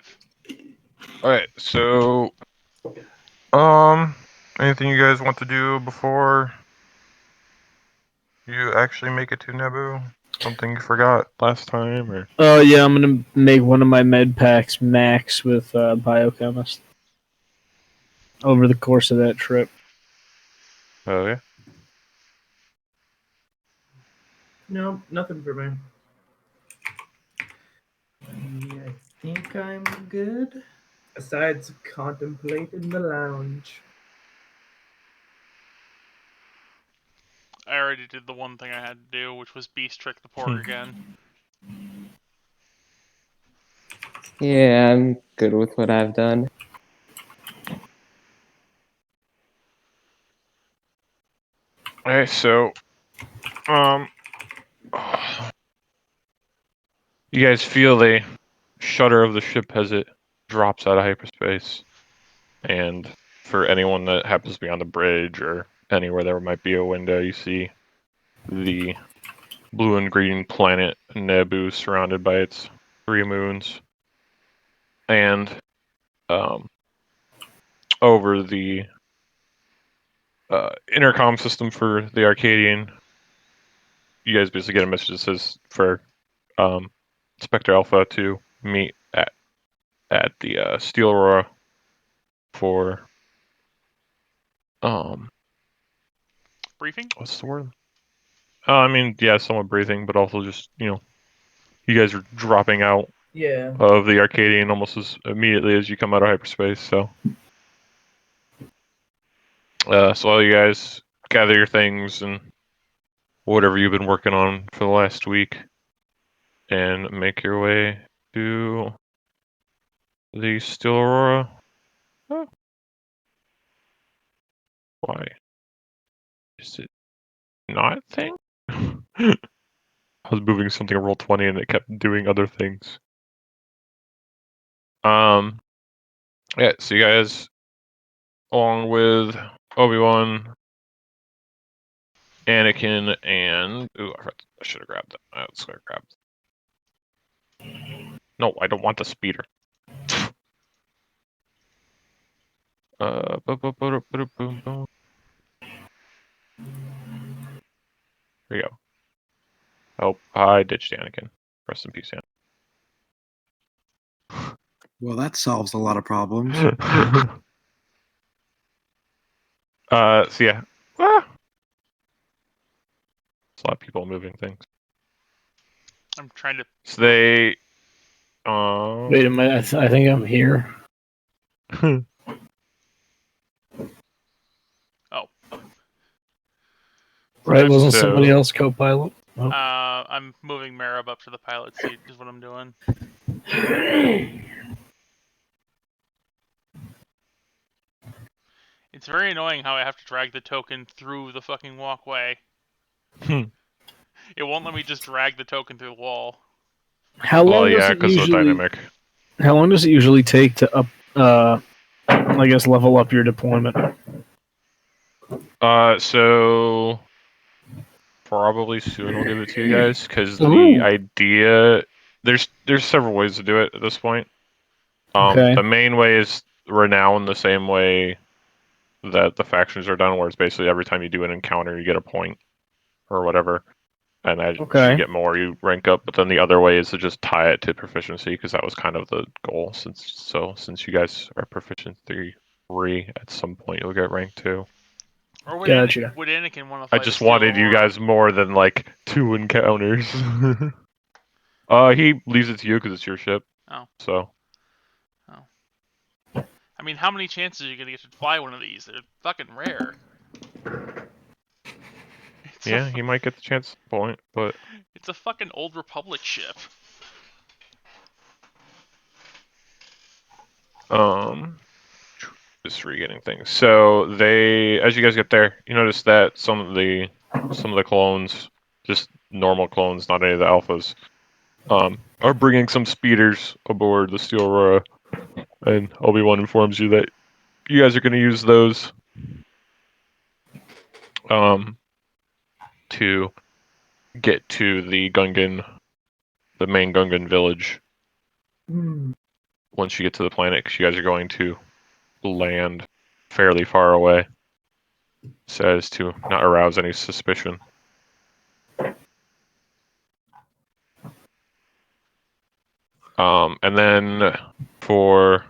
5. Alright, so anything you guys want to do before you actually make it to Naboo? Something you forgot last time, or? Oh yeah, I'm gonna make one of my med packs max with biochemist over the course of that trip. Oh yeah. No, nothing for me. Yeah, I think I'm good. Besides contemplating the lounge. I already did the one thing I had to do, which was beast trick the pork again. Yeah, I'm good with what I've done. Alright, so you guys feel the shudder of the ship as it drops out of hyperspace, and for anyone that happens to be on the bridge or anywhere there might be a window, you see the blue and green planet Naboo surrounded by its 3 moons, and over the intercom system for the Arcadian, you guys basically get a message that says for Specter Alpha to meet at the Steel Aurora for Briefing? what's the word? I mean, yeah, somewhat breathing, but also just, you guys are dropping out Yeah. of the Arcadian almost as immediately as you come out of hyperspace, so all you guys gather your things and whatever you've been working on for the last week and make your way to the Steel Aurora. Oh. Why? Is it not a thing? I was moving something to roll 20 and it kept doing other things. Yeah, so you guys, along with Obi-Wan, Anakin, and I should have grabbed that. Let's go grab. No, I don't want the speeder. Boom. There you go. Oh, I ditched Anakin. Rest in peace, Anakin. Well, that solves a lot of problems. So yeah. Ah! There's a lot of people moving things. I'm trying to... So they... Wait a minute, I think I'm here. Oh. Right, wasn't So- somebody else co-pilot? Oh. I'm moving Marab up to the pilot seat is what I'm doing. It's very annoying how I have to drag the token through the fucking walkway. It won't let me just drag the token through the wall. How long does it because of the usually? dynamic. How long does it usually take to I guess level up your deployment? So probably soon I'll give it to you guys because Ooh. the idea there's several ways to do it at this point. Okay. The main way is renown the same way that the factions are done, where it's basically every time you do an encounter, you get a point or whatever, and as you get more, you rank up. But then the other way is to just tie it to proficiency, because that was kind of the goal. Since you guys are proficient 3, at some point you'll get rank 2. Or would, Gotcha. would Anakin want to I fight just a Steel wanted you Aurora? guys more than like 2 encounters. He leaves it to you because it's your ship. Oh. So. Oh. I mean, how many chances are you gonna get to fly one of these? They're fucking rare. Yeah, he might get the chance at the point, but... It's a fucking Old Republic ship. Just re-getting things. So as you guys get there, you notice that some of the clones, just normal clones, not any of the alphas, are bringing some speeders aboard the Steel Aurora, and Obi-Wan informs you that you guys are going to use those to get to the Gungan, the main Gungan village. once you get to the planet, because you guys are going to land fairly far away, so as to not arouse any suspicion. And then for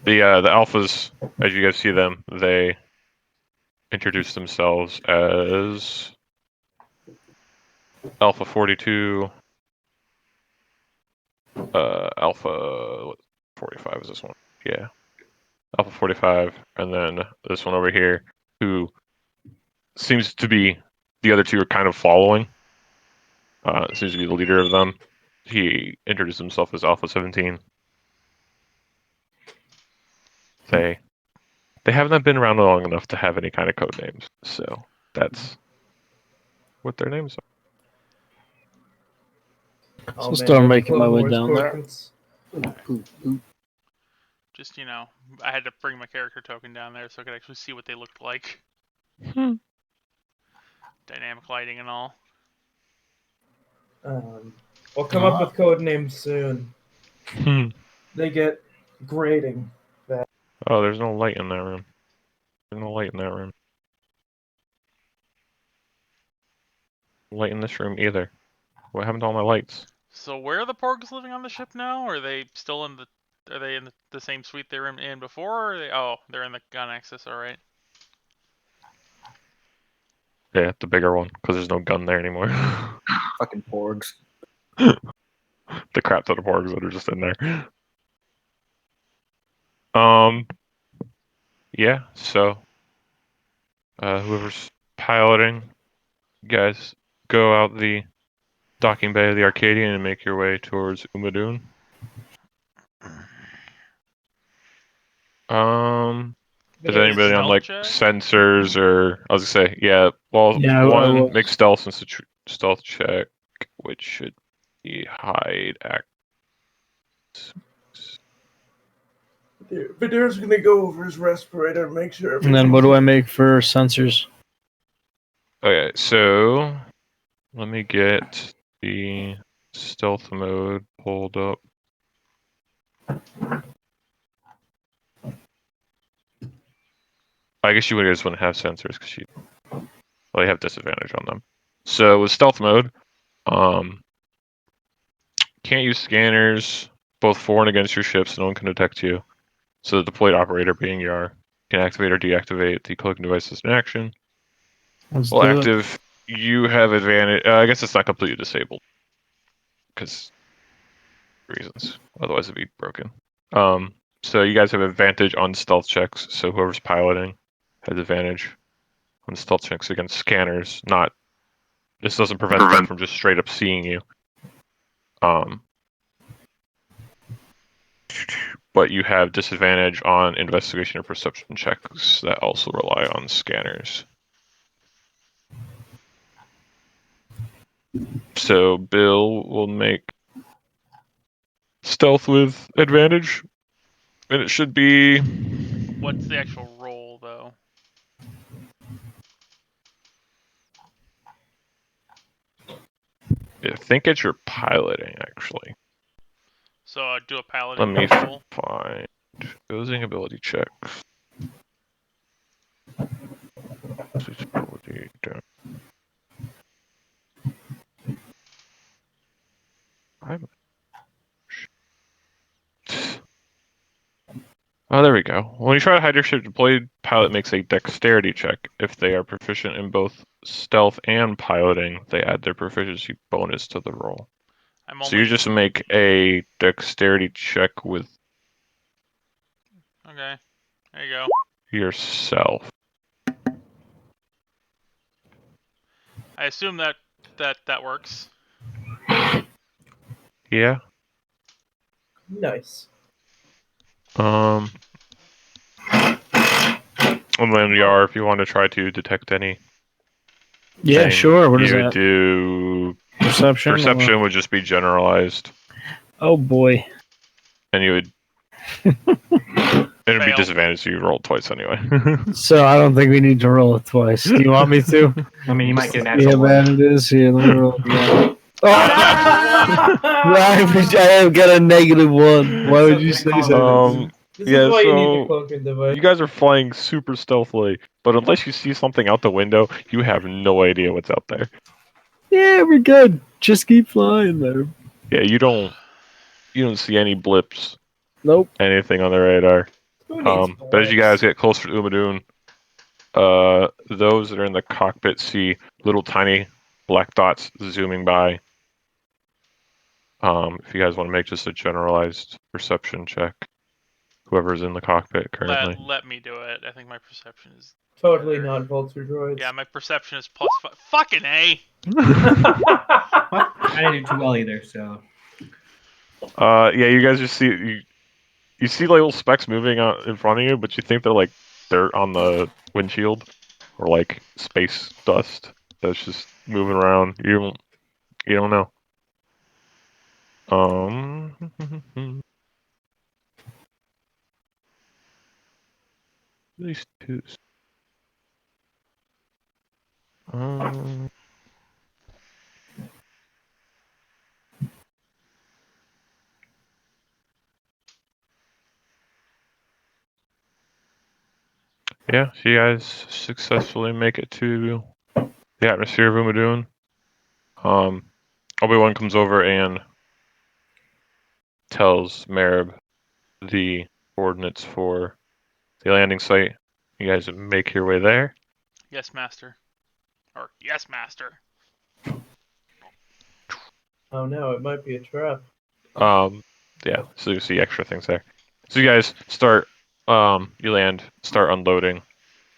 the alphas, as you guys see them, they introduce themselves as Alpha 42, Alpha 45 is this one? Yeah, Alpha 45, and then this one over here, who seems to be the other two are kind of following. Seems to be the leader of them. He introduced himself as Alpha 17. They haven't been around long enough to have any kind of code names, so that's what their names are. So start making my way down there. Just, I had to bring my character token down there so I could actually see what they looked like. Dynamic lighting and all. We'll come up with code names soon. They get grading. Oh, there's no light in that room. There's no light in that room. No light in this room either. What happened to all my lights? So where are the Porgs living on the ship now? Are they still in the? Are they in the same suite they were in before? Or are they? Oh, they're in the gun access. All right. Yeah, the bigger one, because there's no gun there anymore. Fucking porgs. The crap ton of porgs that are just in there. Yeah, so whoever's piloting, you guys go out the docking bay of the Arcadian and make your way towards Ohma'dun. Is anybody on like sensors or I was gonna say, yeah, well Yeah, one make stealth since it's stealth check, which should be hide act. Badur's gonna go over his respirator and make sure. And then what do I make for sensors? Okay, so let me get the stealth mode pulled up. I guess you guys wouldn't have sensors because you have disadvantage on them. So with stealth mode, can't use scanners both for and against your ship, so no one can detect you. So the deployed operator, being Yar, can activate or deactivate the cloaking devices in action. While active, you have advantage. I guess it's not completely disabled because reasons. Otherwise, it'd be broken. So you guys have advantage on stealth checks. So whoever's piloting has advantage on stealth checks against scanners. This doesn't prevent them from just straight up seeing you. But you have disadvantage on investigation or perception checks that also rely on scanners. So Bill will make stealth with advantage, and it should be... What's the actual roll, though? I think it's your piloting, actually. So do a paladin Let me roll. find using ability checks. Ability down. Oh, there we go. When you try to hide your ship, deployed pilot makes a dexterity check. If they are proficient in both stealth and piloting, they add their proficiency bonus to the roll. So you just make a dexterity check with Okay, there you go. yourself. I assume that works. Yeah. Nice. And then Yar, if you want to try to detect any. Yeah, sure. What is you that? would do Perception. Perception would just be generalized, Oh boy. and you would. It'd be Fail. disadvantaged, so you rolled twice anyway. So I don't think we need to roll it twice. Do you want me to? I mean, you might get a Yeah, natural man, one. it is. Here, let me roll again. I have got a -1. Why would you say that? This Yeah, is why you need the so cloaking device. you guys are flying super stealthily, but unless you see something out the window, you have no idea what's out there. Yeah, we're good. Just keep flying there. Yeah, you don't see any blips, Nope. anything on the radar. Who needs But as you guys blips? get closer to Ohma'dun, those that are in the cockpit see little tiny black dots zooming by. If you guys want to make just a generalized perception check, whoever's in the cockpit currently. Let me do it. I think my perception is Totally better. not vulture droids. Yeah, my perception is +5. Fucking A. I didn't do too well either, so. Yeah, you guys just see you see little specks moving out in front of you, but you think they're like dirt on the windshield or like space dust that's just moving around. You don't know. These two. Yeah, so you guys successfully make it to the atmosphere of Ohma'dun. Obi-Wan comes over and tells Merib the coordinates for the landing site. You guys make your way there. Yes, master. Or yes, master. Oh no, it might be a trap. Yeah, so you see extra things there. So you guys start, you land, start unloading.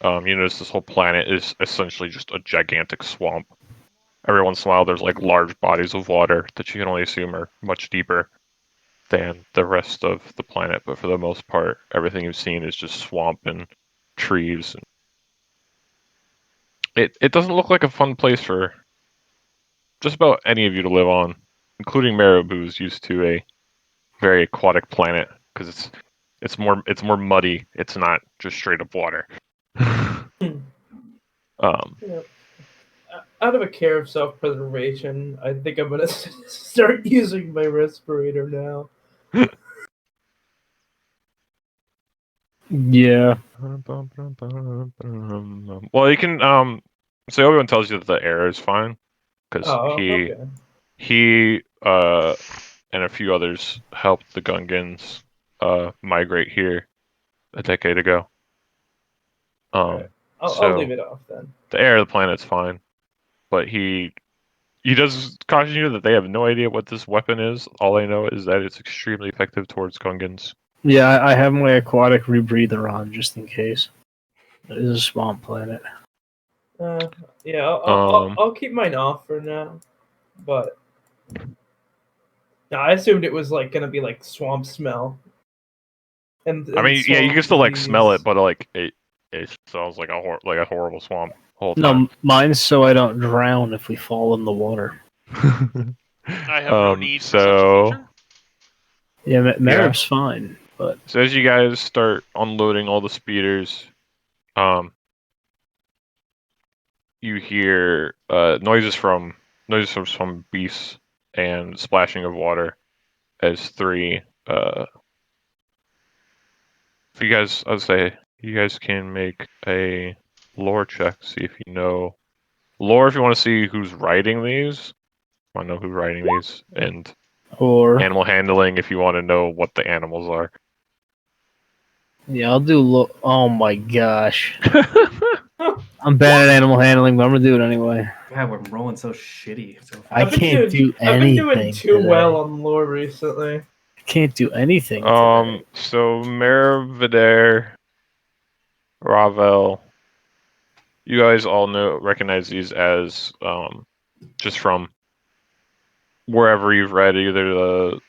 You notice this whole planet is essentially just a gigantic swamp. Every once in a while, there's like large bodies of water that you can only assume are much deeper than the rest of the planet, but for the most part, everything you've seen is just swamp and trees. It doesn't look like a fun place for just about any of you to live on, including Merib, who's used to a very aquatic planet, because it's more muddy. It's not just straight up water. Yeah. Out of a care of self-preservation, I think I'm gonna start using my respirator now. Yeah. Well, you can so everyone tells you that the air is fine because Oh, okay. he and a few others helped the Gungans migrate here a decade ago. Alright. I'll So leave it off then. the air of the planet's fine, but he does caution you that they have no idea what this weapon is. All they know is that it's extremely effective towards Gungans. Yeah, I have my aquatic rebreather on just in case. It is a swamp planet. Yeah, I'll keep mine off for now. But no, I assumed it was like gonna be like swamp smell. And I mean, yeah, you can swamp still like smell it, disease. but like it smells like a horrible swamp the whole No, time. mine's so I don't drown if we fall in the water. I have no need for such a so feature. Yeah, Merib's fine, but so as you guys start unloading all the speeders, you hear noises from some beasts and splashing of water as three. If you guys, I'd say you guys can make a lore check, see if you know lore. If you want to see who's riding these, want to know who's riding these, and or animal handling if you want to know what the animals are. yeah, I'll do. Oh my gosh, I'm bad at animal handling, but I'm gonna do it anyway. God, we're rolling so shitty. So I can't do anything. I've been doing too today. well on lore recently. I can't do anything. Today. So Meravidaire, Ravel, you guys all recognize these as just from wherever you've read either the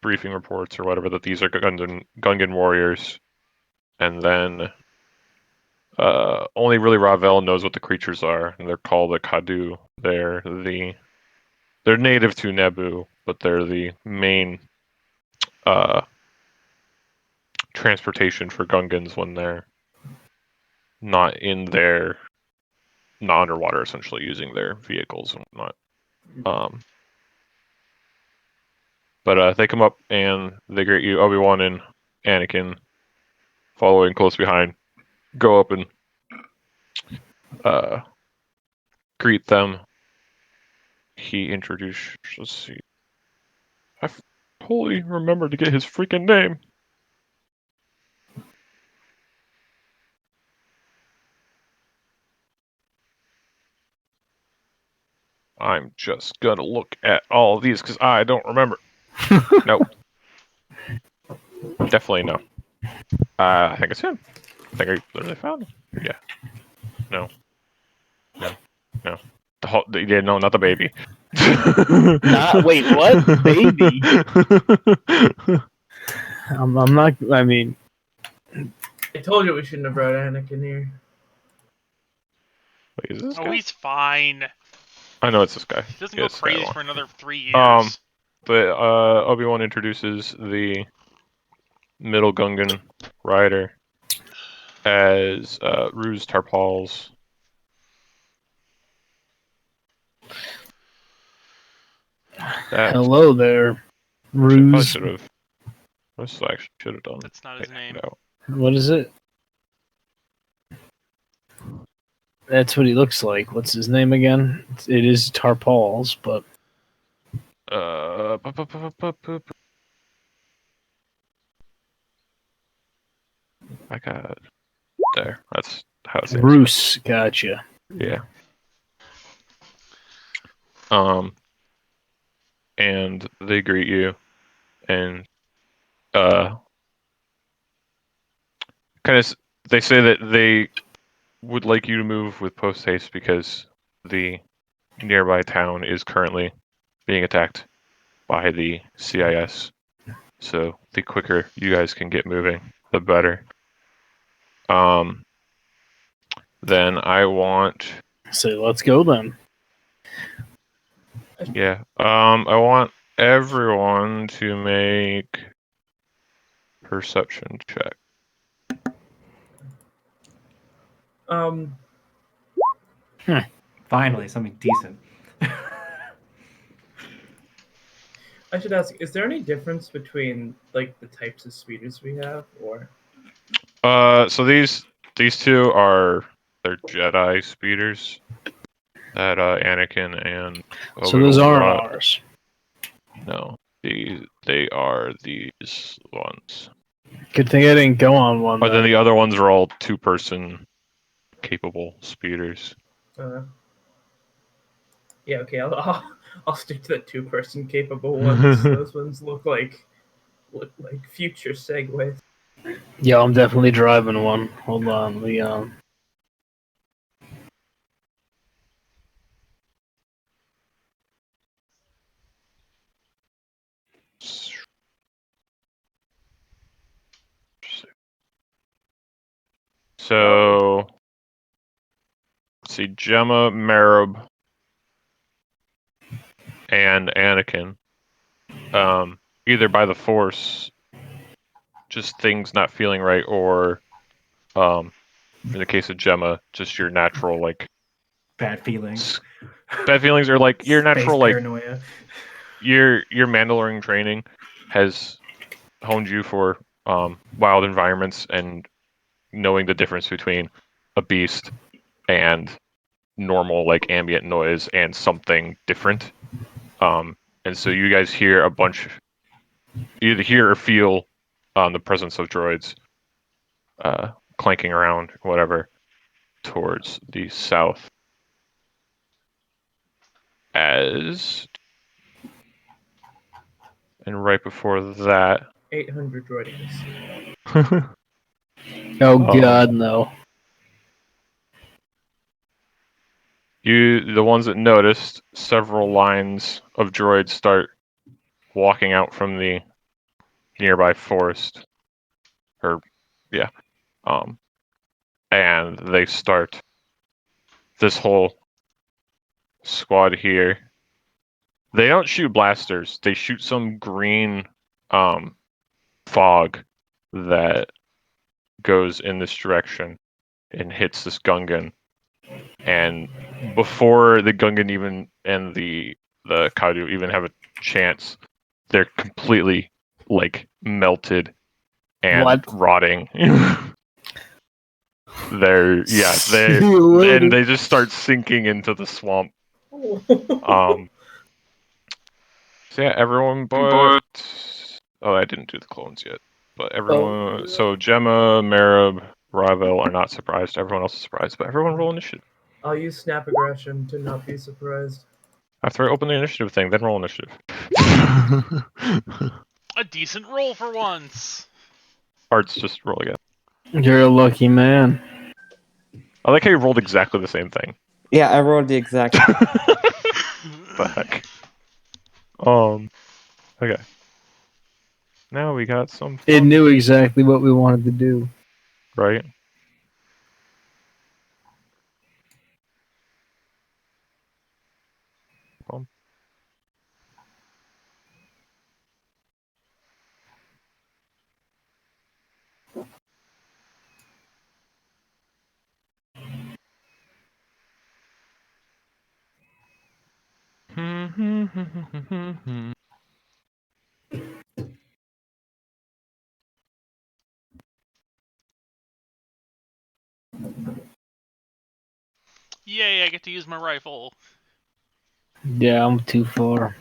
briefing reports or whatever, that these are Gungan warriors, and then only really Ravel knows what the creatures are, and they're called the Kadu. They're native to Naboo, but they're the main transportation for Gungans when they're not underwater, essentially using their vehicles and whatnot. But they come up and they greet you. Obi-Wan and Anakin, following close behind, go up and greet them. He introduced. Let's see. I totally remembered to get his freaking name. I'm just gonna look at all of these because I don't remember. Nope. Definitely no. I think it's him. I think I literally found him. Yeah. No. Yeah, no, not the baby. Wait, what? Baby? I'm not. I mean, I told you we shouldn't have brought Anakin here. Wait, is this Oh, guy? he's fine. I know it's this guy. He doesn't Yeah, go it's crazy Skywalker. for another 3 years. But Obi-Wan introduces the middle Gungan rider as Ruse Tarpals. hello there, Probably Ruse. should have. This actually should have done. That's not his name. No. What is it? That's what he looks like. What's his name again? It is Tarpals, but I got there. That's how it's Bruce. Gotcha. Yeah. And they greet you, and kind of they say that they would like you to move with post haste because the nearby town is currently being attacked by the CIS. So the quicker you guys can get moving, the better. Then I want. So let's go then. Yeah. I want everyone to make perception check. Finally, something decent. I should ask: is there any difference between like the types of speeders we have, or? So these two are they're Jedi speeders that Anakin and So those Obi-Wan aren't brought. ours. No, they are these ones. Good thing I didn't go on one. But then the other ones are all two-person capable speeders. Yeah. Okay. I'll stick to the two-person capable ones. Those ones look like future segways. Yeah, I'm definitely driving one. Hold on, So, let's see, Gemma, Marib, and Anakin. Either by the Force, just things not feeling right, or in the case of Gemma, just your natural Bad feelings. bad feelings are like your Space natural paranoia. your Mandalorian training has honed you for wild environments and knowing the difference between a beast and normal ambient noise and something different. And so you guys hear a bunch, either hear or feel the presence of droids clanking around, whatever, towards the south. And right before that, 800 droids. Oh God, no. the ones that noticed, several lines of droids start walking out from the nearby forest. And they start this whole squad here. They don't shoot blasters. They shoot some green fog that goes in this direction and hits this Gungan. And before the Gungan even and the Kadu even have a chance they're completely like melted and What? rotting. They're See you later. and they just start sinking into the swamp. So yeah, everyone but I didn't do the clones yet. But everyone so Gemma, Marib, Ravel are not surprised. Everyone else is surprised, but everyone roll initiative. I'll use snap aggression to not be surprised. After I open the initiative thing, then roll initiative. A decent roll for once. Hearts, just roll again. You're a lucky man. I like how you rolled exactly the same thing. Yeah, I rolled the exact. The heck. Okay. Now we got some fun, It knew exactly what we wanted to do. right? Fun. Yay, I get to use my rifle. Yeah, I'm too far.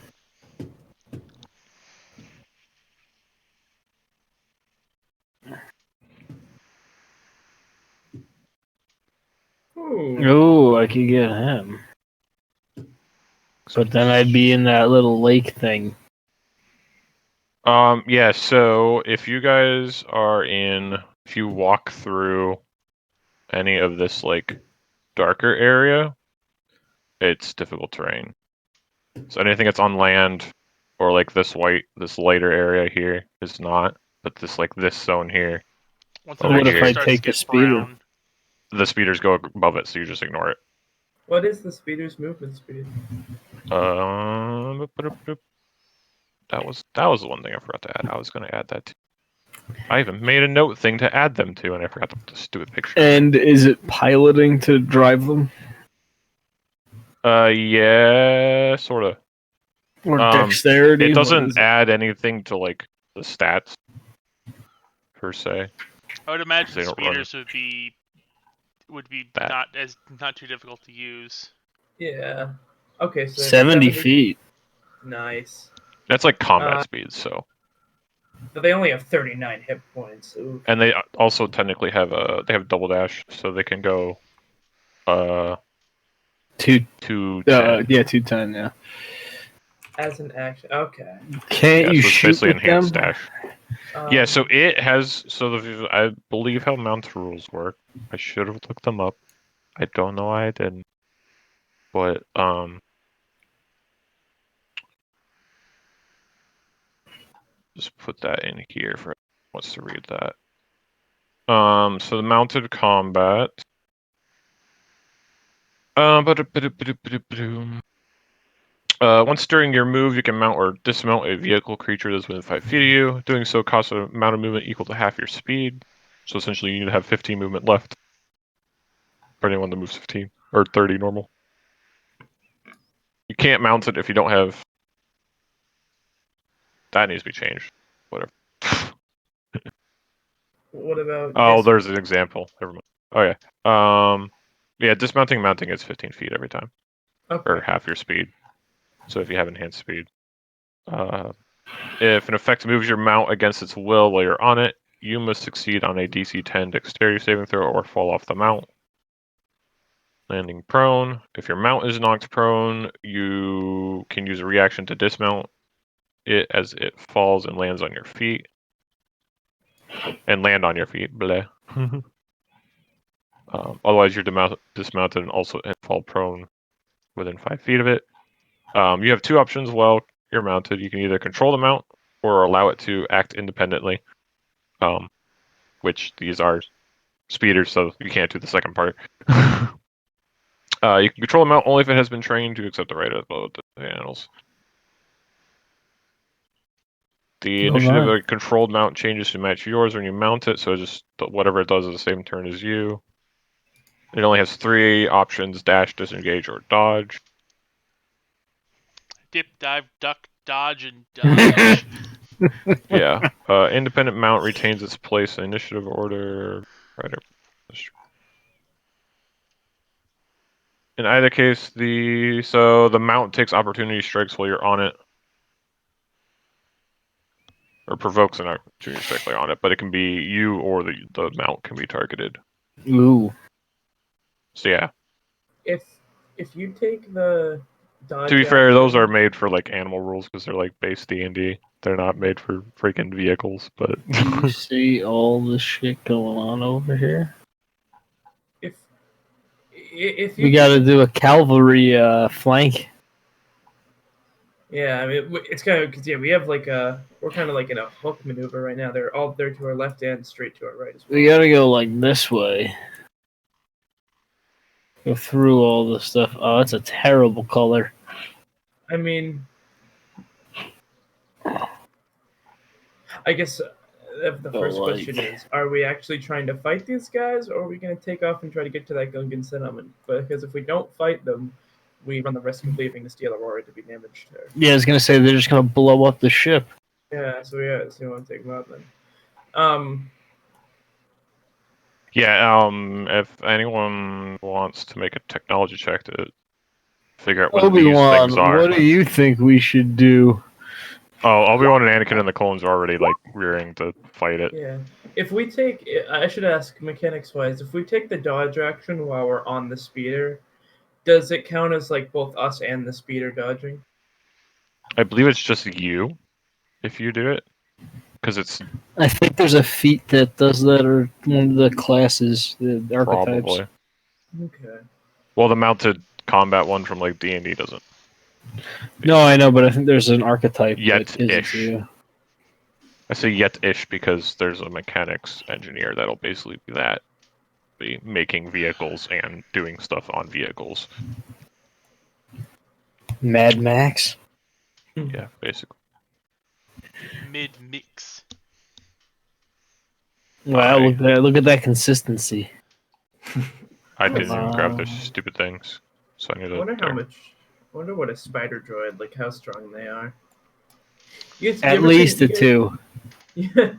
Oh, I could get him. But then I'd be in that little lake thing. Yeah, so if you guys are if you walk through any of this like darker area, it's difficult terrain. So anything that's on land or like this lighter area here is not, but this zone here, Once What it if actually I starts take to the get speeder? brown. the speeders go above it, so you just ignore it. What is the speeder's movement speed? That was the one thing I forgot to add. I was gonna add that too. I even made a note thing to add them to, and I forgot to put the stupid picture. And is it piloting to drive them? Yeah, sorta. Or dexterity? It What is doesn't it? add anything to like the stats per se. I would They imagine don't run speeders would be that. not too difficult to use. Yeah. Okay, so 70 feet. Nice. That's like combat speed, so. But they only have 39 hit points. Oof. And they also technically have double dash, so they can go 210. Yeah, 210, yeah. As an action. Okay. Can't Yeah, you so it's shoot basically with them? enhanced dash. Yeah, so it has I believe how mount rules work. I should have looked them up. I don't know why I didn't. But just put that in here for who wants to read that. So the mounted combat. Once during your move, you can mount or dismount a vehicle creature that's within 5 feet of you. Doing so costs an amount of movement equal to half your speed. So essentially, you need to have 15 movement left for anyone that moves 15 or 30 normal. You can't mount it if you don't have. That needs to be changed. Whatever. What about? Oh, there's an example. Never mind. Oh yeah. Yeah, dismounting and mounting is 15 feet every time, Okay. or half your speed. So if you have enhanced speed, if an effect moves your mount against its will while you're on it, you must succeed on a DC 10 dexterity saving throw or fall off the mount. Landing prone. If your mount is knocked prone, you can use a reaction to dismount it as it falls and lands on your feet. And land on your feet. Bleh. Otherwise, you're dismounted and also fall prone within 5 feet of it. You have two options while you're mounted. You can either control the mount or allow it to act independently, which these are speeders, so you can't do the second part. You can control the mount only if it has been trained to accept the right of the animals. The initiative of a controlled mount changes to match yours when you mount it, so just whatever it does at the same turn as you. It only has 3 options: dash, disengage, or dodge. Dip, dive, duck, dodge and dodge. Yeah. Independent mount retains its place in initiative order. Right. In either case, the mount takes opportunity strikes while you're on it, or provokes an opportunity strike while you're on it. But it can be you or the mount can be targeted. Ooh. So yeah. If you take the dodge To be fair, those action- are made for like animal rules because they're like base D&D. They're not made for freaking vehicles. But You see all the shit going on over here? if you We got to do a cavalry flank. Yeah, I mean it's kind of because we have like we're kind of like in a hook maneuver right now. They're all there to our left and straight to our right as well. We got to go like this way. Go through all this stuff. Oh, it's a terrible color. I mean, I guess the first question is: are we actually trying to fight these guys, or are we going to take off and try to get to that Gungan settlement? Because if we don't fight them, we run the risk of leaving the Steel Aurora to be damaged there. Yeah, I was gonna say they're just gonna blow up the ship. Yeah, so you want to take them out then. yeah, if anyone wants to make a technology check to figure out what these things are. What do you think we should do? Oh, Obi-Wan and Anakin and the clones are already like rearing to fight it. Yeah. If we take, I should ask mechanics-wise, if we take the dodge action while we're on the speeder, does it count as like both us and the speeder dodging? I believe it's just you if you do it, because it's I think there's a feat that does that, or one of the classes, the archetypes. probably. Okay. Well, the mounted combat one from like D&D doesn't. No, I know, but I think there's an archetype Yet-ish. that is. I say yet-ish because there's a mechanics engineer that'll basically be that, be making vehicles and doing stuff on vehicles. Mad Max. Yeah, basically. Mid-mix. Wow, look at that consistency. I didn't grab those stupid things, so I need to. I wonder what a spider droid, like how strong they are. At least a 2. Yeah,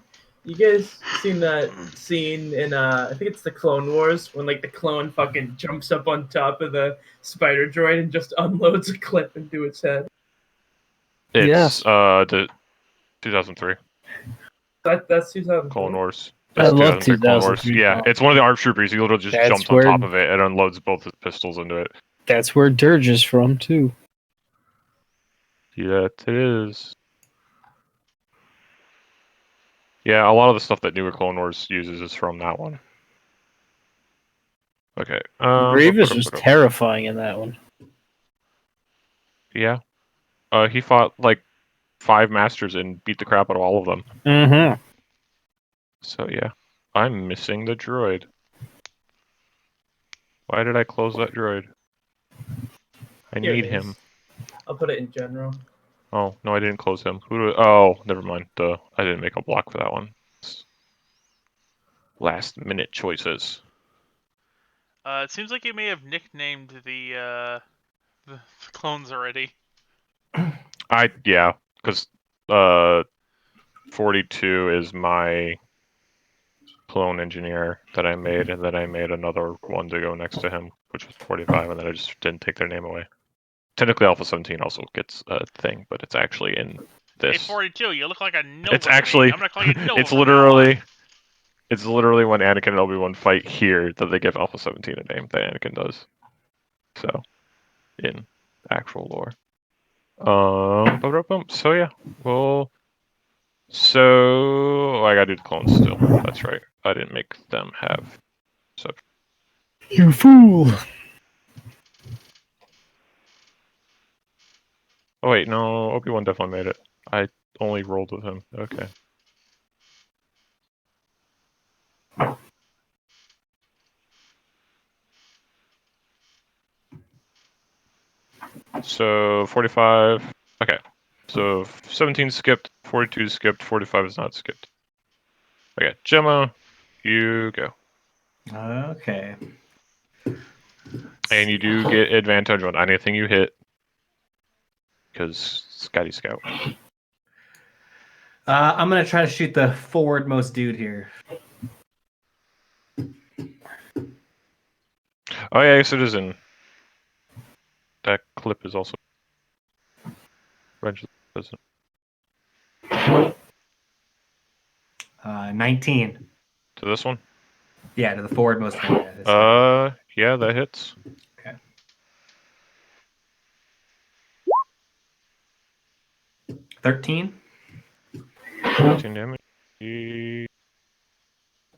you guys seen that scene in I think it's the Clone Wars when like the clone fucking jumps up on top of the spider droid and just unloads a clip into its head. It's the 2003 That's 2003. Clone Wars. I love 2003 Clone Wars. 2003. Yeah, it's one of the ARC troopers. He literally just jumps on top of it and unloads both his pistols into it. That's where Dirge is from too. Yeah, it is. Yeah, a lot of the stuff that newer Clone Wars uses is from that one. Okay. Grievous was terrifying in that one. Yeah. He fought like 5 masters and beat the crap out of all of them. Mm-hmm. So yeah. I'm missing the droid. Why did I close that droid? I need him. I'll put it in general. Oh, no, I didn't close him. Oh, never mind. Duh. I didn't make a block for that one. Last minute choices. It seems like you may have nicknamed the clones already. Yeah, because 42 is my clone engineer that I made, and then I made another one to go next to him, which was 45, and then I just didn't take their name away. Technically, Alpha 17 also gets a thing, but it's actually in this. Hey, 42, you look like a no. It's actually. I'm gonna call you no. It's literally when Anakin and Obi-Wan fight here that they give Alpha 17 a name that Anakin does. So, in actual lore. So yeah, well, so I gotta do the clones still. That's right. I didn't make them have. So. You fool! Oh wait, no, Obi-Wan definitely made it. I only rolled with him. Okay. So 45. Okay. So 17 skipped, 42 skipped, 45 is not skipped. Okay, Gemma, you go. Okay. And you do get advantage on anything you hit. Because Scotty Scout. I'm gonna try to shoot the forwardmost dude here. Oh yeah, yes it is in. That clip is also. 19. To this one? Yeah, to the forwardmost one. Yeah, this guy. Yeah, that hits. Okay. 13. 13 damage.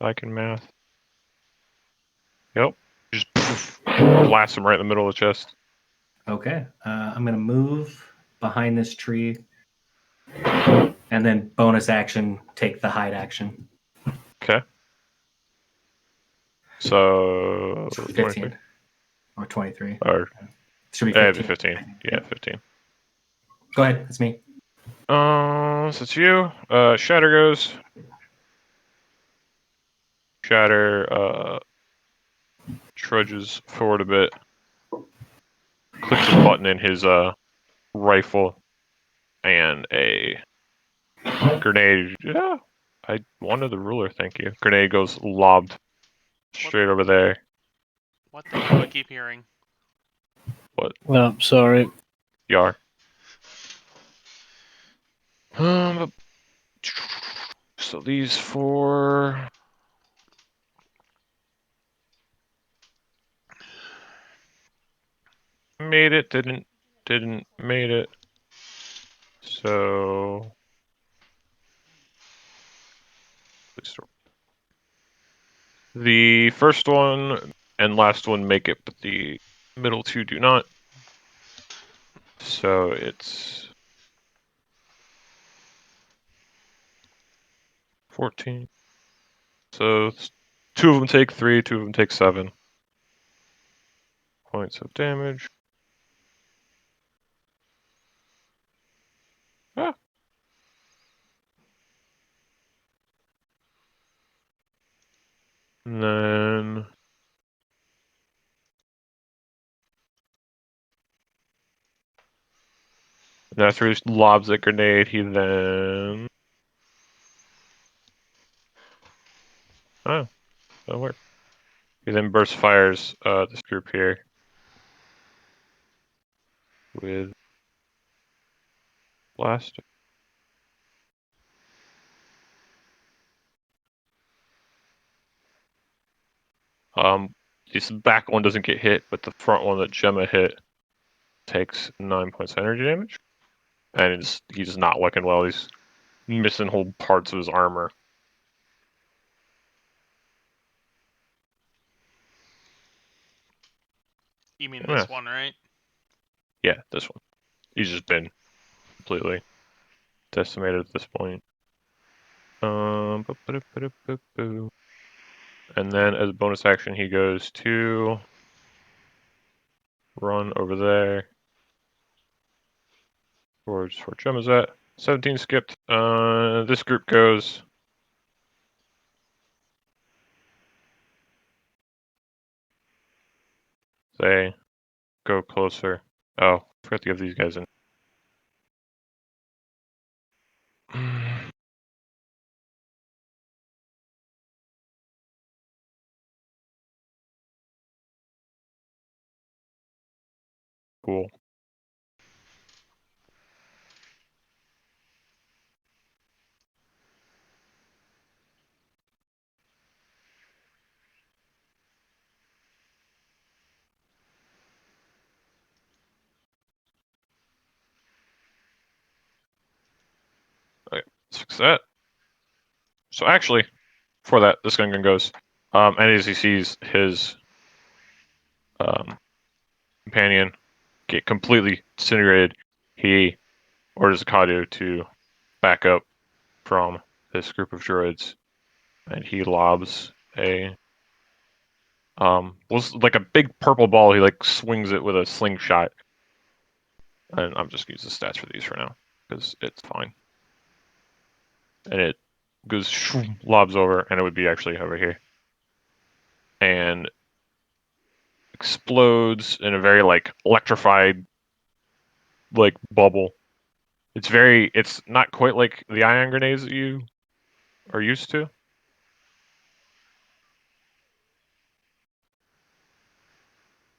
I can math. Yep. Just blast him right in the middle of the chest. Okay. I'm gonna move behind this tree, and then bonus action, take the hide action. Okay. So 15 or 23. Or Should be yeah, 15. 15. Yeah, 15. Go ahead. That's me. So it's you. Shatter goes. Shatter trudges forward a bit. Clicks a button in his rifle, and a grenade. Yeah, I wanted the ruler. Thank you. Grenade goes lobbed straight over there. What the hell do I keep hearing? Well, sorry. Yar. So these four. Made it, didn't, made it. So the first one and last one make it, but the middle two do not. So it's 14. So two of them take 3, two of them take 7 points of damage. Ah. And then after he lobs a grenade, he then that'll work. He then burst fires this group here with blast. This back one doesn't get hit, but the front one that Gemma hit takes 9 points of energy damage. And he's not looking well. He's missing whole parts of his armor. You mean Yeah. this one, right? Yeah, this one. He's just been completely decimated at this point. And then as a bonus action, he goes to run over there towards where Gemma's at. 17 skipped. This group goes. They go closer. Oh, forgot to give these guys in. Cool. Okay, let's fix that. So actually, for that, this Gungan goes. And as he sees his companion get completely disintegrated, he orders Akadio to back up from this group of droids, and he lobs a was like a big purple ball. He like swings it with a slingshot, and I'm just gonna use the stats for these for now because it's fine. And it goes shoom, lobs over, and it would be actually over here, and explodes in a very like electrified like bubble It's not quite like the ion grenades that you are used to.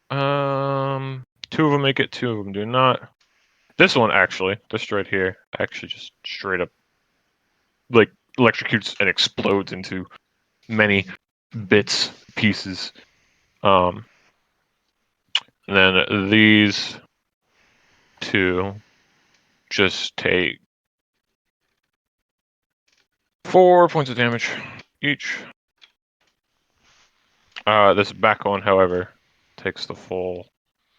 Two of them make it, two of them do not. This one actually, this droid here, actually just straight up like electrocutes and explodes into many bits, pieces. And then these two just take 4 points of damage each. This back one, however, takes the full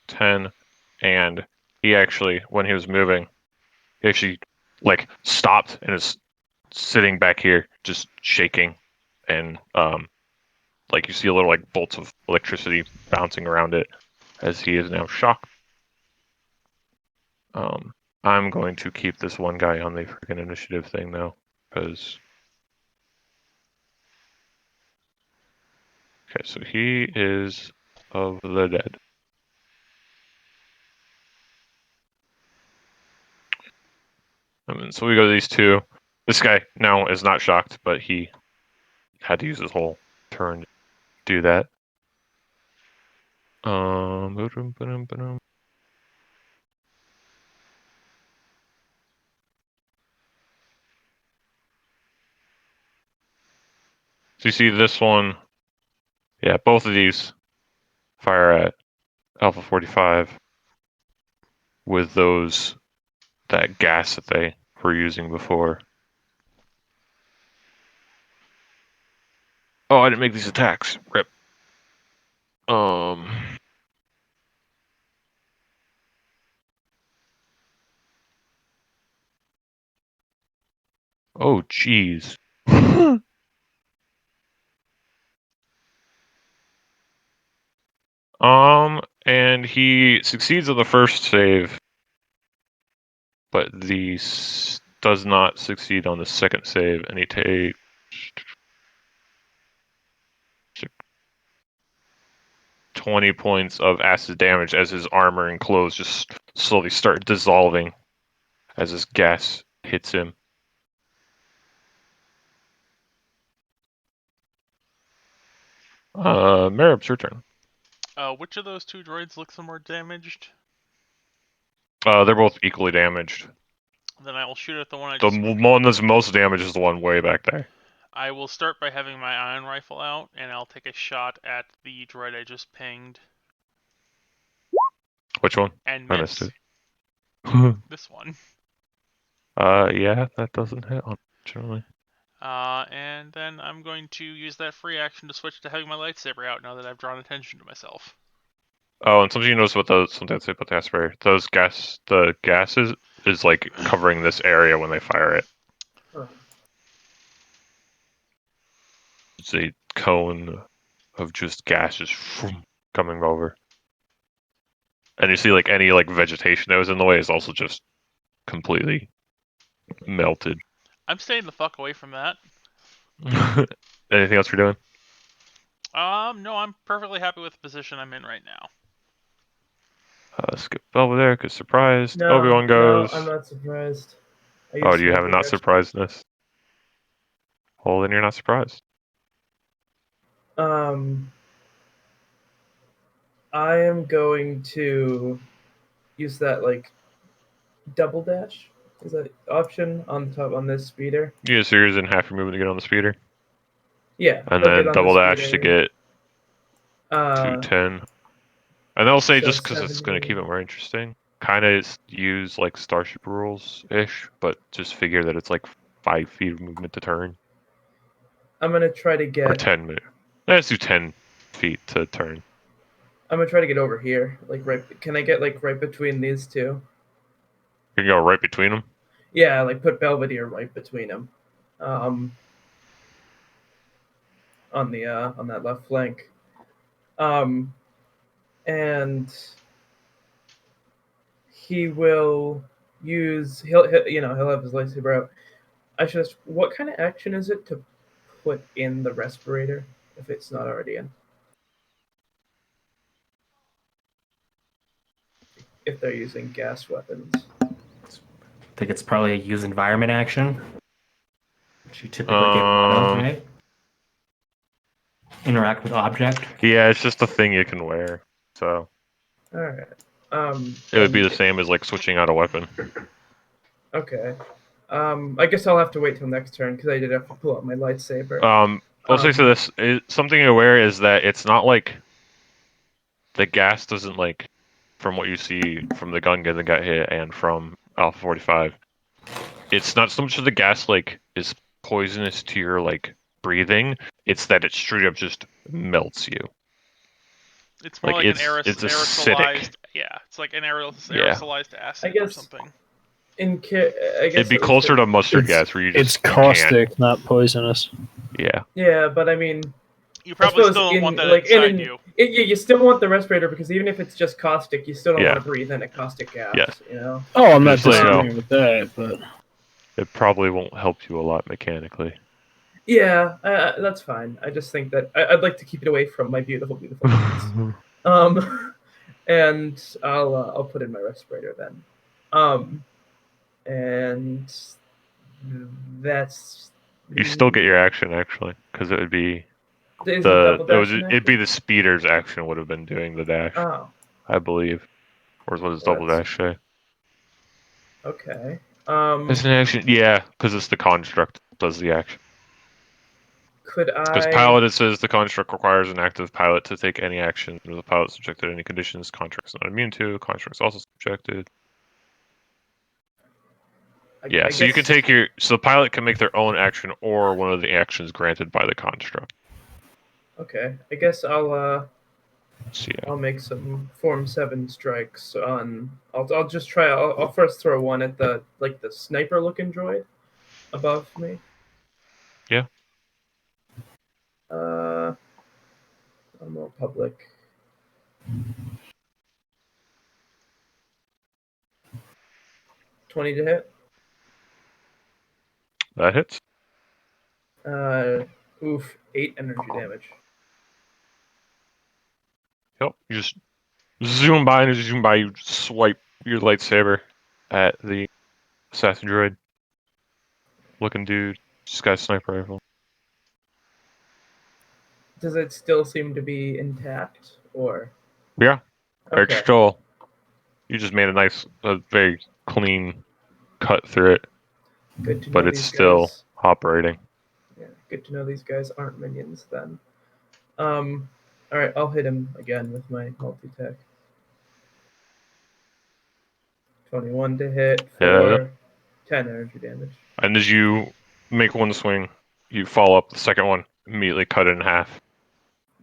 10, and he actually, when he was moving, he actually like stopped and is sitting back here, just shaking, and like you see a little like bolts of electricity bouncing around it as he is now shocked. I'm going to keep this one guy on the freaking initiative thing though, because okay, so he is of the dead. So we go to these two. This guy now is not shocked, but he had to use his whole turn to do that. So you see this one, yeah, both of these fire at Alpha 45 with that gas that they were using before. Oh, I didn't make these attacks. Rip. Oh, jeez. And he succeeds on the first save, but does not succeed on the second save, and he takes 20 points of acid damage as his armor and clothes just slowly start dissolving as this gas hits him. Merib, it's your turn. Which of those two droids looks the more damaged? They're both equally damaged. Then I will shoot at the one I The just... one that's most damaged is the one way back there. I will start by having my ion rifle out, and I'll take a shot at the droid I just pinged. Which one? And I miss. missed it. This one. Yeah, that doesn't hit, unfortunately. And then I'm going to use that free action to switch to having my lightsaber out now that I've drawn attention to myself. Oh, and something you notice about something I'd say about the aspirator, the gases is like covering this area when they fire it. It's a cone of just gases coming over. And you see like any like vegetation that was in the way is also just completely melted. I'm staying the fuck away from that. Anything else you're doing? No, I'm perfectly happy with the position I'm in right now. Skip over there because surprised. No, Obi-Wan goes. No, I'm not surprised. Oh, do you have a not surprisedness? Well, then you're not surprised. I am going to use that like double dash. Is that option on the top on this speeder? Yeah, so you're using half your movement to get on the speeder. Yeah, And then double dash to get to 10. And they'll say so just because it's going to keep it more interesting. Kind of use like Starship rules-ish, but just figure that it's like 5 feet of movement to turn. I'm going to try to get... Or 10 minutes. Let's do 10 feet to turn. I'm going to try to get over here. Like right... Can I get like right between these two? You can go right between them? Yeah, like put Belvedere right between them. On that left flank. And he will use... He'll have his lightsaber out. I should ask, what kind of action is it to put in the respirator if it's not already in? If they're using gas weapons. think it's probably a use environment action, which you typically get one of, right? Interact with object. Yeah, it's just a thing you can wear. So All right. it would be and- the same as like switching out a weapon. Okay. I guess I'll have to wait till next turn because I did have to pull out my lightsaber. I'll say so this something you're aware is that it's not like the gas doesn't like from what you see from the Gungan that got hit and from Alpha 45. It's not so much that the gas like is poisonous to your like breathing. It's that it straight up just melts you. It's more like it's aerosolized. acidic. Yeah, it's like an Yeah. aerosolized acid I guess- or something. I guess It'd be at least closer to mustard It's- gas where you just It's you can't- caustic, not poisonous. Yeah. Yeah, but I mean, You probably suppose still don't in- want that like, inside in- you. you still want the respirator because even if it's just caustic, you still don't Yeah. want to breathe in a caustic gas. Yeah. You know. Oh, I'm not Just so you know. disagreeing with that, but It probably won't help you a lot mechanically. Yeah, that's fine. I just think that I'd like to keep it away from my beautiful, beautiful kids. And I'll put in my respirator then. And that's You still get your action actually, because it would be Is it double dash it'd be the speeder's action would have been doing the dash, Oh, I believe. Or what does double That's- dash say? okay. It's an action, yeah, because it's the construct that does the action. Could Because I? pilot, it says the construct requires an active pilot to take any action. If the pilot is subjected to any conditions, construct is not immune to. Construct is also subjected. Yeah, I so you can guess- take your. So the pilot can make their own action or one of the actions granted by the construct. Okay, I guess I'll So yeah. I'll make some Form 7 strikes on. I'll just try. I'll first throw one at the sniper looking droid above me. Yeah. I'm more public. $20 to hit. That hits. Oof, 8 energy damage. Yep. You just zoom by, and as you zoom by, you swipe your lightsaber at the assassin droid. Looking dude. Just got a sniper rifle. Does it still seem to be intact, or? Yeah. It's Okay. still. You just made a very clean cut through it, Good to know but it's these still guys. operating. Yeah, good to know these guys aren't minions then. All right, I'll hit him again with my multi-attack. 21 to hit for Yeah. 10 energy damage. And as you make one swing, you follow up the second one, immediately cut it in half,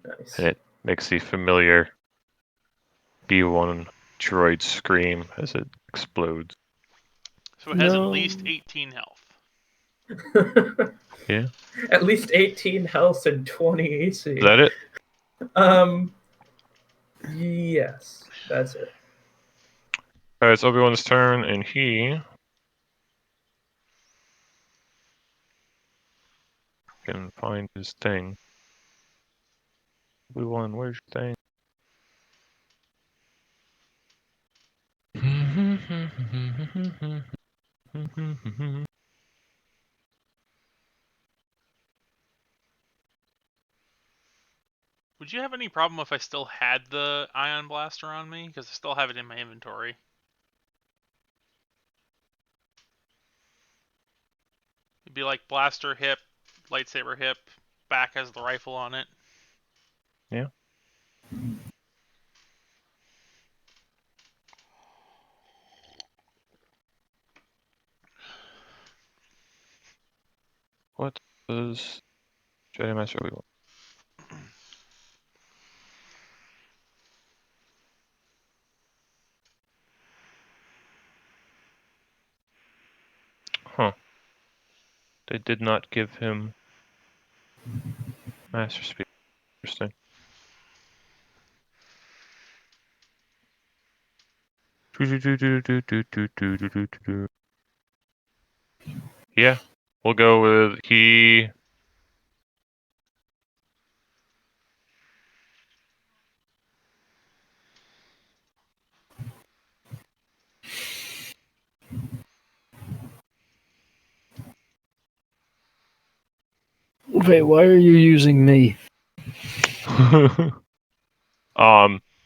Nice. and it makes the familiar B1 droid scream as it explodes. So it has No. at least 18 health. Yeah. At least 18 health and 20 AC. Is that it? Yes, that's it. Alright, it's Obi-Wan's turn, and he can find his thing. Obi-Wan, where's your thing? Would you have any problem if I still had the ion blaster on me? Because I still have it in my inventory. It'd be like blaster hip, lightsaber hip, back has the rifle on it. Yeah. What does Jedi Master Obi-Wan? Huh. They did not give him Master Speed. Interesting. Yeah, we'll go with he. Wait, why are you using me?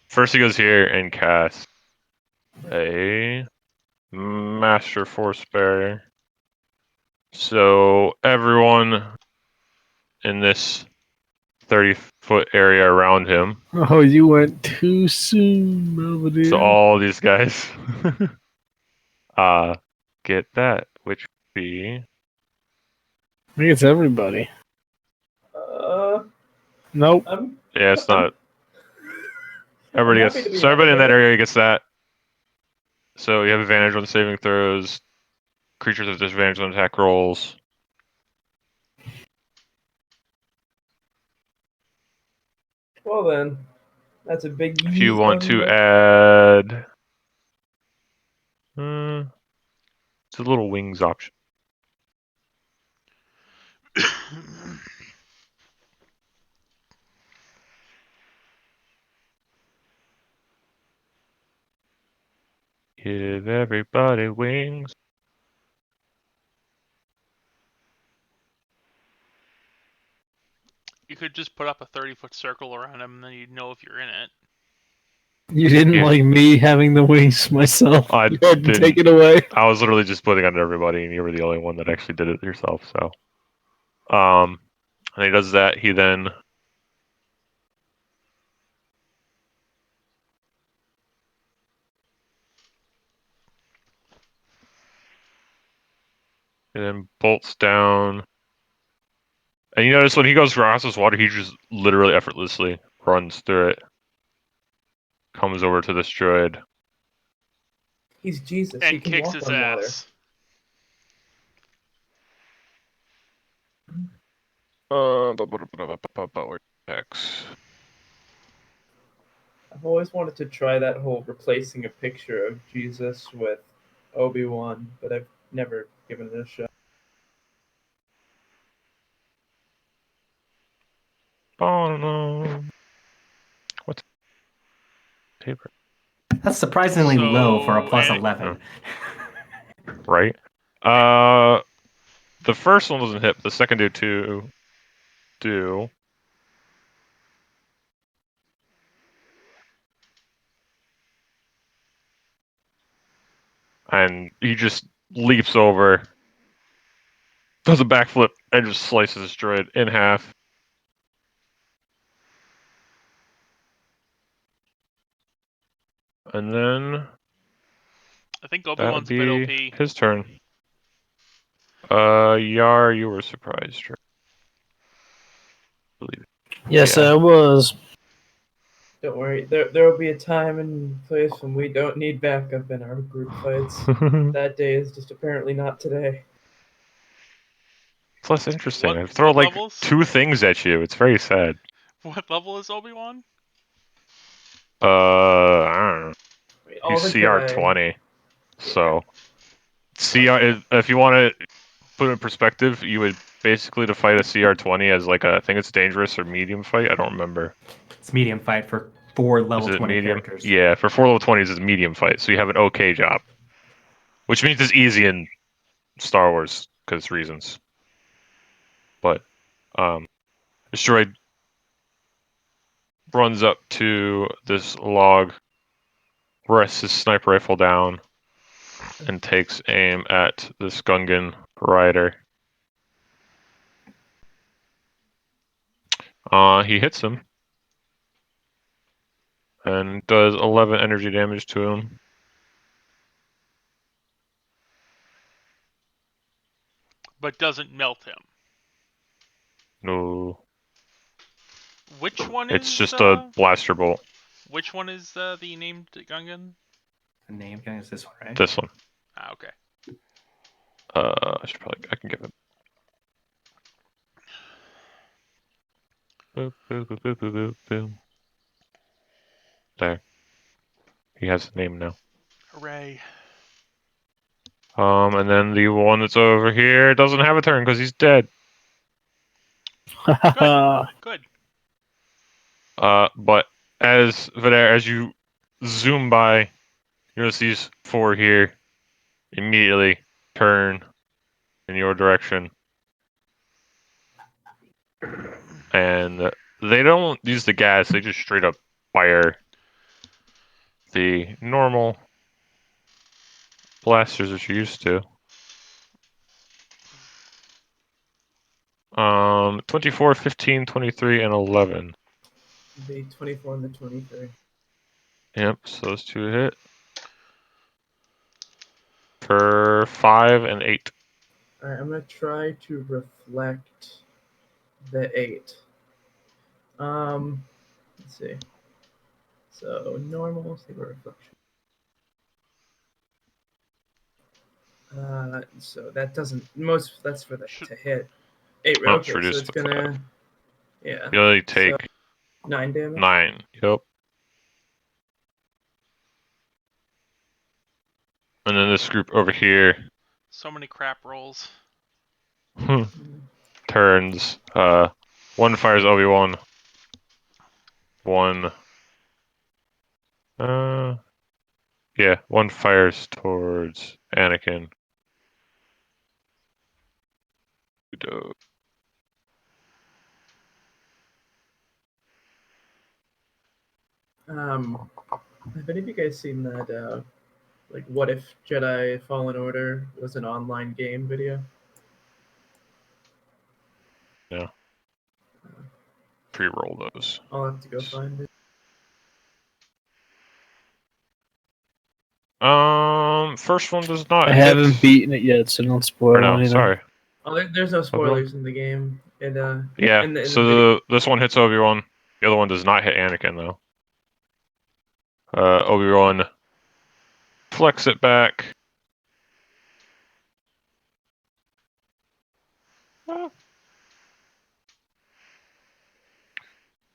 First he goes here and casts a Master Force Barrier. So everyone in this 30-foot area around him. Oh, you went too soon, Belvedere. So all these guys get that, which would be I think it's everybody. Nope. yeah, it's not. Everybody I'm happy to gets be so everybody in that nominated. area gets that. So you have advantage on saving throws. Creatures have disadvantage on attack rolls. Well then, that's a big If you yeet want on to the- add, it's a little wings option. Give everybody wings. You could just put up a 30-foot circle around him, and then you'd know if you're in it. You didn't Yeah. like me having the wings myself. I You had to didn't. take it away. I was literally just putting on everybody, and you were the only one that actually did it yourself. So, and he does that. He then bolts down. And you notice when he goes across this water, he just literally effortlessly runs through it. Comes over to this droid. He's Jesus. He And can kicks walk his on water. ass. X. I've always wanted to try that whole replacing a picture of Jesus with Obi-Wan, but I've never given it a shot. Oh no. What's paper? That's surprisingly low for a So, plus and- 11. Right? The first one doesn't hit, but the second two do. And he just leaps over, does a backflip, and just slices this droid in half. And then I think that would Obi-Wan's a bit OP. be his turn. Yar, you were surprised, right? Believe it. Yes, Yeah. I was. Don't worry, there will be a time and place when we don't need backup in our group fights. That day is just apparently not today. It's less interesting. What- I throw what like levels? 2 things at you. It's very sad. What level is Obi-Wan? I don't know. Wait, all He's the CR Jedi. 20. So CR, if you want to put it in perspective, you would basically to fight a CR 20 as like I think it's dangerous or medium fight. I don't remember. It's medium fight for 4 Is level it 20 medium? characters. Yeah, for 4 level 20s it's medium fight, so you have an okay job, which means it's easy in Star Wars because reasons. But this droid runs up to this log, rests his sniper rifle down, and takes aim at this Gungan rider. He hits him and does 11 energy damage to him. But doesn't melt him. No, Which one it's is just a blaster bolt. which one is the named Gungan? The name guy is this one, right? This one. Ah, okay. I can give it. Boop, boop, boop, boop, boop, boop, boom. There. He has a name now. Hooray. And then the one that's over here doesn't have a turn because he's dead. Good. But as Vidair, as you zoom by, you notice these 4 here immediately turn in your direction. And they don't use the gas, they just straight up fire the normal blasters that you used to. 24, 15, 23, and 11. The 24 and the 23. Yep, so those two hit. For 5 and 8. Alright, I'm gonna try to reflect the 8. Let's see. So normal, saber reflection. So that doesn't that's for the to hit. 8, Oh, okay, it's reduced so it's to gonna 5. yeah. You only take 9 damage. 9. Yep. And then this group over here So many crap rolls. turns. One fires Obi-Wan. One. Yeah, one fires towards Anakin. Have any of you guys seen that like what if Jedi Fallen Order was an online game video? Yeah. Pre-roll those. I'll have to go find it. First one does not I hit. haven't beaten it yet, so don't Or spoil no, anything. sorry. Oh, there's no spoilers in the game. And Yeah, in the so video. this one hits Obi-Wan. The other one does not hit Anakin, though. Obi-Wan flex it back.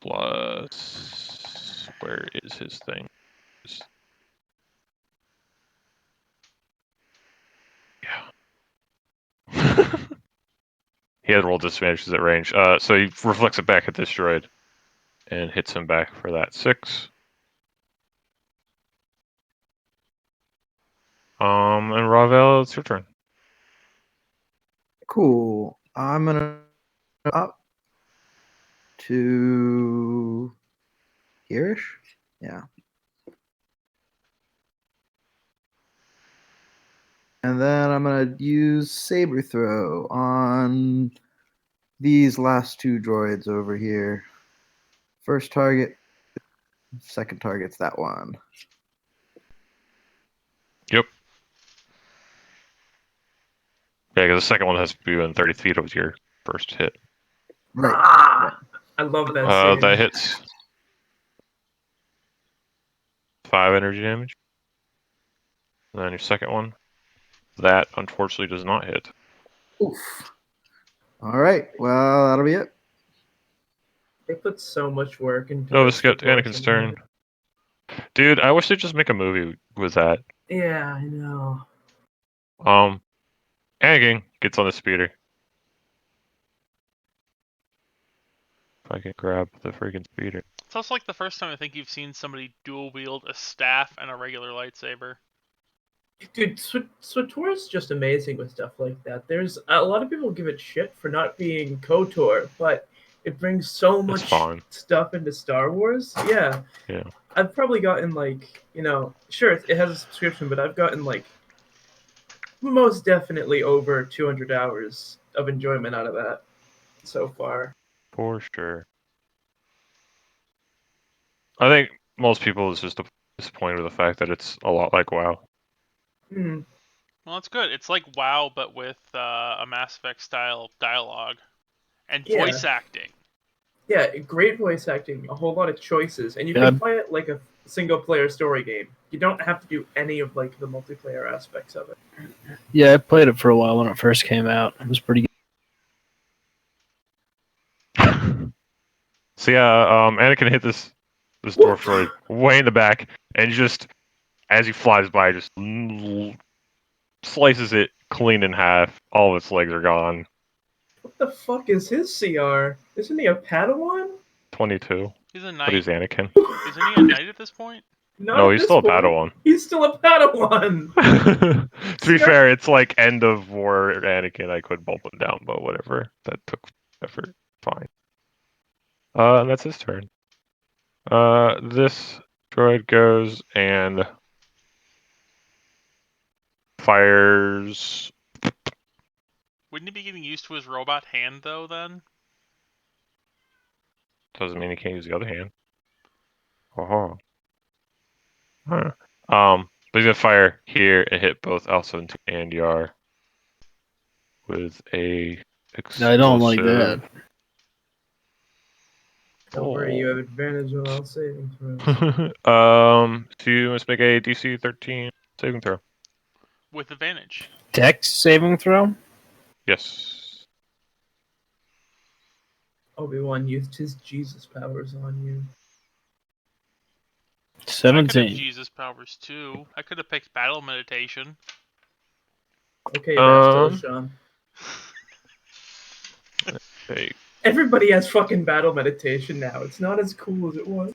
Plus, where is his thing? Yeah. He had rolled disadvantages at range. So he reflects it back at this droid and hits him back for that 6. And Ravel, it's your turn. Cool. I'm gonna up to hereish. Yeah. And then I'm gonna use saber throw on these last 2 droids over here. First target, second target's that one. Yep. Yeah, because the second one has to be within 30 feet of your first hit. Right. I love that scene. That hits 5 energy damage. And then your second one, that unfortunately does not hit. Oof. All right. Well, that'll be it. They put so much work into No, this this got proportion. Anakin's turn. Dude, I wish they'd just make a movie with that. Yeah, I know. Anakin gets on the speeder. If I can grab the freaking speeder. It's also like the first time I think you've seen somebody dual wield a staff and a regular lightsaber. Dude, SWTOR's just amazing with stuff like that. There's a lot of people give it shit for not being KOTOR, but it brings so much stuff into Star Wars. Yeah. Yeah. I've probably gotten sure it has a subscription, but I've gotten most definitely over 200 hours of enjoyment out of that so far. For sure. I think most people is just disappointed with the fact that it's a lot like WoW. Hmm. Well, it's good. It's like WoW, but with a Mass Effect style dialogue and Yeah. voice acting. Yeah, great voice acting, a whole lot of choices, and you can play it like a single-player story game. You don't have to do any of the multiplayer aspects of it. Yeah, I played it for a while when it first came out. It was pretty good. So yeah, Anakin hit this dwarf droid way in the back, and just as he flies by, just slices it clean in half. All of its legs are gone. What the fuck is his CR? Isn't he a Padawan? 22. He's a knight. But he's Anakin. Isn't he a knight at this point? No, he's still a Padawan. He's still a Padawan. To be fair, it's like end of war Anakin. I could bump him down, but whatever. That took effort. Fine. And that's his turn. This droid goes and fires. Wouldn't he be getting used to his robot hand though? Then Doesn't mean he can't use the other hand. Oh. Huh. But he's gonna fire here and hit both Elsa and Yar with a explosive. I don't like that. Don't worry, you have advantage on all saving throws. So you must make a DC 13 saving throw. with advantage. Dex saving throw? Yes. Obi-Wan used his Jesus powers on you. I could have 17. Jesus powers too. I could have picked battle meditation. Okay, Bastos, Um, Sean. Hey. Everybody has fucking battle meditation now. It's not as cool as it was.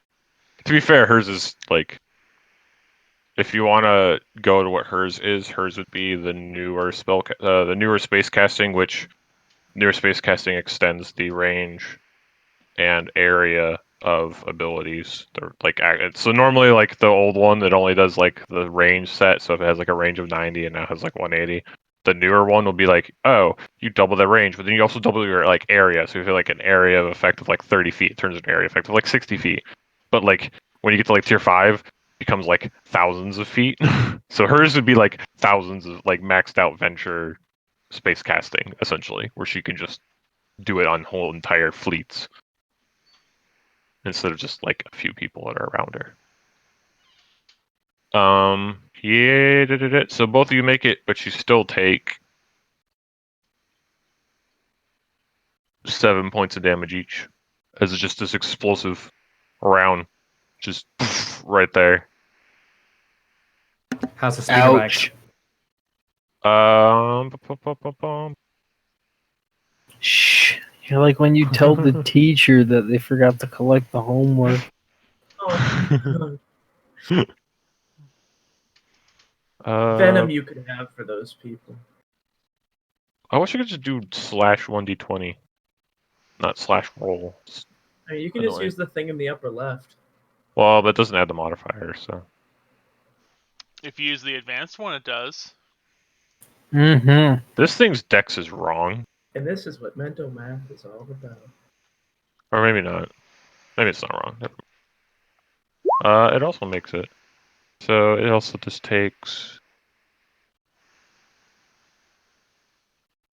To be fair, hers is like, if you want to go to what hers is, hers would be the newer the newer space casting, which newer space casting extends the range and area of abilities. They're like, so normally like the old one, it only does like the range set. So if it has like a range of 90 and now has like 180, the newer one will be like, oh, you double the range, but then you also double your like area. So if you're like an area of effect of like 30 feet, it turns into an area effect of like 60 feet. But like when you get to like tier 5, it becomes like thousands of feet. So hers would be like thousands of like maxed out venture space casting essentially, where she can just do it on whole entire fleets instead of just like a few people that are around her. Yeah, so both of you make it, but you still take 7 points of damage each, as it's just this explosive round, just right there. How's the speeder Ouch. Bike? Shh. You're like when you tell the teacher that they forgot to collect the homework. Oh, Venom you could have for those people. I wish I could just do /1d20, not /roll. I mean, you can just use the thing in the upper left. Well, that doesn't add the modifier, so. If you use the advanced one, it does. Mm-hmm. This thing's dex is wrong. And this is what mental math is all about. Or maybe not. Maybe it's not wrong. It also makes it. So it also just takes.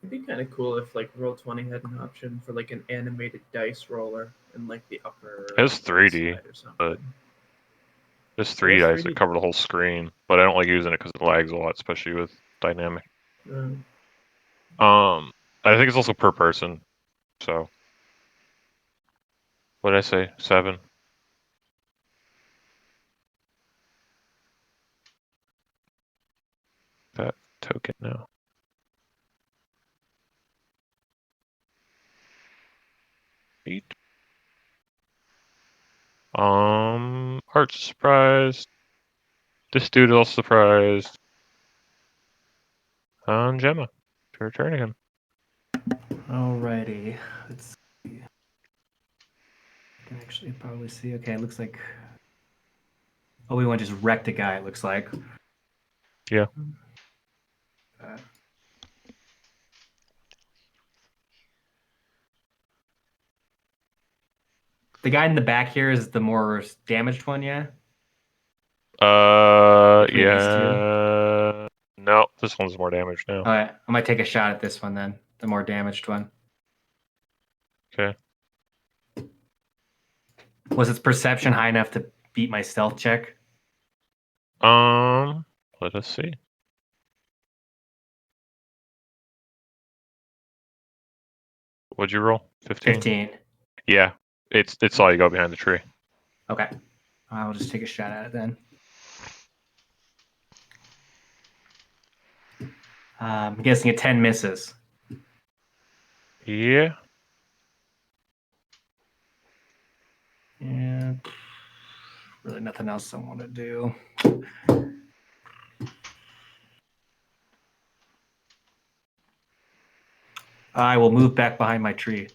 It'd be kind of cool if like Roll20 had an option for like an animated dice roller in like the upper. It's 3D, or something. but it's 3D dice that cover the whole screen. But I don't like using it because it lags a lot, especially with dynamic. I think it's also per person. So what did I say? 7. That token now. Eight. Art's surprised. This dude is also surprised. Gemma, it's your turn again. Alrighty. Let's see. I can actually probably see. Okay, it looks like Obi-Wan just wrecked a guy, it looks like. Yeah. The guy in the back here is the more damaged one, yeah? Between these Yeah. No, this one's more damaged now. Alright, I might take a shot at this one then, the more damaged one. Okay. Was its perception high enough to beat my stealth check? Let us see. What'd you roll? 15? 15. Yeah. It's saw you go behind the tree. Okay. I'll just take a shot at it then. I'm guessing a 10 misses. Yeah. Yeah. Really nothing else I want to do. I will move back behind my tree.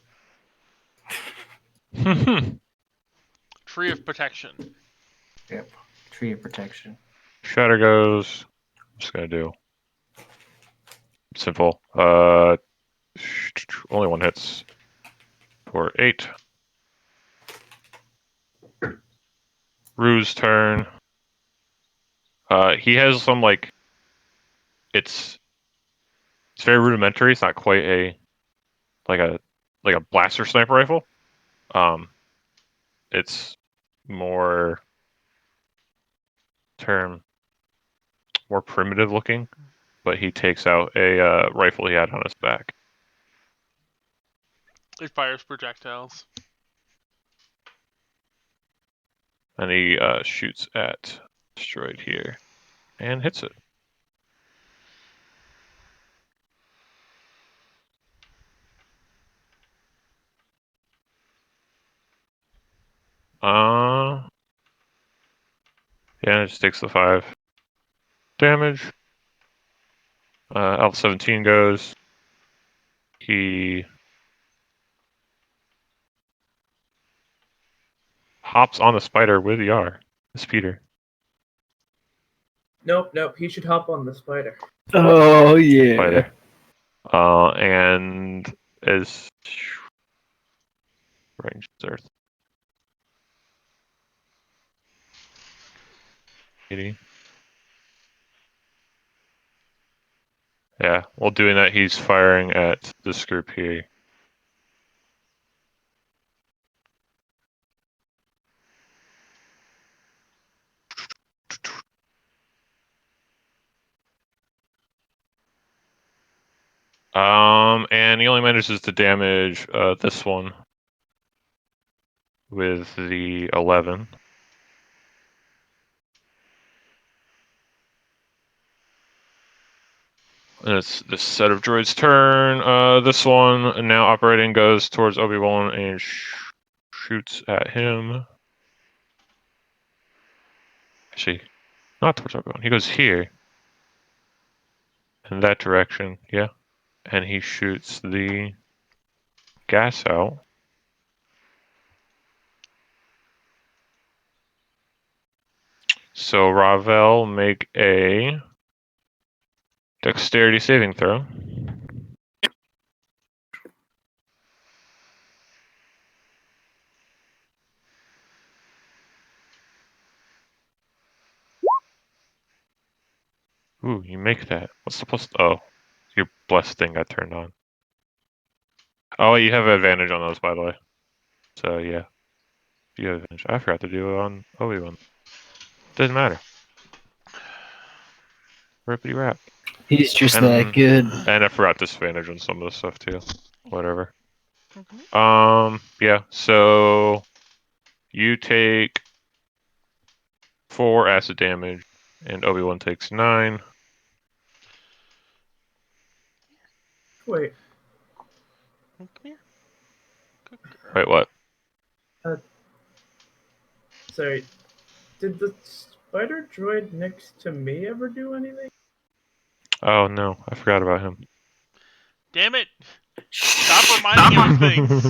Tree of protection. Yep. Tree of protection. Shatter goes. I'm just gonna do simple. Only one hits for 8. Rue's turn. He has some like it's very rudimentary. It's not quite like a blaster sniper rifle. It's more more primitive looking, but he takes out a rifle he had on his back. It fires projectiles. And he shoots at this droid here and hits it. Yeah, it just takes the 5 damage. Alpha 17 goes. He hops on the spider with Yar. It's Peter. Nope. He should hop on the spider. Oh yeah. Spider. And is range Earth. 80. Yeah, while doing that, he's firing at this group here. And he only manages to damage this one with the 11. And it's this set of droids' turn. This one now operating goes towards Obi-Wan and shoots at him. Actually, not towards Obi-Wan. He goes here. In that direction, yeah. And he shoots the gas out. So Ravel, make a dexterity saving throw. Ooh, you make that. What's the plus? Oh, your blessed thing got turned on. Oh, you have advantage on those, by the way. So yeah, you have advantage. I forgot to do it on Obi-Wan. Doesn't matter. Rippity rap. He's just that good. And I forgot disadvantage on some of the stuff too. Whatever. Yeah. So you take 4 acid damage, and Obi-Wan takes 9. Wait. Come here. Good girl. Wait, what? Sorry. Did the spider droid next to me ever do anything? Oh no, I forgot about him. Damn it! Stop reminding him of things.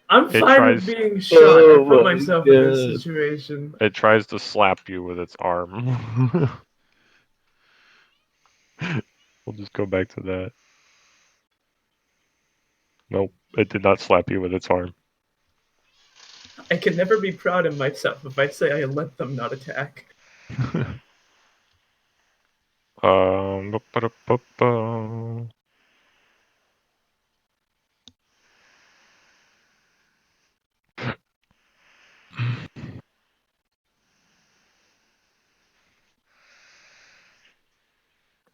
I'm It fine tries- with being shot. Oh I put my myself in this God. situation. It tries to slap you with its arm. We'll just go back to that. Nope, it did not slap you with its arm. I can never be proud of myself if I say I let them not attack. Ba-ba-da-ba-ba.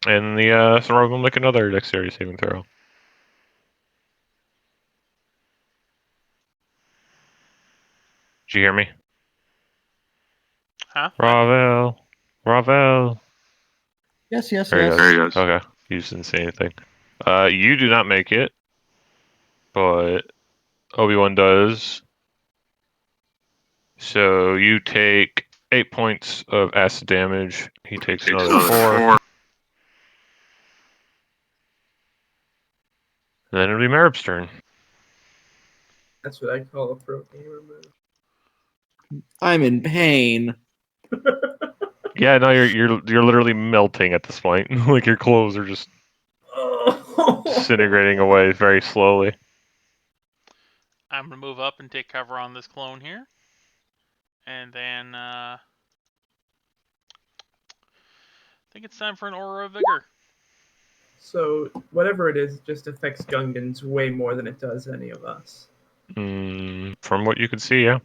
And the Sorog will make another dexterity saving throw. Did you hear me? Huh? Ravel. Yes. There he goes. Okay, you just didn't say anything. You do not make it, but Obi-Wan does. So you take 8 points of acid damage. He takes another 4. And then it'll be Merib's turn. That's what I call a pro gamer move. I'm in pain. Yeah, no, you're literally melting at this point. Like your clothes are just disintegrating away very slowly. I'm gonna move up and take cover on this clone here, and then I think it's time for an Aura of Vigor. So whatever it is, it just affects Gungans way more than it does any of us. From what you can see, yeah.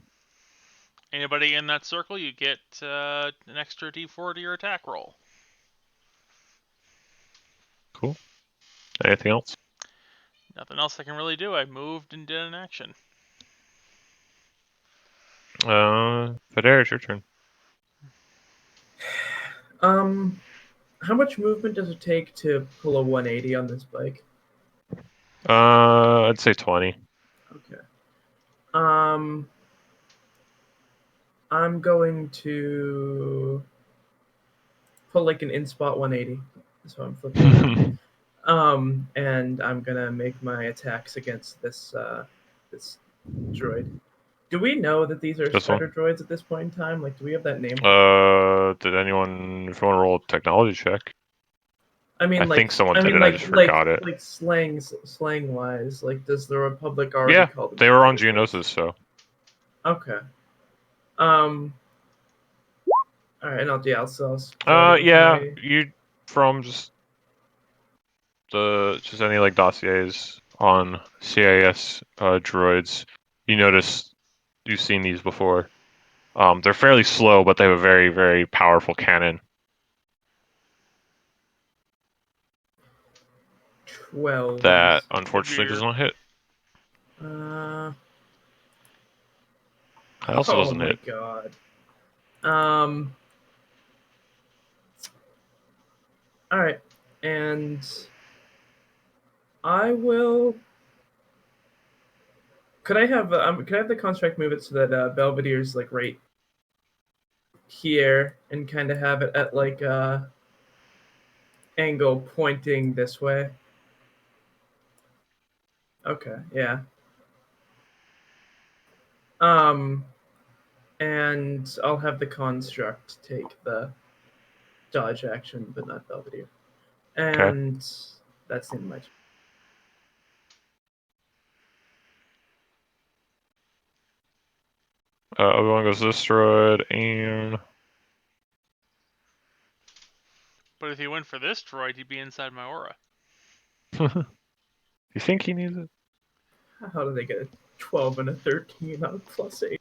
Anybody in that circle, you get an extra D4 to your attack roll. Cool. Anything else? Nothing else I can really do. I moved and did an action. Federa, it's your turn. How much movement does it take to pull a 180 on this bike? I'd say 20. Okay. I'm going to pull like an in-spot 180. So I'm flipping around. And I'm gonna make my attacks against this this droid. Do we know that these are This Specter droids at this point in time? Like, do we have that name? Did anyone, if you want to roll a technology check? I mean, I like, think someone did it, I just forgot it. Like slang wise, like, does the Republic already Yeah, call them? they were on Specter droids? Geonosis, so. Okay. All right, and Yeah, you from just any like dossiers on CIS droids, you notice you've seen these before. They're fairly slow, but they have a very, very powerful cannon. 12. That unfortunately does not hit. Uh, That also oh doesn't my hit. god. All right, and I will. Could I have the construct move it so that Belvedere's like right here, and kind of have it at like angle pointing this way? Okay, yeah. And I'll have the construct take the dodge action, but not Belvedere. And that's the end of my turn. Obi-Wan goes this droid, and But if he went for this droid, he'd be inside my aura. you think he needs it? How do they get a 12 and a 13 on a +8?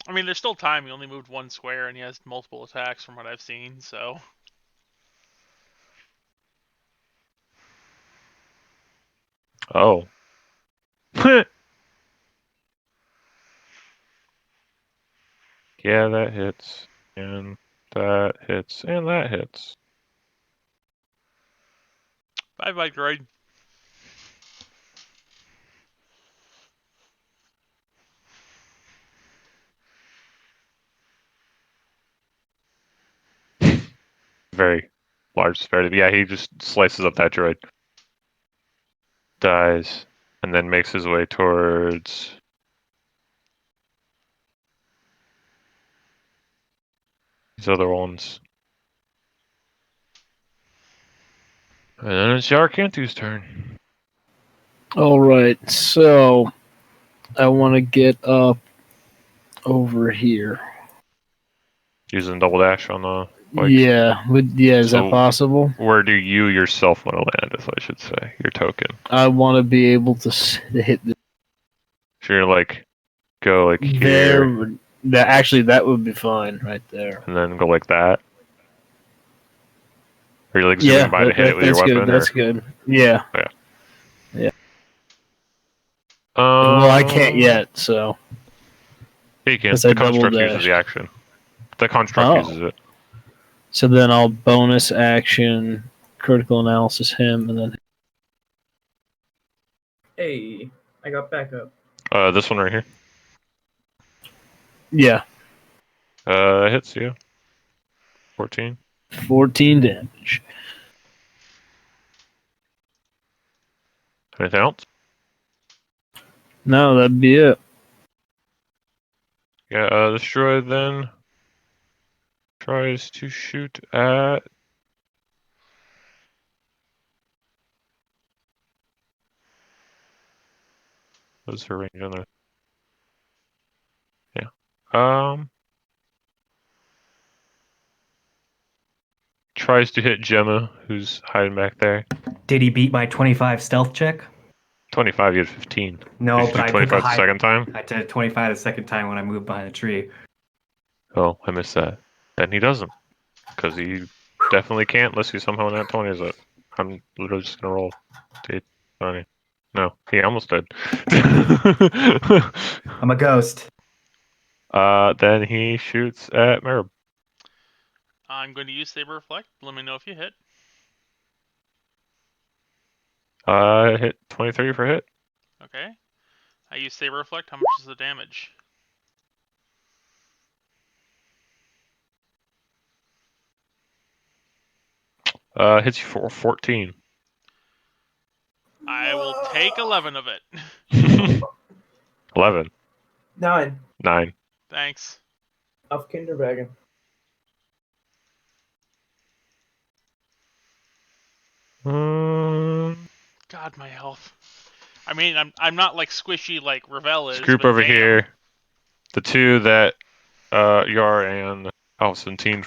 I mean, there's still time. He only moved one square, and he has multiple attacks from what I've seen, so... Oh. Yeah, that hits, and that hits, and that hits. Bye-bye, droid. Very large severity. Yeah, he just slices up that droid. Dies, and then makes his way towards these other ones. And then it's Yarkanthu's turn. All right, so I want to get up over here. Using double dash on the bike. Yeah, is So- that possible? Where do you yourself want to land, if I should say, your token? I want to be able to hit the So you're like, go like here, there. That would be fine right there. and then go like that? Are you like zooming by to hit it with your that's weapon? good. That's good. Yeah. Well, I can't yet, so. Yeah, you can. Because I The construct double uses the dashed. action. The construct uses it. So then I'll bonus action, critical analysis him, and then. Hey, I got backup. This one right here. Yeah, Hits you. 14. 14 damage. Anything else? No, that'd be it. Yeah, this droid then tries to shoot at... What's her range on there? Yeah. Tries to hit Gemma, who's hiding back there. Did he beat my 25 stealth check? 25, you had 15. No, Did you but do I took 25 a the high. second time? I did 25 the second time when I moved behind the tree. Oh, I missed that. Then he doesn't. Because he definitely can't unless he somehow not 20s it. I'm literally just gonna roll. 20. No, he almost did. I'm a ghost. Then he shoots at Merib. I'm going to use Saber Reflect. Let me know if you hit. Hit 23 for hit. Okay. I use Saber Reflect. How much is the damage? Hits you for 14. I will take 11 of it. 11. 9. 9. Thanks. Auf Kinderwagen. God, my health. I mean, I'm not like squishy like Ravel is. Group but over damn. here. The two that Yar and Alcentine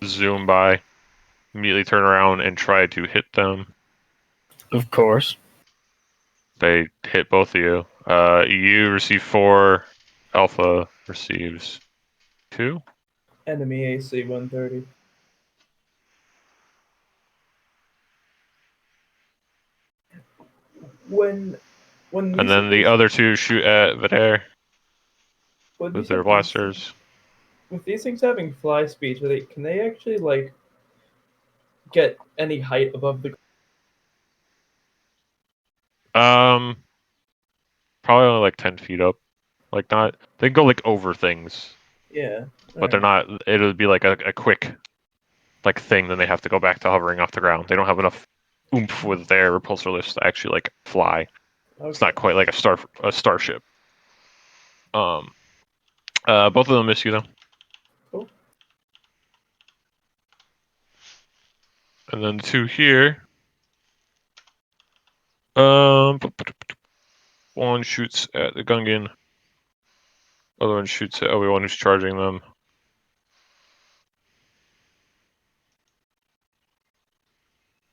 zoom by, immediately turn around and try to hit them. Of course. They hit both of you. You receive 4. Alpha receives 2. Enemy AC 130. When these And then the things, other 2 shoot at Vidair when with these their have blasters. with these things having fly speed, can they actually like get any height above the? Probably only like 10 feet up. Like not, they go like over things, Yeah. but they're not. It'll be like a quick, like thing. Then they have to go back to hovering off the ground. They don't have enough oomph with their repulsor lifts to actually like fly. Okay. It's not quite like a starship. Both of them miss you though. Cool. And then the 2 here. One shoots at the Gungan. Other one shoots at Obi-Wan who's charging them.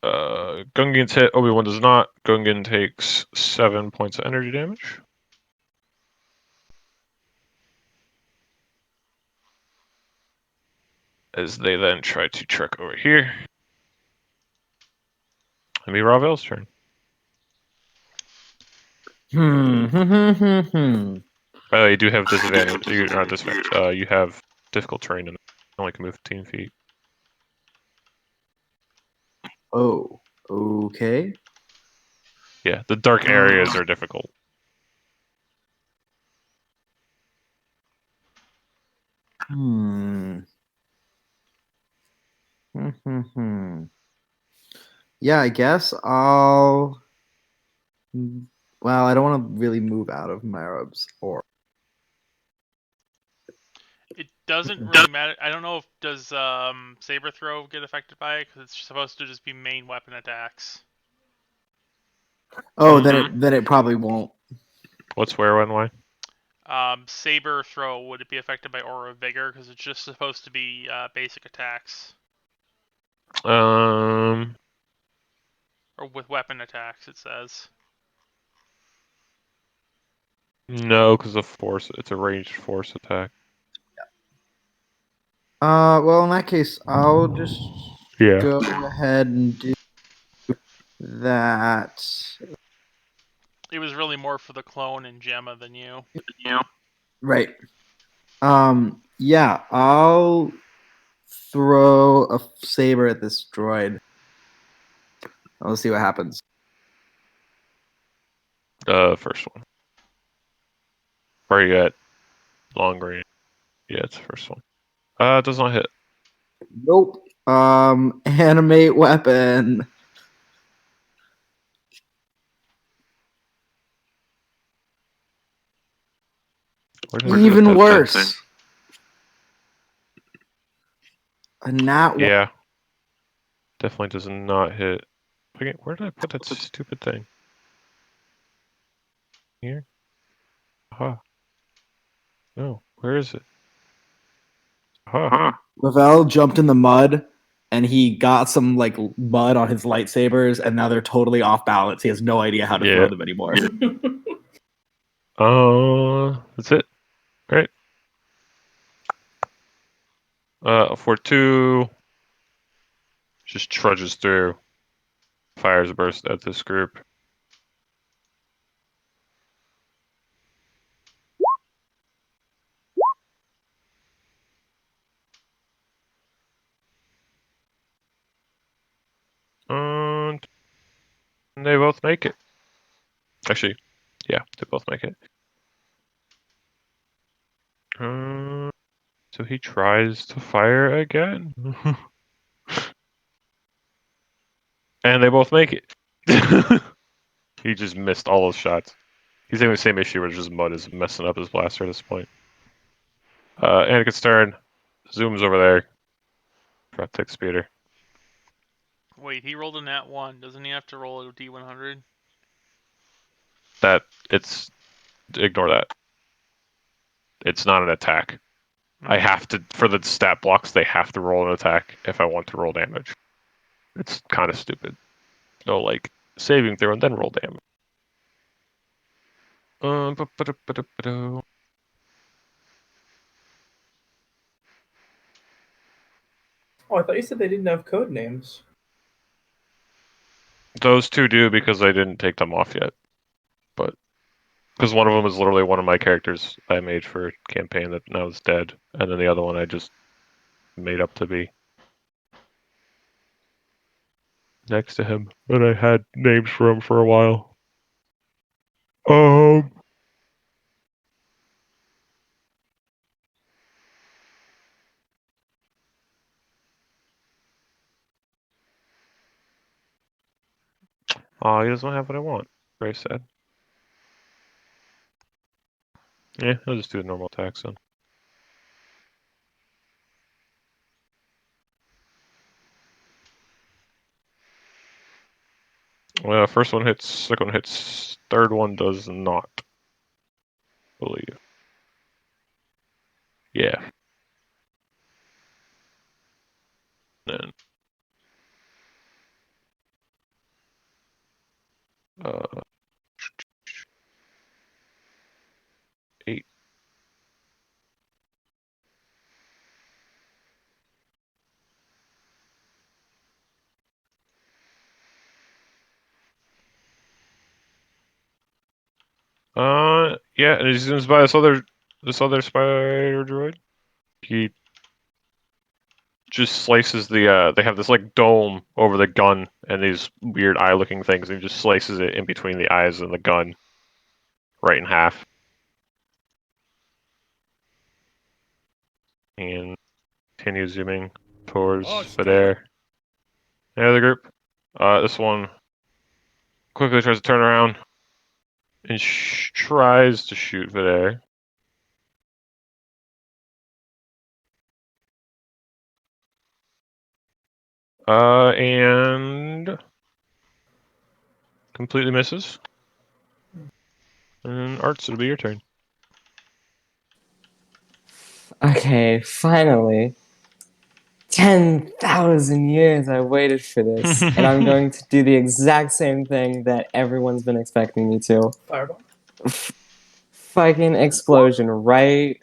Gungan's hit, Obi-Wan does not. Gungan takes 7 points of energy damage. As they then try to trek over here. It'll be Ravel's turn. By the way, you do have disadvantage. You're not disadvantage. You have difficult terrain and you only can move 15 feet. Oh, okay. Yeah, the dark areas are difficult. Yeah, I guess I'll. Well, I don't want to really move out of Marib's or. It doesn't really matter. I don't know if does Saber Throw get affected by it because it's supposed to just be main weapon attacks. Oh, then it probably won't. What's where, when, why? Saber Throw, would it be affected by Aura of Vigor because it's just supposed to be basic attacks or with weapon attacks? It says. No, because of force. It's a ranged force attack. Well, in that case, I'll just Yeah. go ahead and do that. It was really more for the clone and Gemma than you. Right. Yeah, I'll throw a saber at this droid. I'll see what happens. First one. Where are you at? Long range. Yeah, it's the first one. It does not hit. Nope. Animate weapon. Even worse. A nat one. Yeah. Definitely does not hit. Where did I put that stupid thing? Here? Aha. No, where is it? Aha. Ravel jumped in the mud and he got some like mud on his lightsabers, and now they're totally off balance. He has no idea how to throw them anymore. That's it. Right. For 2, just trudges through, fires a burst at this group. And they both make it. Actually, yeah, they both make it. So he tries to fire again. And they both make it. He just missed all those shots. He's having the same issue where just mud is messing up his blaster at this point. Anakin's turn. Zooms over there. Try to take speeder. Wait, he rolled a nat 1. Doesn't he have to roll a D100? Ignore that. It's not an attack. I have to, for the stat blocks, they have to roll an attack if I want to roll damage. It's kind of stupid. No, like, saving throw and then roll damage. Oh, I thought you said they didn't have code names. Those 2 do because I didn't take them off yet. But because one of them is literally one of my characters I made for a campaign that now is dead, and then the other one I just made up to be next to him. But I had names for him for a while. Oh, he doesn't have what I want. Very sad. Yeah, I'll just do the normal attacks then. Well, first one hits, second one hits, third one does not. Believe. Yeah. Then. 8. Yeah, and he zooms by this other spider droid. He just slices the they have this like dome over the gun and these weird eye looking things, and he just slices it in between the eyes and the gun right in half. And continue zooming towards Fidare. The other group. This one quickly tries to turn around and tries to shoot Fidare. And completely misses. And Arts, it'll be your turn. Okay, finally. 10,000 years I waited for this, and I'm going to do the exact same thing that everyone's been expecting me to. Fireball. Fucking explosion right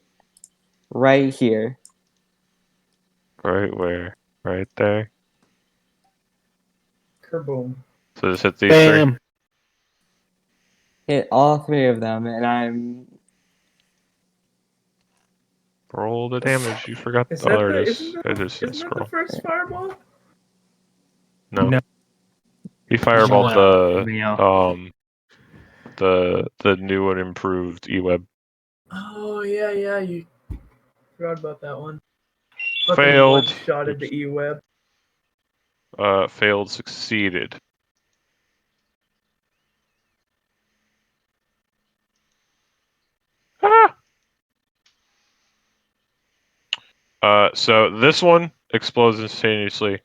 here. Right where? Right there. Kerboom. So just hit these Bam. Hit all 3 of them, and I'm... 3. Roll the damage. You forgot. Is Oh, that there the, it is. isn't It that, is isn't that the scroll. first fireball? No. He fireballed Leo. the new and improved E-Web. Oh yeah, you forgot about that one. Failed. One-shotted the E-Web. Failed. Succeeded. Ah! So this one explodes instantaneously.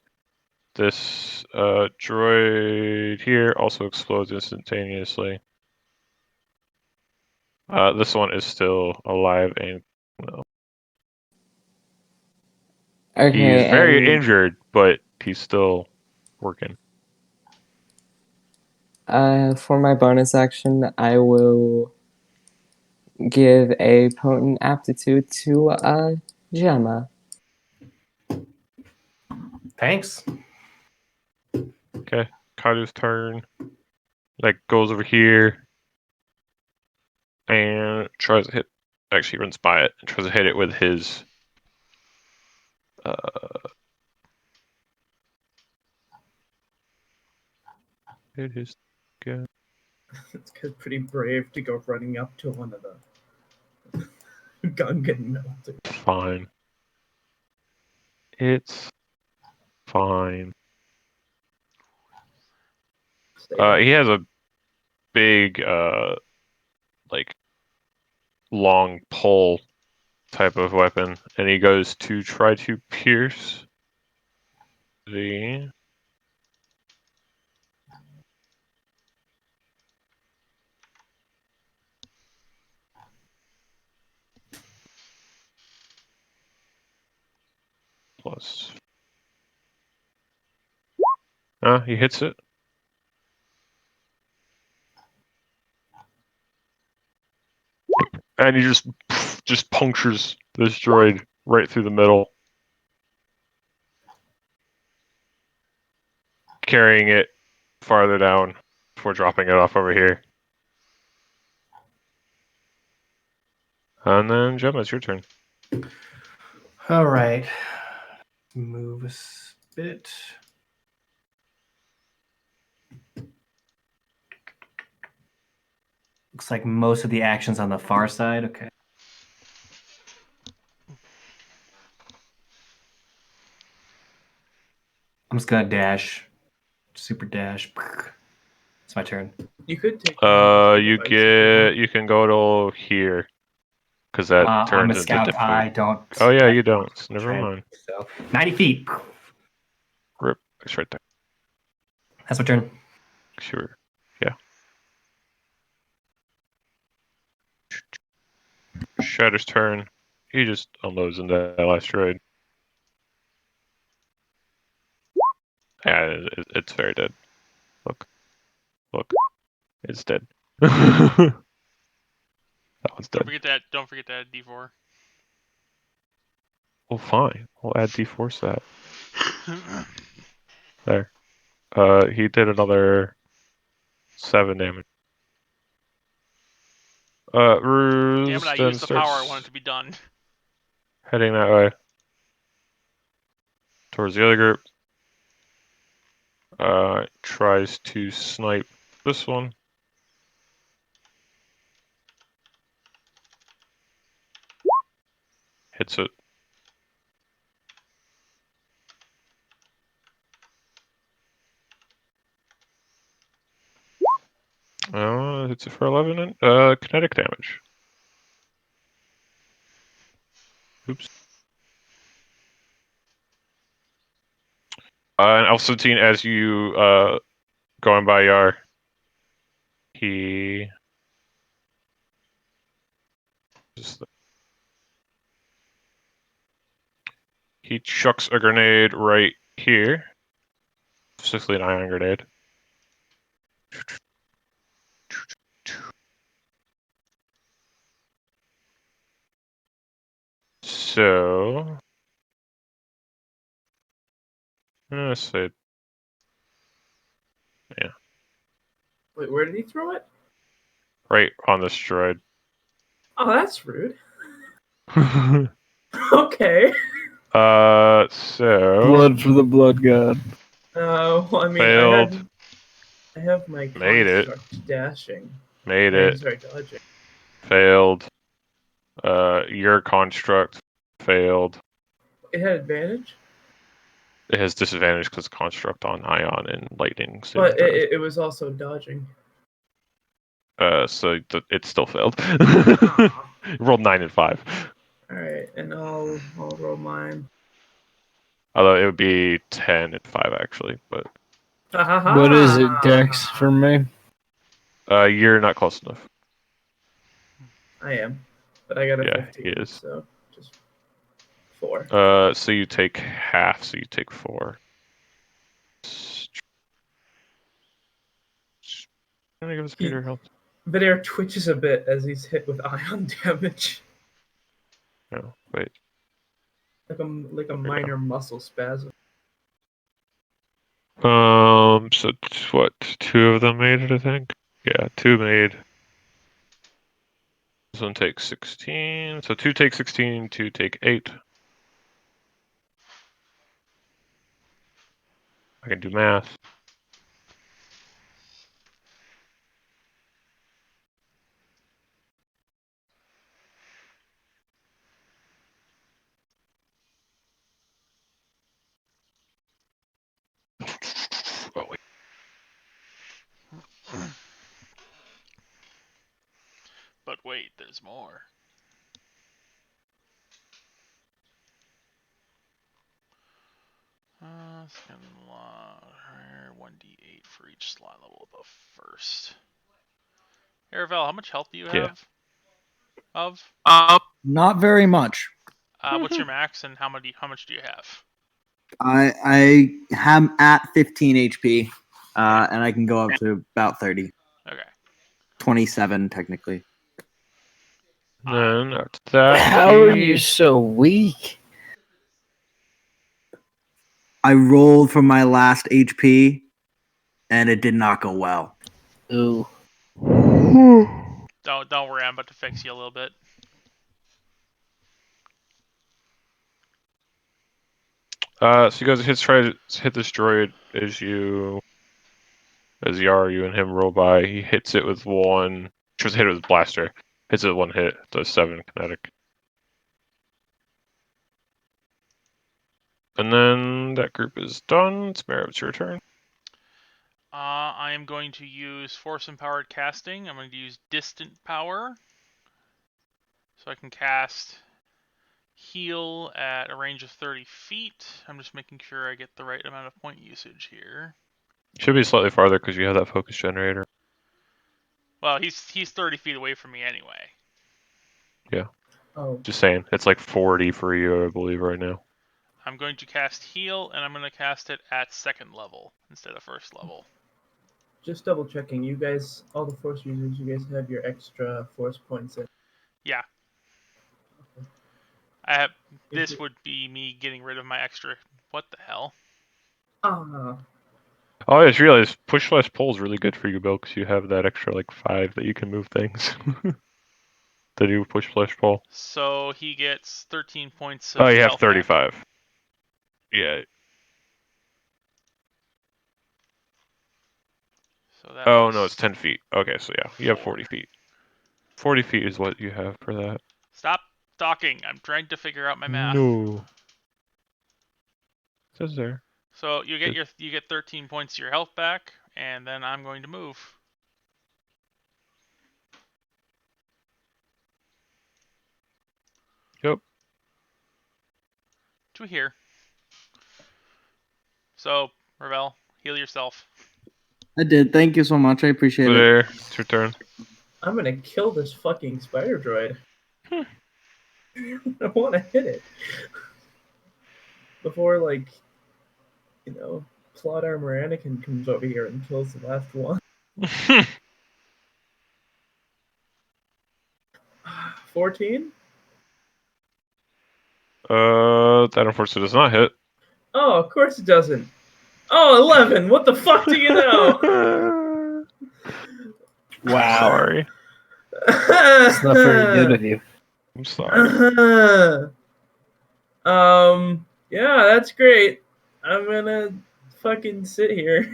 This droid here also explodes instantaneously. This one is still alive and well, Okay, he's very and injured, but he's still working. for my bonus action, I will give a potent aptitude to Gemma. Thanks. Okay, Kadu's turn. Like goes over here and tries to hit. Actually, runs by it and tries to hit it with his. Hit his gun. It's pretty brave to go running up to one of the Gungan melted. Fine. It's fine. He has a big, like, long pole type of weapon, and he goes to try to pierce the. Plus. He hits it. And he just punctures this droid right through the middle, carrying it farther down before dropping it off over here. And then Gemma, it's your turn. All right. Move a bit. Looks like most of the action's on the far side. Okay. I'm just gonna dash. Super dash. It's my turn. You could take. You can go to here. Because that I'm turns a into scout. defeat. I don't. Oh yeah, you don't. Never mind. So 90 feet. Rip. It's right there. That's my turn. Sure. Yeah. Shatter's turn. He just unloads into that last droid. Yeah, it's very dead. Look. It's dead. That one's dead. Don't forget to add D4. Oh, fine. We'll add D4 to that. There. He did another 7 damage. Ruse Damn it, I then used the power I starts wanted to be done. heading that way. Towards the other group. Tries to snipe this one. Hits it. Hits it for 11 and kinetic damage. Oops. And Alcintine, as you going by Yar, he chucks a grenade right here, specifically an ion grenade. So, let's say, yeah, Wait, where did he throw it? right on this droid. Oh, that's rude. Okay. So Blood for the blood god. Well, I mean, failed. I have my Made it. construct dashing. Made it. Sorry, dodging. Failed. Your construct failed. It had advantage, It has disadvantage because construct on ion and lightning. but it was also dodging. So it still failed. Aw. Rolled 9 and 5. All right, and I'll roll mine. Although it would be 10 and 5 actually, but What is it, Dex, for me? you're not close enough. I am, but I got a Yeah, 15, he is. so just 4. So you take half, so you take 4. Can I give us Peter health? Vidair twitches a bit as he's hit with ion damage, No, wait. like a we minor muscle spasm. So what? 2 of them made it, I think. Yeah, 2 made. This one takes 16. So 2 take 16, 2 take 8. I can do math. Oh, wait. But wait, there's more. Second lot, 1d8 for each slot level above first. Aravel, how much health do you have? Of? Not very much. What's your max and how much do you have? I am at 15 HP, and I can go up to about 30. Okay. 27 technically. Then after that. How are you so weak? I rolled for my last HP, and it did not go well. Ooh. Don't worry, I'm about to fix you a little bit. So you guys try to hit this droid as you and him roll by. He hits it with 1. Just hit it with blaster. Hits it with 1 hit. Does 7 kinetic. And then that group is done. It's Merritt's your turn. I am going to use force-empowered casting. I'm going to use distant power. So I can cast heal at a range of 30 feet. I'm just making sure I get the right amount of point usage here. Should be slightly farther because you have that focus generator. Well, he's 30 feet away from me anyway. Yeah. Oh, Just saying. It's like 40 for you, I believe, right now. I'm going to cast heal, and I'm going to cast it at 2nd level instead of 1st level. just double checking. You guys, all the force users, you guys have your extra force points in. Yeah. I have. This would be me getting rid of my extra. What the hell? Ah, Oh, I just realized push slash pull is really good for you, Bill, because you have that extra like 5 that you can move things. The new push slash pull. So he gets 13 points of Oh, you have health back. 35. Yeah. So that Oh was no, it's 10 feet. Okay, so yeah, you have 40 feet. 40 feet is what you have for that. Stop talking. I'm trying to figure out my math. No. It says there. So you get 13 points of your health back, and then I'm going to move. Yep. To here. So, Ravel, heal yourself. I did. Thank you so much. I appreciate it. There. It's your turn. I'm gonna kill this fucking spider droid. I want to hit it before, like, plot armor Anakin comes over here and kills the last one. 14? That unfortunately does not hit. Oh, of course it doesn't. Oh, 11. What the fuck do you know? Wow. Sorry. It's not very good of you. I'm sorry. Yeah, that's great. I'm gonna fucking sit here.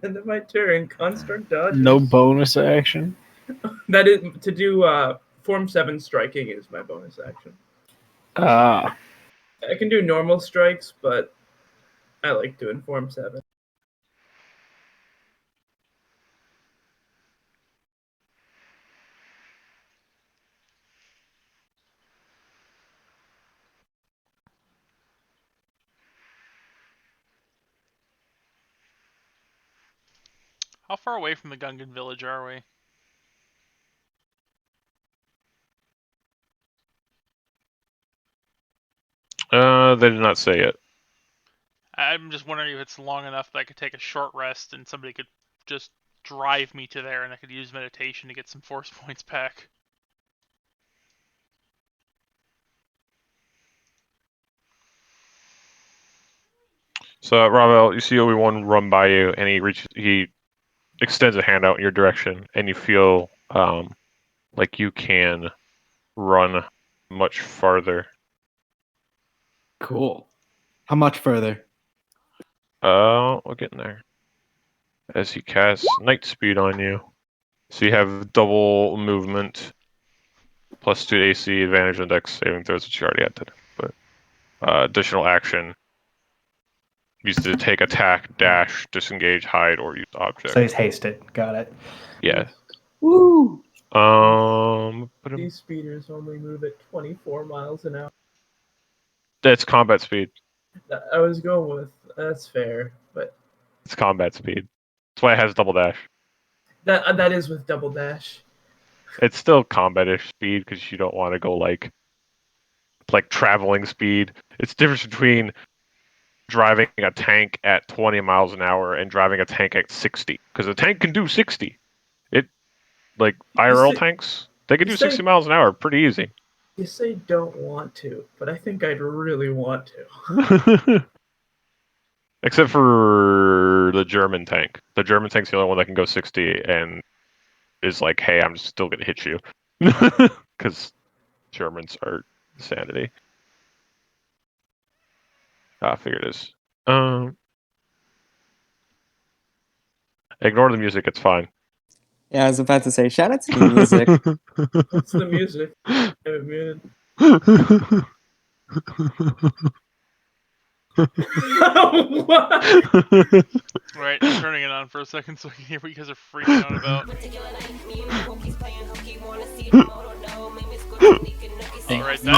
End of my turn. Construct dodges. No bonus action. That is to do Form 7 striking is my bonus action. Ah. I can do normal strikes, but I like doing Form 7. How far away from the Gungan village are we? They did not say it. I'm just wondering if it's long enough that I could take a short rest and somebody could just drive me to there and I could use meditation to get some force points back. So, Ravel, you see Obi-Wan run by you, and he extends a hand out in your direction, and you feel like you can run much farther. Cool. How much further? We're getting there. As he casts Night Speed on you. So you have double movement, plus 2 AC, advantage on Dex saving throws, which you already had today. But additional action. Use to take attack, dash, disengage, hide, or use object. So he's hasted. Got it. Yeah. Woo! These speeders only move at 24 miles an hour. That's combat speed. I was going with that's fair, but It's combat speed. That's why it has double dash. that is with double dash. It's still combat-ish speed because you don't want to go like traveling speed. It's the difference between driving a tank at 20 miles an hour and driving a tank at 60. Because a tank can do 60. Like IRL tanks, they can do 60 miles an hour pretty easy. You say don't want to, but I think I'd really want to. Except for the German tank. The German tank's the only one that can go 60 and is like, hey, I'm still going to hit you. Because Germans are insanity. I figured it is. Ignore the music, it's fine. Yeah, I was about to say, shout out to the music. What's the music? I haven't muted. What? Right, I'm turning it on for a second so I can hear what you guys are freaking out about. Alright then.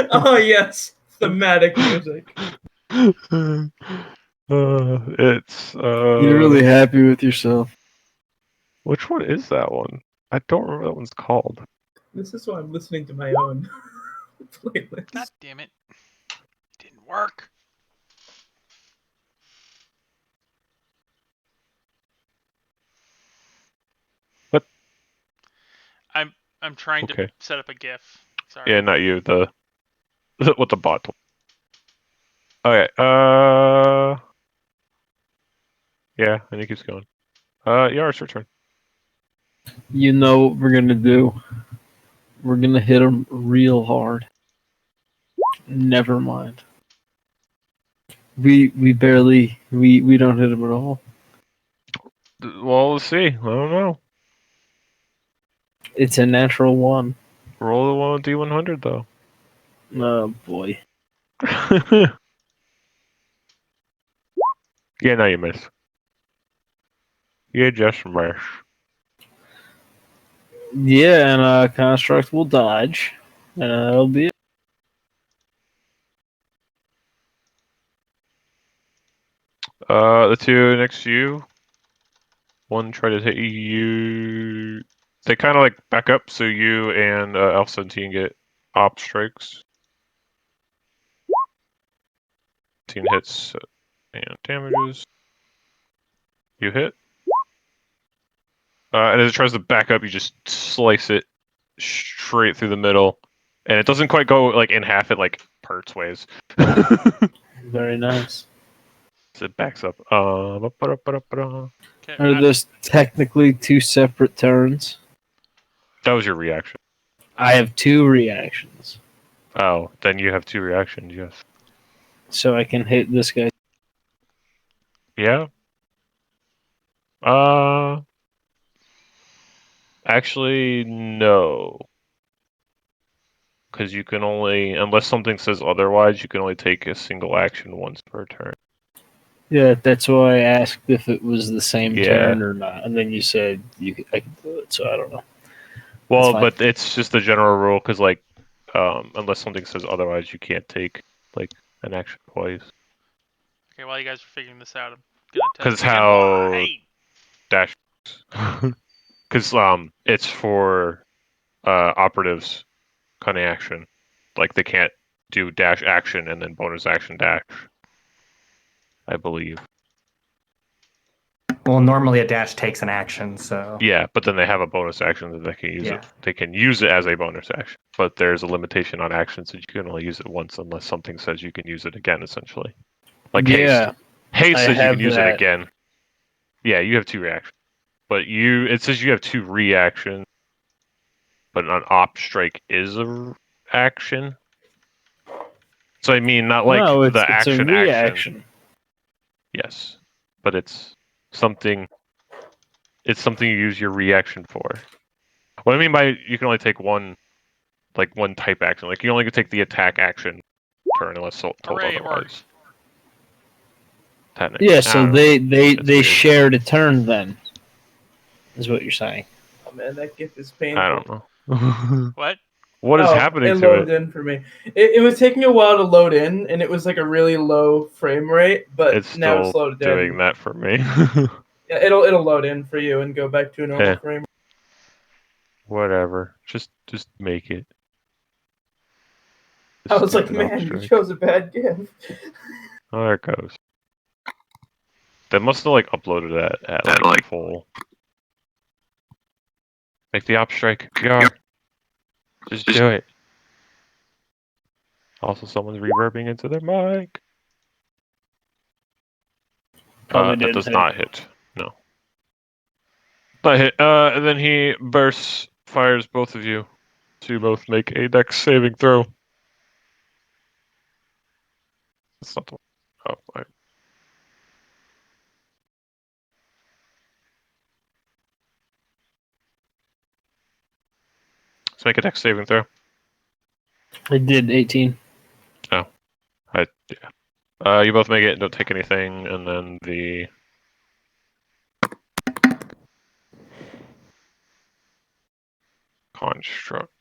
Oh yes, thematic music. It's You're really happy with yourself. Which one is that one? I don't remember what that one's called. This is why I'm listening to my own playlist. God damn it. Didn't work. What? I'm trying to set up a GIF. Sorry. Yeah, not you. The what the bot told. Okay. Yeah, and he keeps going. It's your turn. You know what we're gonna do? We're gonna hit him real hard. Never mind. We barely we don't hit him at all. Well, let's see. I don't know. It's a natural one. Roll the one with D100 though. Oh boy. Yeah, no, you miss. You just miss. Yeah, and construct will dodge, and that'll be it. The two next to you. One tried to hit you. They kind of like back up, so you and Alpha 17 get op strikes. 17 hits and damages. You hit. And as it tries to back up, you just slice it straight through the middle. And it doesn't quite go like in half, it like parts ways. Very nice. So it backs up. Are those technically two separate turns? That was your reaction. I have two reactions. Oh, then you have two reactions, yes. So I can hit this guy. Yeah. Actually, no. Because you can only, unless something says otherwise, you can only take a single action once per turn. Yeah, that's why I asked if it was the same turn or not, and then you said I could do it. So I don't know. Well, but it's just the general rule because, like, unless something says otherwise, you can't take like an action twice. Okay, while you guys are figuring this out, I'm Because how dash, because it's for operatives kind of action. Like they can't do dash action and then bonus action dash. I believe. Well, normally a dash takes an action, so Yeah, but then they have a bonus action that they can use it. They can use it as a bonus action, but there's a limitation on actions that you can only use it once unless something says you can use it again. Essentially, like haste. Haste says you can use it again. Yeah, you have 2 reactions, but it says you have 2 reactions, but an op strike is a action. So I mean, not like it's the a action. reaction. Yes, but it's something. It's something you use your reaction for. What I mean by you can only take one type action. Like you only can take the attack action turn unless told otherwise. Technically. Yeah, so they shared a turn then. Is what you're saying. Oh man, that GIF is painful. I don't know. What? What is happening it to loaded in for me. It was taking a while to load in, and it was like a really low frame rate, but it's now still it's loaded doing in. that for me. Yeah, it'll load in for you and go back to a normal frame. Whatever. Just make it. I was like, man, you chose a bad GIF. Oh, there it goes. They must have uploaded that at like full. Make the op strike. PR. Just do it. Also, someone's reverbing into their mic. That does not hit. No. Not hit. And then he bursts, fires both of you. So you both make a dex saving throw. That's not the one. Oh, right. Let's make a dex saving throw. I did 18. Oh. Yeah. You both make it, don't take anything, and then the construct.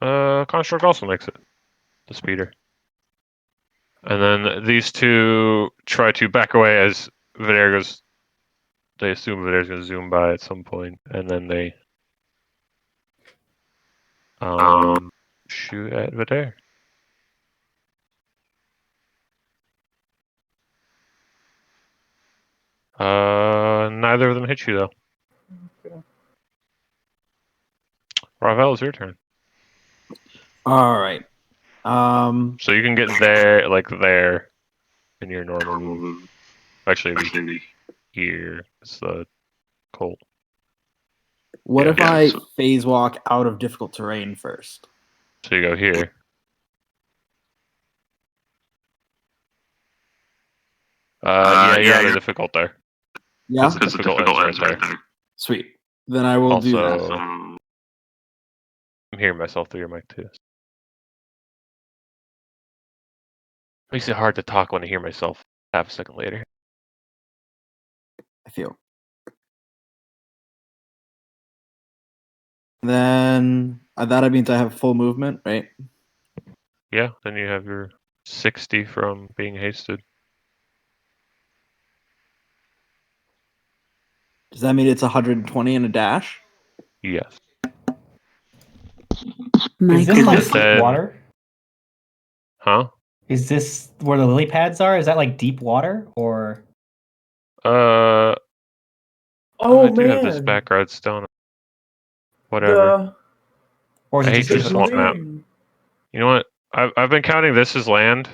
Construct also makes it. The speeder. And then these two try to back away as Vidair goes. They assume Vidair's going to zoom by at some point, and then they shoot at Vidair. Neither of them hit you though. Okay. Ravel, it's your turn. All right. So you can get there, there, in your normal move. Actually, here is the Colt. What if I phase walk out of difficult terrain first? So you go here. You're out of difficult there. Yeah? Because the difficult ends right there. Sweet. Then I will do that. I'm hearing myself through your mic too. Makes it hard to talk when I hear myself half a second later. I feel. Then that means I have full movement, right? Yeah, then you have your 60 from being hasted. Does that mean it's 120 and a dash? Yes. Is this like deep water? Huh? Is this where the lily pads are? Is that like deep water or? Oh I man. do have this background stone. Whatever. Or is it I hate just this swamp map. You know what? I've been counting this as land.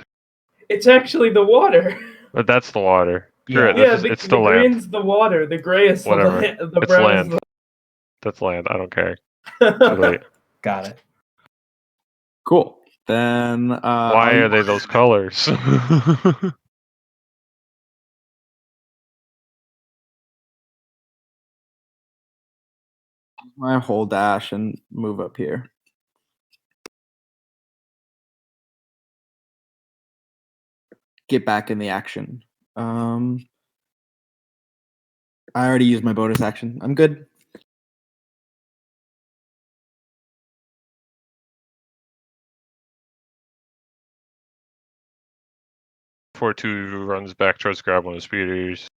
It's actually the water. But that's the water. Yeah, it's still the land. green's the water. The gray is Whatever. the land. The It's brown land. is That's land. I don't care. the. Wait. Got it. Cool. Then Why are they those colors? my whole dash and move up here. Get back in the action. I already used my bonus action. I'm good. 4-2 runs back towards grab one of the speeders.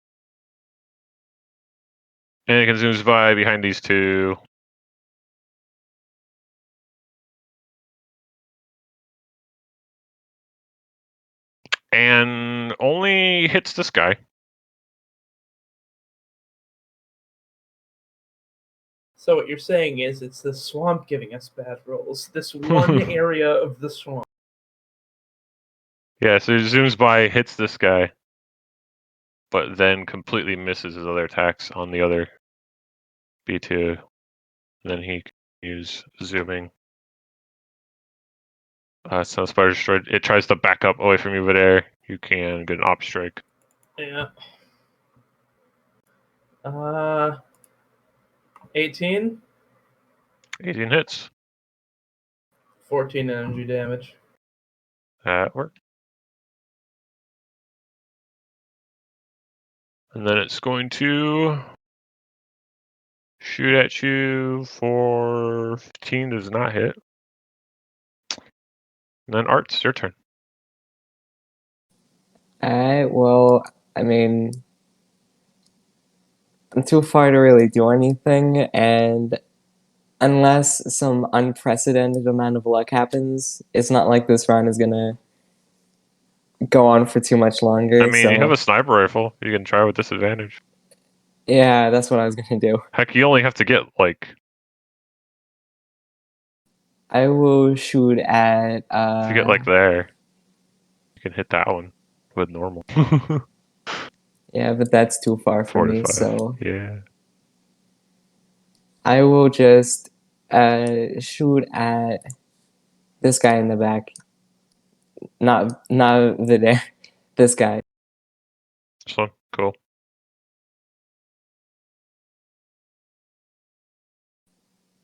And it zooms by behind these two. And only hits this guy. So what you're saying is it's the swamp giving us bad rolls. This one area of the swamp. Yeah, so it zooms by, hits this guy, but then completely misses his other attacks on the other B2. Then he continues zooming. So Spider Destroyed, it tries to back up away from you, but there you can get an op strike. Yeah. 18? 18 hits. 14 energy damage. That worked. And then it's going to shoot at you for 15, does not hit. And then Arts, your turn. Alright, well, I mean, I'm too far to really do anything, and unless some unprecedented amount of luck happens, it's not like this round is gonna go on for too much longer. I mean, so you have a sniper rifle. You can try with disadvantage. yeah, that's what I was gonna do. Heck, you only have to get, like... I will shoot at, if you get, like, there, you can hit that one with normal. yeah, but that's too far for 4 to me, 5. so Yeah. I will just shoot at this guy in the back. Not the there. This guy. This one, cool.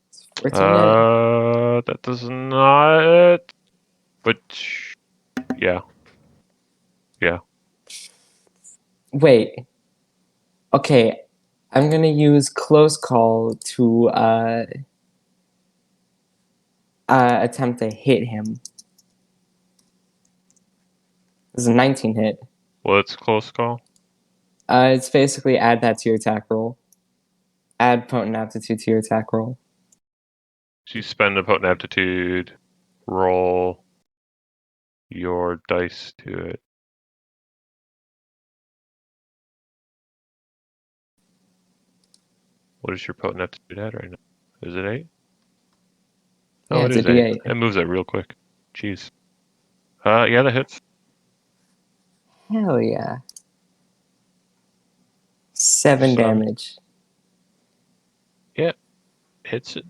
It's 14 hit. That does not... But... yeah. Yeah. Wait. Okay, I'm gonna use close call to attempt to hit him. This is a 19 hit. What's close call? It's basically add that to your attack roll. Add potent aptitude to your attack roll. So you spend a potent aptitude, roll your dice to it. What is your potent aptitude at right now? Is it 8? Oh, Yeah, it it's is a 8. D8. It moves it real quick. Jeez. Yeah, that hits. Hell yeah. 7 So- damage. Yeah, hits it.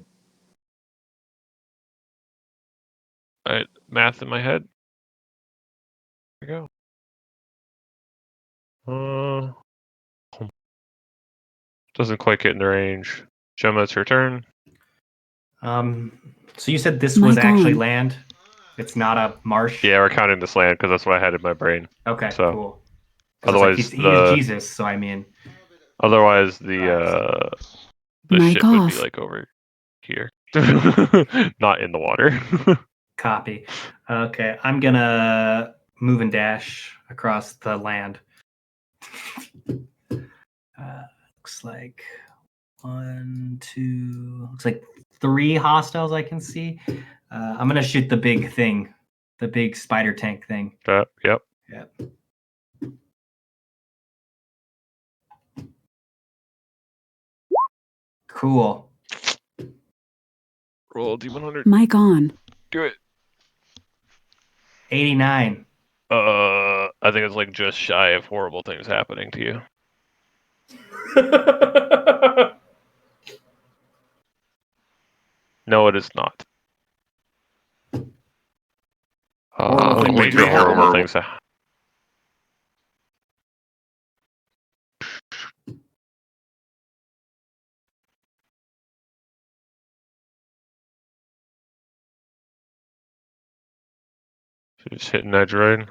Alright, math in my head. There we go. Doesn't quite get in the range. Gemma, it's your turn. So you said this was actually land? It's not a marsh? Yeah, we're counting this land because that's what I had in my brain. Okay, So, cool. Otherwise, he's Jesus, so I mean... Otherwise, the ship would be like over here, not in the water. Copy. Okay, I'm gonna move and dash across the land. Looks like 1, 2. Looks like 3 hostiles I can see. I'm gonna shoot the big thing, the big spider tank thing. Yep. Yep. Cool. Roll D100. Mic on. Do it. 89. I think it's like just shy of horrible things happening to you. No, it is not. Major horrible things. Just hitting that droid.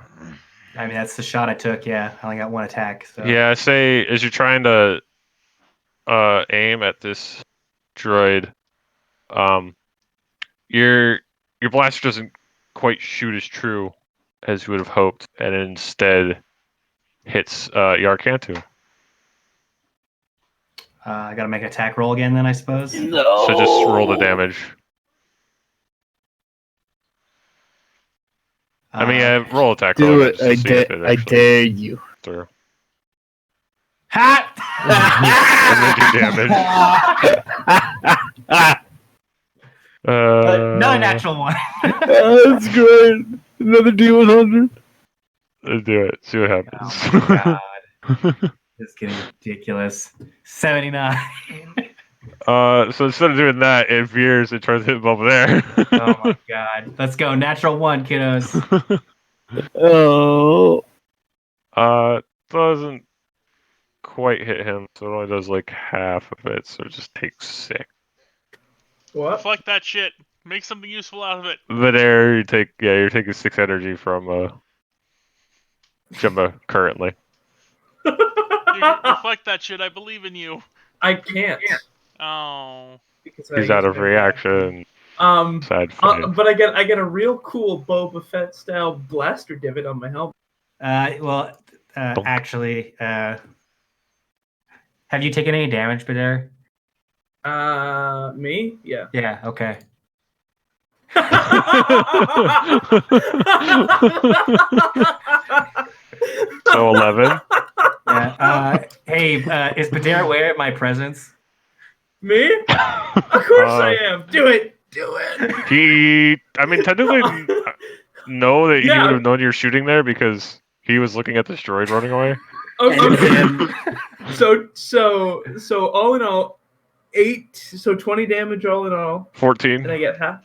I mean, that's the shot I took. Yeah, I only got 1 attack. So. Yeah, I say as you're trying to aim at this droid, your blaster doesn't quite shoot as true as you would have hoped, and instead hits Yarkantu. I gotta make an attack roll again, then I suppose. No. So just roll the damage. I mean, roll attack roll. Do it. just to see if it I actually dare you. through. Ha! And then do damage. Not a natural one. That's great. Another D100. Let's do it. See what happens. Oh my god. This is getting ridiculous. 79. So instead of doing that, it veers and tries to hit him over there. Oh my god. Let's go. Natural 1, kiddos. Oh. Doesn't quite hit him, so it only does like half of it, so it just takes 6. What? Deflect that shit. Make something useful out of it. There, you're taking 6 energy from Gemma currently. Deflect that shit. I believe in you. I can't. Oh. Because He's I out used of my reaction. Sad face. but I get a real cool Boba Fett style blaster divot on my helmet. Actually, have you taken any damage, Badar? Me? Yeah. Yeah, okay. So 11. Yeah. Hey, is Badar aware of my presence? Me? Of course I am. Do it. Do it. I mean, technically, know that he Yeah. would have known you're shooting there because he was looking at this droid running away. Okay. So all in all, 8. So 20 damage all in all. 14. And I get half.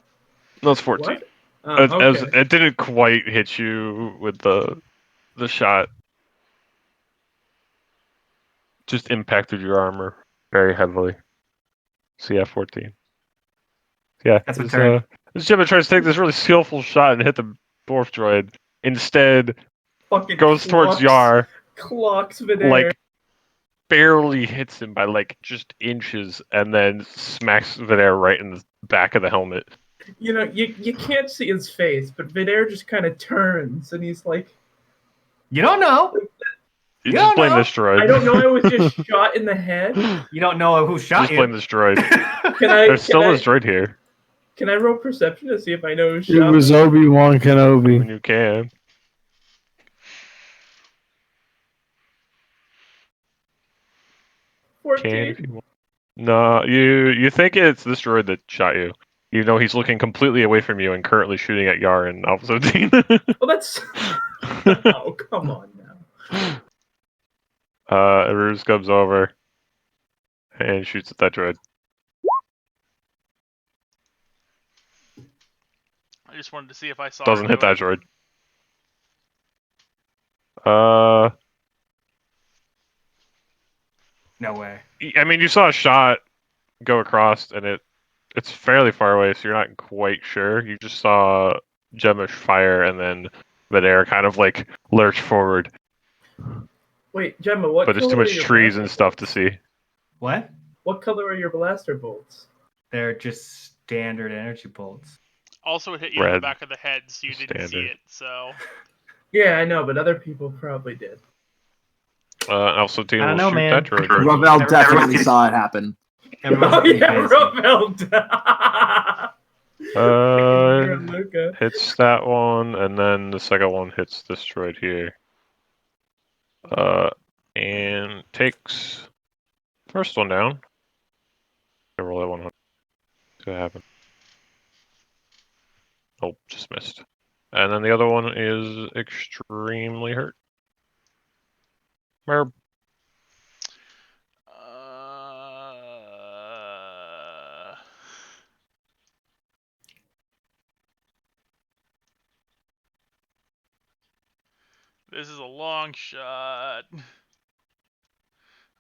No, it's 14. What? Okay. It didn't quite hit you with the shot. Just impacted your armor very heavily. So yeah, 14. Yeah, That's a turn. this Gemma tries to take this really skillful shot and hit the dwarf droid. Instead, Fucking goes towards Yar. Clocks Vidair. Like, barely hits him by like just inches, and then smacks Vidair right in the back of the helmet. You know, you can't see his face, but Vidair just kind of turns, and he's like, You don't know. You just blame this droid. I don't know. I was just shot in the head. You don't know who shot Just you. blame this droid. There's this droid here. Can I roll perception to see if I know who It shot was me? Obi-Wan I Kenobi. mean, you can. Can if you want. No, you think it's this droid that shot you. You know he's looking completely away from you and currently shooting at Yar in Alpha 17. Well, that's... Oh, come on now. Ruse comes over and shoots at that droid. I just wanted to see if I saw. Doesn't hit that droid. No way. I mean, you saw a shot go across, and it's fairly far away, so you're not quite sure. You just saw Gemish fire, and then Vidair kind of like lurch forward. Wait, Gemma, what But there's too color much are your trees blaster and stuff to bolts? see. What? What color are your blaster bolts? They're just standard energy bolts. Also, it hit you in the Red. back of the head, so you didn't see Standard. it. So. Yeah, I know, but other people probably did. Also, Teen I don't will know, shoot man. that droid. Ravel definitely Everyone's- saw it happen. Everyone's Oh pretty yeah, busy. Rommel. Uh, Luca. hits that one, and then the second one hits this droid here. And takes first one down. I roll that one. See what happens. Oh, just missed. And then the other one is extremely hurt. Merb. This is a long shot. I'm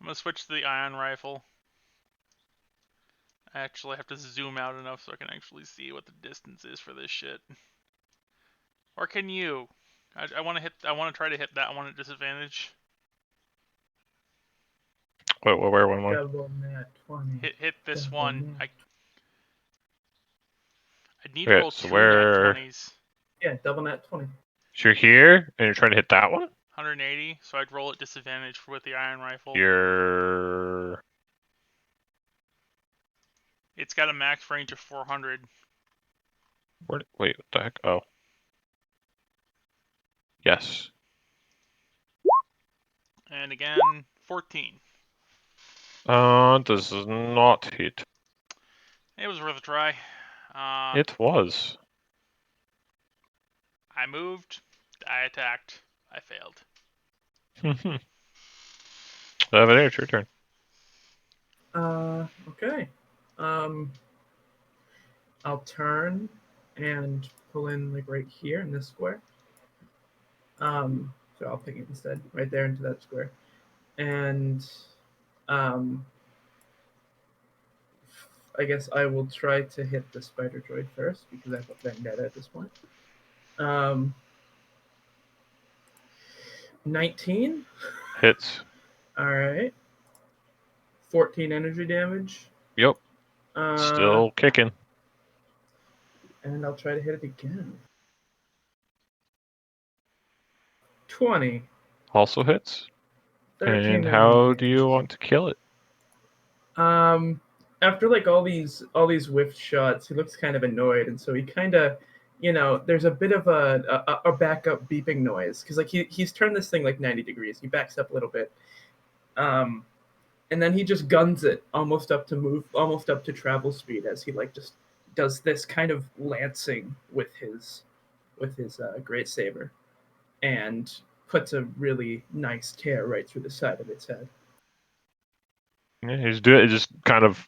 gonna switch to the ion rifle. I actually have to zoom out enough so I can actually see what the distance is for this shit. Or can you? I want to hit. I want to try to hit that one at disadvantage. Wait, where one more? Double nat 20. Hit this Double one. nat. I need to Okay, roll so 2 where- nat 20s. Yeah, double nat 20. So you're here, and you're trying to hit that one? 180, so I'd roll at disadvantage with the iron rifle. You're... It's got a max range of 400. Wait, what the heck? Oh. Yes. And again, 14. Does not hit. It was worth a try. It was. I moved. I attacked. I failed. It's your turn. Okay. I'll turn and pull in like right here in this square. So I'll pick it instead, right there into that square. And I guess I will try to hit the spider droid first because I have a vendetta at this point. 19. Hits. All right. 14 energy damage. Yep. Still kicking. And I'll try to hit it again. 20. Also hits. 13 And how energy do you want to kill it? After like all these whiff shots, he looks kind of annoyed, and so he kind of, there's a bit of a backup beeping noise because like he's turned this thing like 90 degrees. He backs up a little bit, and then he just guns it almost up to travel speed as he like just does this kind of lancing with his great saber, and puts a really nice tear right through the side of its head. Yeah, he's doing it. Just kind of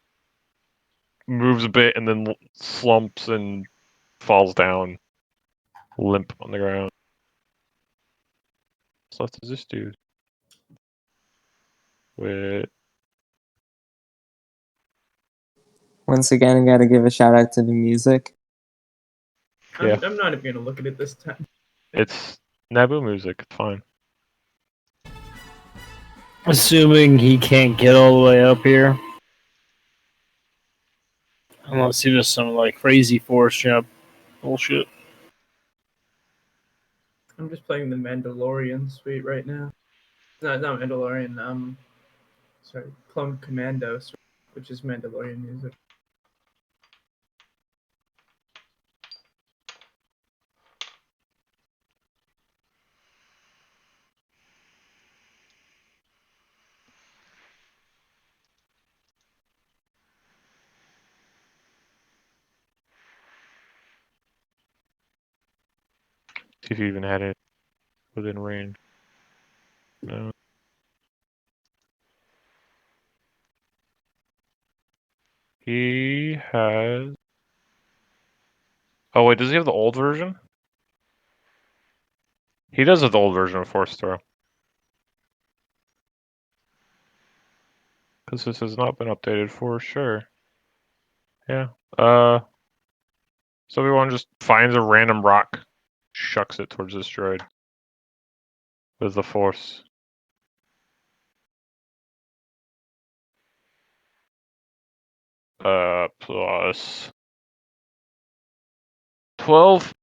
moves a bit and then slumps and falls down, limp on the ground. So what does this do? With Once again, I gotta give a shout out to the music. Yeah. I'm not even gonna look at it this time. It's Naboo music. It's fine. Assuming he can't get all the way up here. Unless he does some like crazy force jump bullshit. I'm just playing the Mandalorian suite right now. No, not Mandalorian. Sorry, Plum Commando, which is Mandalorian music. See if he even had it within range. No. He has. Oh wait, does he have the old version? He does have the old version of Force Throw. Because this has not been updated for sure. Yeah. So everyone just finds a random rock, shucks it towards this droid with the Force. Plus 12,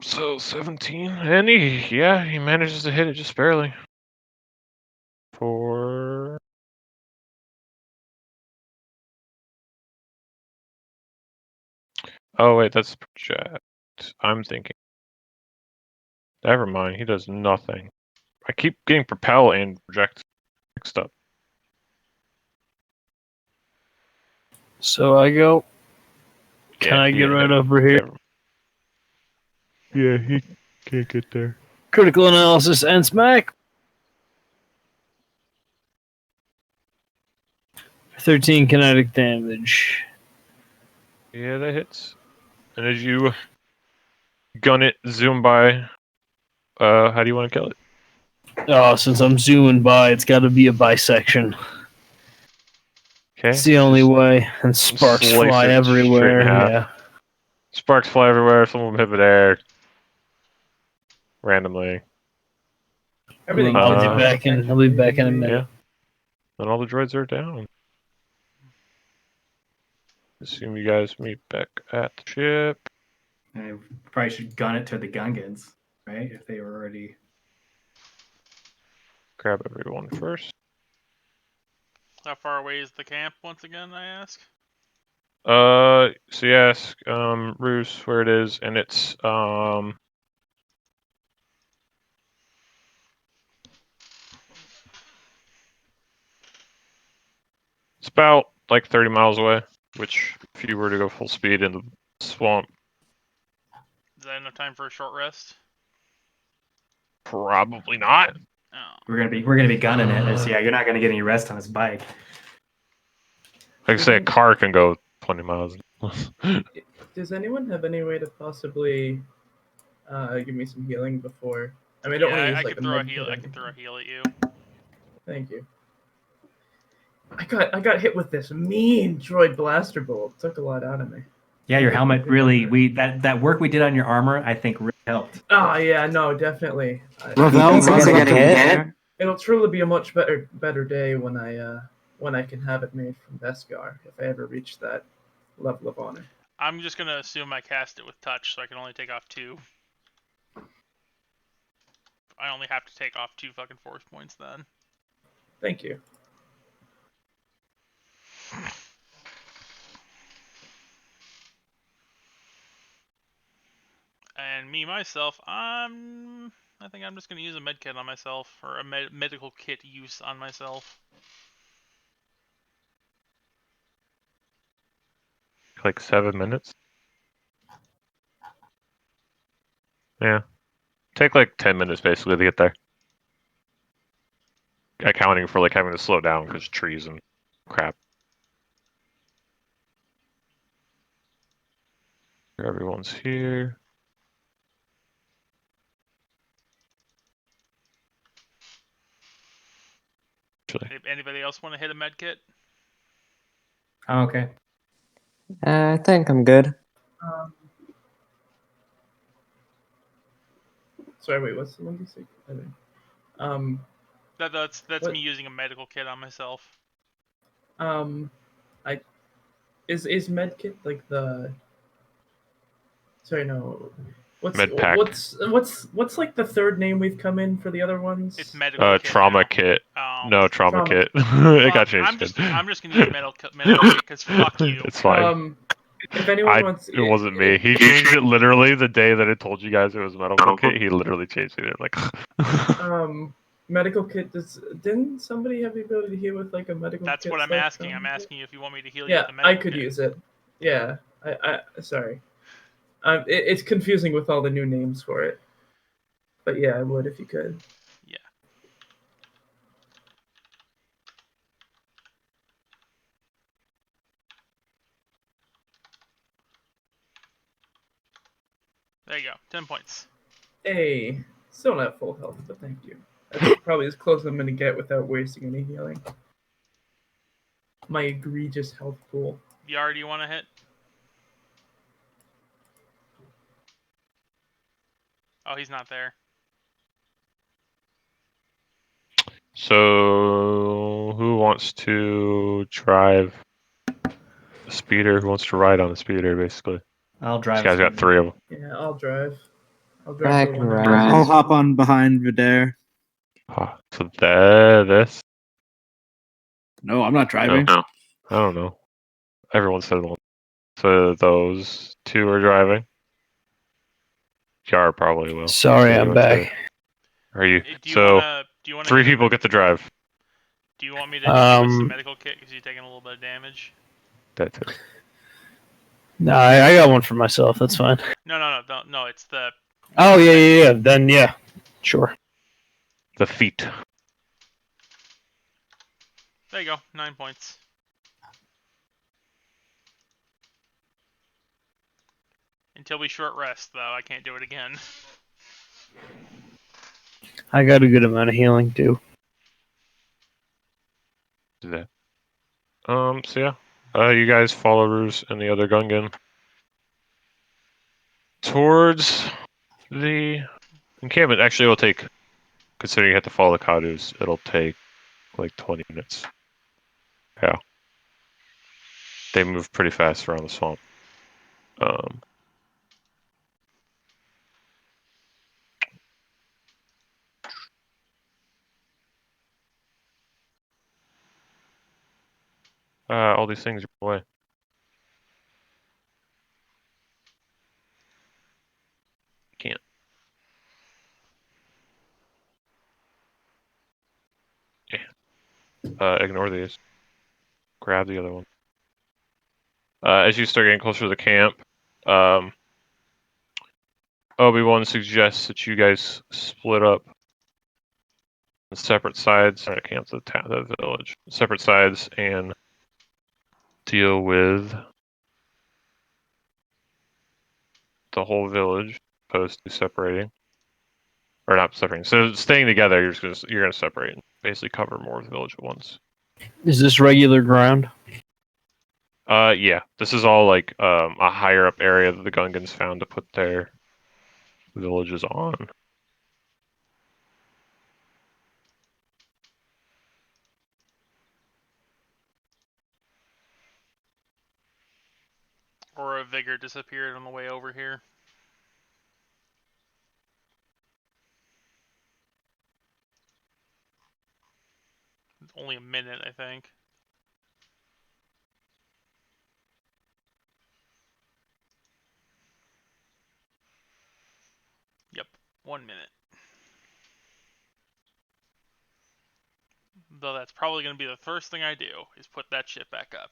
so 17, and he manages to hit it just barely. For oh wait, that's project. I'm thinking. Never mind, he does nothing. I keep getting propel and project mixed up. So I go. Can I get right over here? Yeah, he can't get there. Critical analysis and smack. 13 kinetic damage. Yeah, that hits. And as you gun it, zoom by, how do you want to kill it? Oh, since I'm zooming by, it's got to be a bisection. Okay. It's the only way. And sparks slice fly it everywhere. straight in half. Yeah. Sparks fly everywhere. Some of them hit midair randomly. Everything. I'll be back in. I'll be back in a minute. Yeah. And all the droids are down. Assume you guys meet back at the ship. I probably should gun it to the Gungans. right? If they were already. Grab everyone first. How far away is the camp? Once again, I ask. So you ask, Roos where it is, and it's it's about like 30 miles away. Which, if you were to go full speed in the swamp, Is that enough time for a short rest? probably not. Oh. We're gonna be gunning it. So yeah, you're not gonna get any rest on this bike. Like I say, a car can go 20 miles. Does anyone have any way to possibly give me some healing before? I mean, I don't want to use I like can a throw a med heal. kit or I can throw a anything. heal at you. Thank you. I got hit with this mean droid blaster bolt. It took a lot out of me. Yeah, your helmet really that work we did on your armor, I think really helped. Oh yeah, no, definitely. Thanks for getting hit. It'll truly be a much better day when I can have it made from Beskar if I ever reach that level of honor. I'm just gonna assume I cast it with touch, so I can only take off 2. I only have to take off 2 fucking force points then. Thank you. And me myself, I think I'm just gonna use a med kit on myself, or a medical kit use on myself. Like 7 minutes. Yeah. Take like 10 minutes basically to get there. Accounting for like having to slow down because trees and crap. Everyone's here. If anybody else want to hit a med kit? Oh, okay. I think I'm good. Sorry, wait. What's the one you say? That's What? me using a medical kit on myself. I is medkit like the? Sorry, no. Medpack. What's like the third name we've come in for the other ones? It's medical kit. Trauma now. kit. Oh. No, trauma Trauma. kit. It got changed. I'm just gonna use medical kit because fuck you. It's fine. If anyone wants, it wasn't me. He changed it literally the day that I told you guys it was a medical kit. He literally changed it. Like, medical kit. Didn't somebody have the ability to heal with like a medical That's kit? what I'm slash asking. trauma I'm kit? asking you if you want me to heal you Yeah, with the medical I could kit. use it. Yeah, I sorry. It's confusing with all the new names for it. But yeah, I would if you could. Yeah. There you go. 10 points. Hey, still not full health, but thank you. That's probably as close as I'm gonna get without wasting any healing. My egregious health pool. Yar, do you want to hit? Oh, he's not there. so who wants to drive a speeder? Who wants to ride on a speeder, basically? I'll This drive. guy's got 3 of them. Yeah, I'll drive. I the can one ride. I'll hop on behind Vidaire. So this? No, I'm not driving. No. I don't know. Everyone said one. So those 2 are driving. Yar probably will. Sorry, So I'm you back. Are you? Do you So wanna 3 hit people get to drive. Do you want me to hit you with some medical kit because you're taking a little bit of damage? That's it. No, I got one for myself. That's fine. No. It's the. Oh yeah. Then yeah, sure. The feet. There you go. 9 points. Until we short rest, though, I can't do it again. I got a good amount of healing too. Do that. So yeah. You guys follow Roos and the other Gungan towards the encampment. Actually, it'll take, considering you have to follow the Kadus, it'll take like 20 minutes. Yeah. They move pretty fast around the swamp. All these things are away. Can't. Yeah. Ignore these. Grab the other one. As you start getting closer to the camp, Obi-Wan suggests that you guys split up on separate sides. Not camp, the village. Separate sides and deal with the whole village, opposed to separating. Or not separating. So staying together, you're gonna separate and basically cover more of the village at once. Is this regular ground? Yeah. This is all like a higher up area that the Gungans found to put their villages on. Or a vigor disappeared on the way over here. It's only a minute, I think. Yep, 1 minute. Though that's probably going to be the first thing I do, is put that shit back up.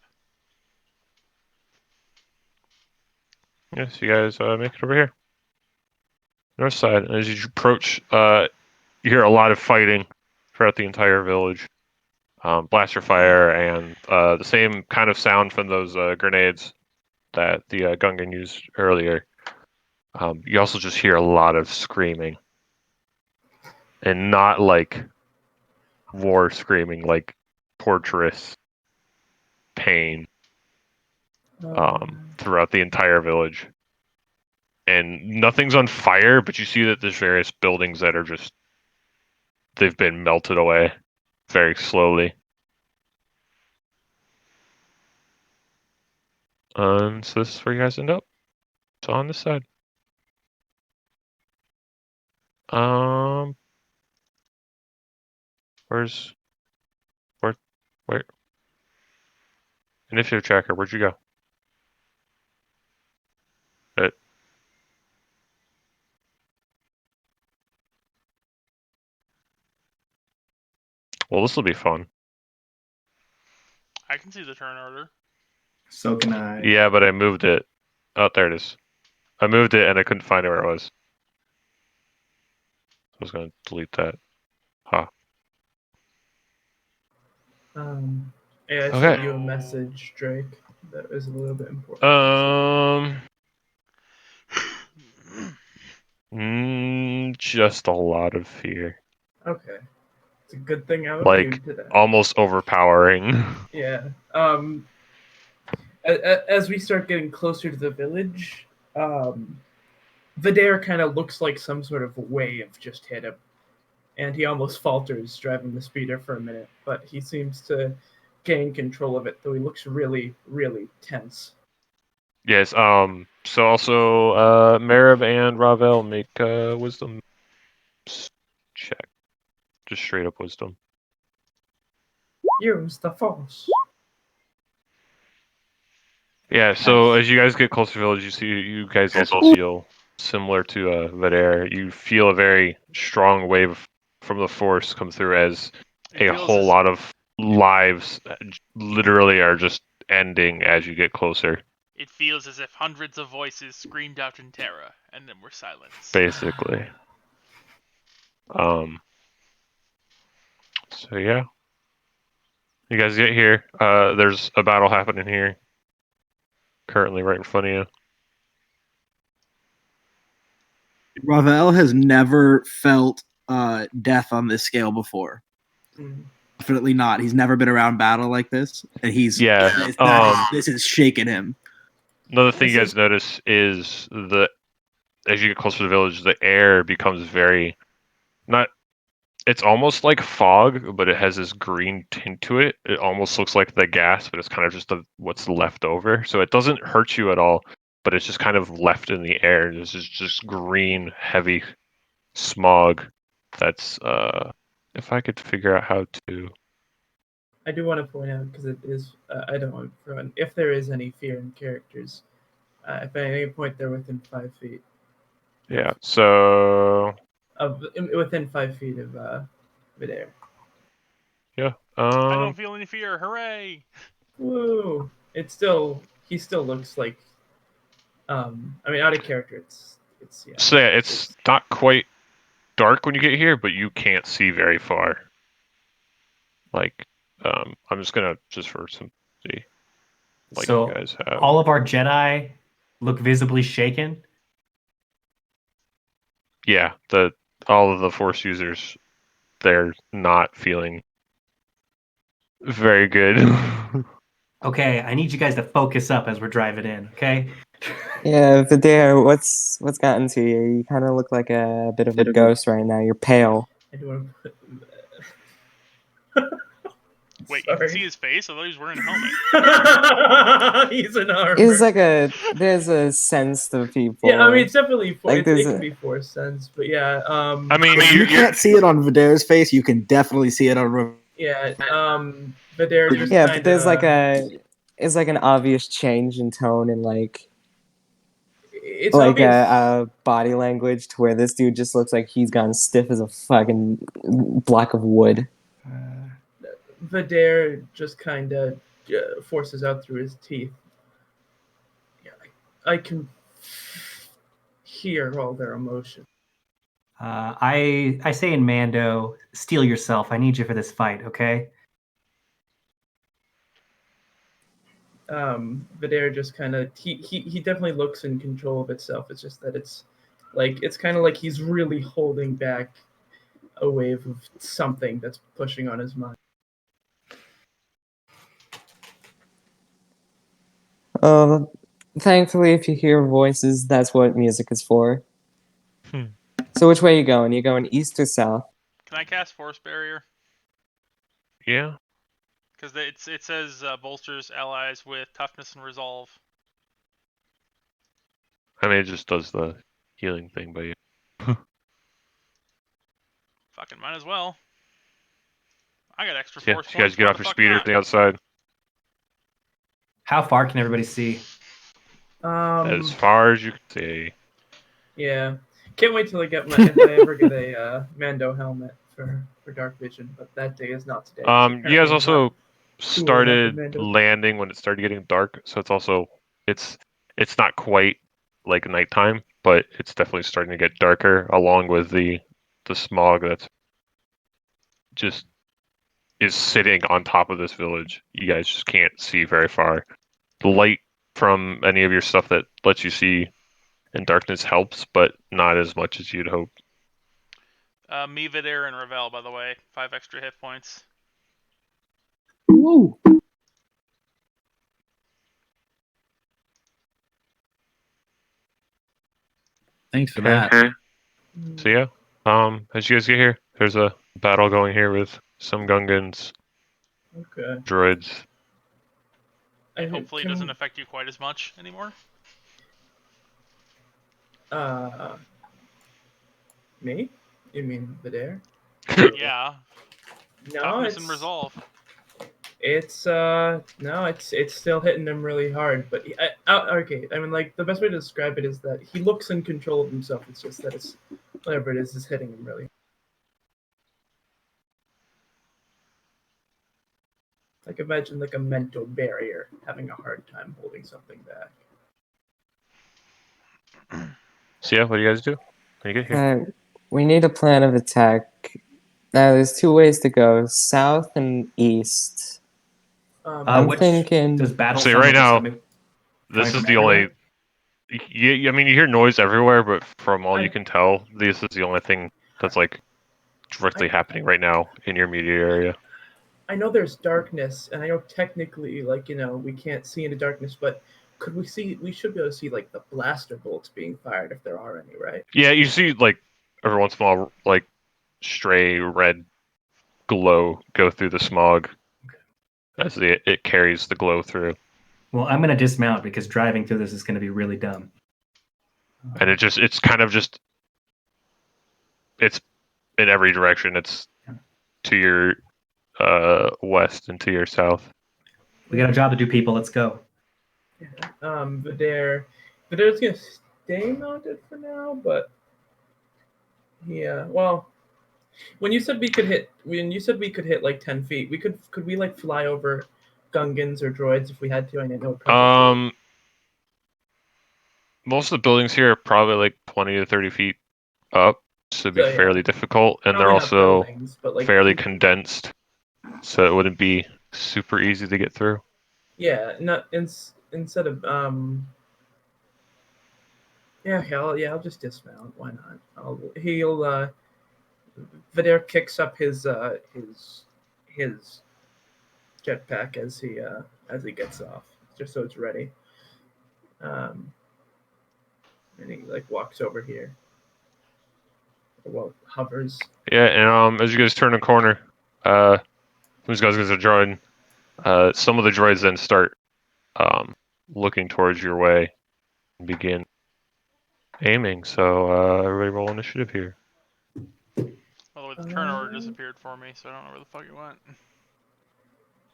Yes, you guys make it over here. North side. As you approach, you hear a lot of fighting throughout the entire village. Blaster fire and the same kind of sound from those grenades that the Gungan used earlier. You also just hear a lot of screaming. And not like war screaming, like torturous pain throughout the entire village. And nothing's on fire, but you see that there's various buildings that are just, they've been melted away very slowly. So this is where you guys end up. It's on this side. Where? Initiative tracker, where'd you go? Well, this will be fun. I can see the turn order. So can I. Yeah, but I moved it. Oh, there it is. I moved it and I couldn't find it where it was. I was going to delete that. Huh. Yeah, I sent you a message, Drake. That was a little bit important. Just a lot of fear. Okay. It's a good thing I was Like, today. almost overpowering. Yeah. As we start getting closer to the village, Vidaire kind of looks like some sort of wave just hit him. And he almost falters driving the speeder for a minute, but he seems to gain control of it, though he looks really, really tense. Yes, so also, Marib and Ravel make wisdom check. Just straight up wisdom. Use the force. Yeah, so as you guys get closer to the village, you guys also feel similar to Vidaire. You feel a very strong wave from the force come through as a whole lot of lives literally are just ending as you get closer. It feels as if hundreds of voices screamed out in terror, and then were silenced. Basically. So yeah. You guys get here. There's a battle happening here. Currently right in front of you. Ravel has never felt death on this scale before. Definitely not. He's never been around battle like this, and this is shaking him. Another thing you guys notice is as you get closer to the village, the air becomes very it's almost like fog, but it has this green tint to it. It almost looks like the gas, but it's kind of just what's left over. So it doesn't hurt you at all, but it's just kind of left in the air. This is just green, heavy smog. That's if I could figure out how to I do want to point out because it is. I don't want to run. If there is any fear in characters, if at any point they're within 5 feet. Yeah. So. Within 5 feet of midair. Yeah. I don't feel any fear. Hooray! Woo! He still looks like. I mean, out of character. It's yeah. So yeah, it's not quite dark when you get here, but you can't see very far. Like, I'm just gonna for some see. Like so you guys have. All of our Jedi look visibly shaken. Yeah, all of the Force users, they're not feeling very good. Okay, I need you guys to focus up as we're driving in. Okay. Yeah, Vidaire, what's gotten to you? You kind of look like a bit of a ghost right now. You're pale. I do want to put. Wait, you can see his face? I thought he was wearing a helmet. He's in armor. It's like there's a sense to people. Yeah, I mean, it's definitely like it can be Force sense, but yeah. I mean, you can't see it on Vidaire's face. You can definitely see it on. Yeah, Vidaire just yeah, kinda, but there's like an obvious change in tone and like. It's like obvious. a body language to where this dude just looks like he's gone stiff as a fucking block of wood. Vidaire just kind of forces out through his teeth. Yeah, I can hear all their emotion. I say in Mando, steel yourself. I need you for this fight, okay? Vidaire just kind of he definitely looks in control of itself. It's just that it's kind of like he's really holding back a wave of something that's pushing on his mind. Thankfully, if you hear voices, that's what music is for. So which way are you going? You going east or south? Can I cast Force Barrier? Yeah. Because it says bolsters allies with toughness and resolve. I mean, it just does the healing thing, but yeah. Fucking might as well. I got extra Yeah, force you guys points. get Why off the your fuck speeder not? to the outside. How far can everybody see? As far as you can see. Yeah, can't wait till I get if I ever get a Mando helmet for dark vision, but that day is not today. You guys also started Mando. landing when it started getting dark, so it's also it's not quite like nighttime, but it's definitely starting to get darker, along with the smog that's just is sitting on top of this village. You guys just can't see very far. The light from any of your stuff that lets you see in darkness helps, but not as much as you'd hope. Me, Vidaire, and Ravel, by the way. 5 extra hit points. Woo! Thanks for that. So yeah, as you guys get here, there's a battle going here with some Gungans, droids. Hopefully it doesn't affect you quite as much anymore. Me? You mean Vidaire? Yeah. No, toughness and resolve. It's no, it's still hitting him really hard. But okay, I mean, like the best way to describe it is that he looks in control of himself. It's just that it's whatever it is hitting him really. Like imagine like a mental barrier having a hard time holding something back. So yeah, what do you guys do when you get here? We need a plan of attack. Now, there's 2 ways to go: south and east. I'm thinking. Does battle See, right now, this is the only. I mean, you hear noise everywhere, but from all you can tell, this is the only thing that's like directly happening right now in your immediate area. I know there's darkness, and I know technically, like, you know, we can't see into darkness, but could we see? We should be able to see like the blaster bolts being fired if there are any, right? Yeah, you see like every once in a while, like stray red glow go through the smog as it carries the glow through. Well, I'm gonna dismount because driving through this is gonna be really dumb. And it's kind of just it's in every direction. It's to your west and to your south. We got a job to do, people. Let's go. Yeah. Vidare's gonna stay mounted for now, but yeah. Well, when you said we could hit like 10 feet, could we like fly over Gungans or droids if we had to? I know. Most of the buildings here are probably like 20 to 30 feet up, so it'd be fairly difficult, and they're also buildings, like fairly condensed, so it wouldn't be super easy to get through. Yeah, not instead of I'll just dismount. Why not? Vidare kicks up his jetpack as he gets off, just so it's ready. And he like walks over here. Well, hovers. Yeah, and as you guys turn a corner, these guys are droid. Some of the droids then start looking towards your way and begin aiming. So everybody roll initiative here. By the way, the turn order disappeared for me, so I don't know where the fuck it went.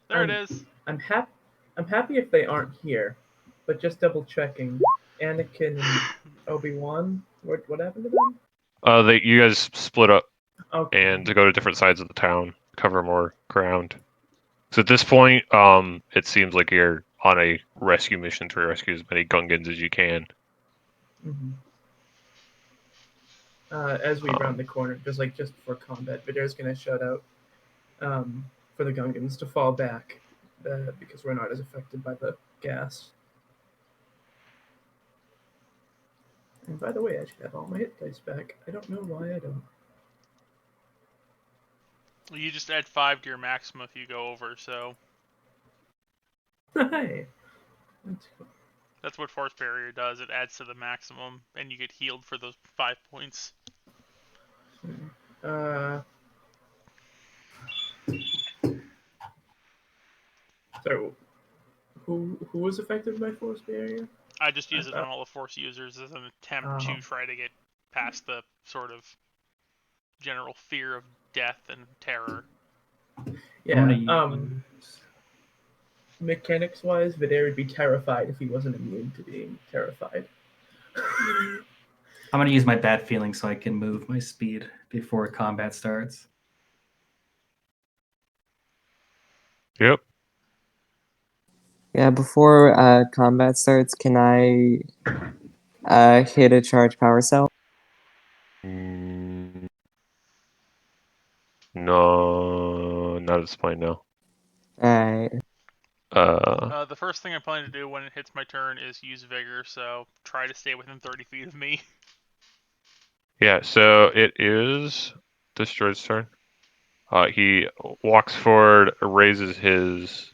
There it is. I'm happy if they aren't here, but just double checking. Anakin and Obi-Wan, what happened to them? You guys split up and to go to different sides of the town, cover more ground. So at this point, it seems like you're on a rescue mission to rescue as many Gungans as you can. Mm-hmm. As we round the corner, just before combat, Vidare's gonna shout out for the Gungans to fall back because we're not as affected by the gas. And by the way, I should have all my hit dice back. I don't know why I don't. You just add 5 to your maximum if you go over, so. Hey, that's cool. That's what Force Barrier does. It adds to the maximum, and you get healed for those 5 points. So, who was affected by Force Barrier? I just use it on all the Force users as an attempt to try to get past the sort of general fear of death and terror. Yeah. Mechanics-wise, Vidare would be terrified if he wasn't immune to being terrified. I'm gonna use my bad feeling so I can move my speed before combat starts. Yep. Yeah, before combat starts, can I hit a charge power cell? No, not at this point, no. Alright. The first thing I plan to do when it hits my turn is use Vigor, so try to stay within 30 feet of me. Yeah, so it is this droid's turn. He walks forward, raises his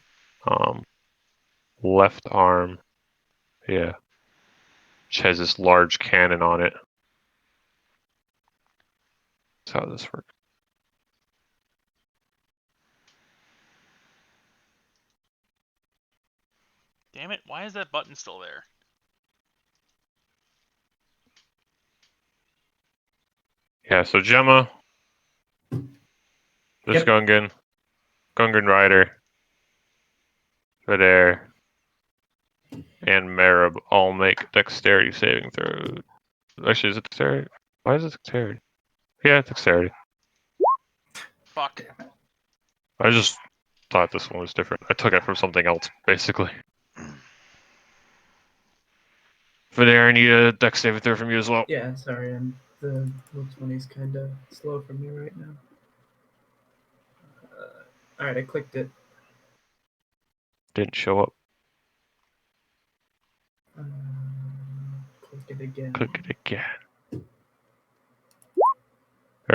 left arm. Yeah. Which has this large cannon on it. That's how this works. Damn it, why is that button still there? Yeah, so Gemma, this Gungan Rider, Vidare, and Marib all make dexterity saving throws. Actually, is it dexterity? Why is it dexterity? Yeah, it's dexterity. Fuck. I just thought this one was different. I took it from something else, basically. Vidare, I need a dex saving throw from you as well. Yeah, sorry, the 20's kind of slow for me right now. Alright, I clicked it. Didn't show up. Click it again. Click it again. There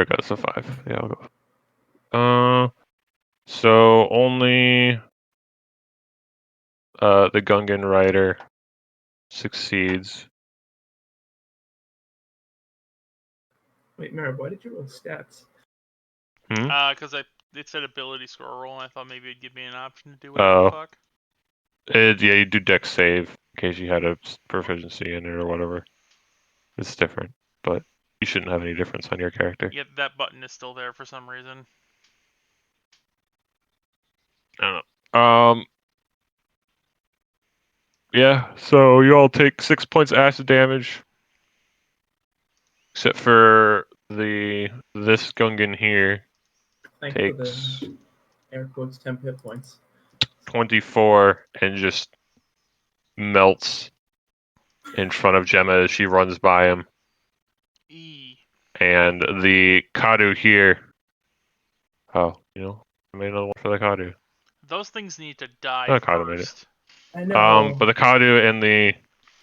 it goes, a 5. Yeah, I'll go. So only the Gungan Rider succeeds. Wait, Marib, why did you roll stats? Because it said ability score roll, and I thought maybe it'd give me an option to do whatever the fuck. Yeah, you do dex save in case you had a proficiency in it or whatever. It's different, but you shouldn't have any difference on your character. Yeah, that button is still there for some reason. I don't know. Yeah, so you all take 6 points acid damage. Except for this Gungan here Thank for takes the air quotes 10 hit points. 24 and just melts in front of Gemma as she runs by him. And the Kadu here. Oh, I made another one for the Kadu. Those things need to die first. I know. But the Kadu and the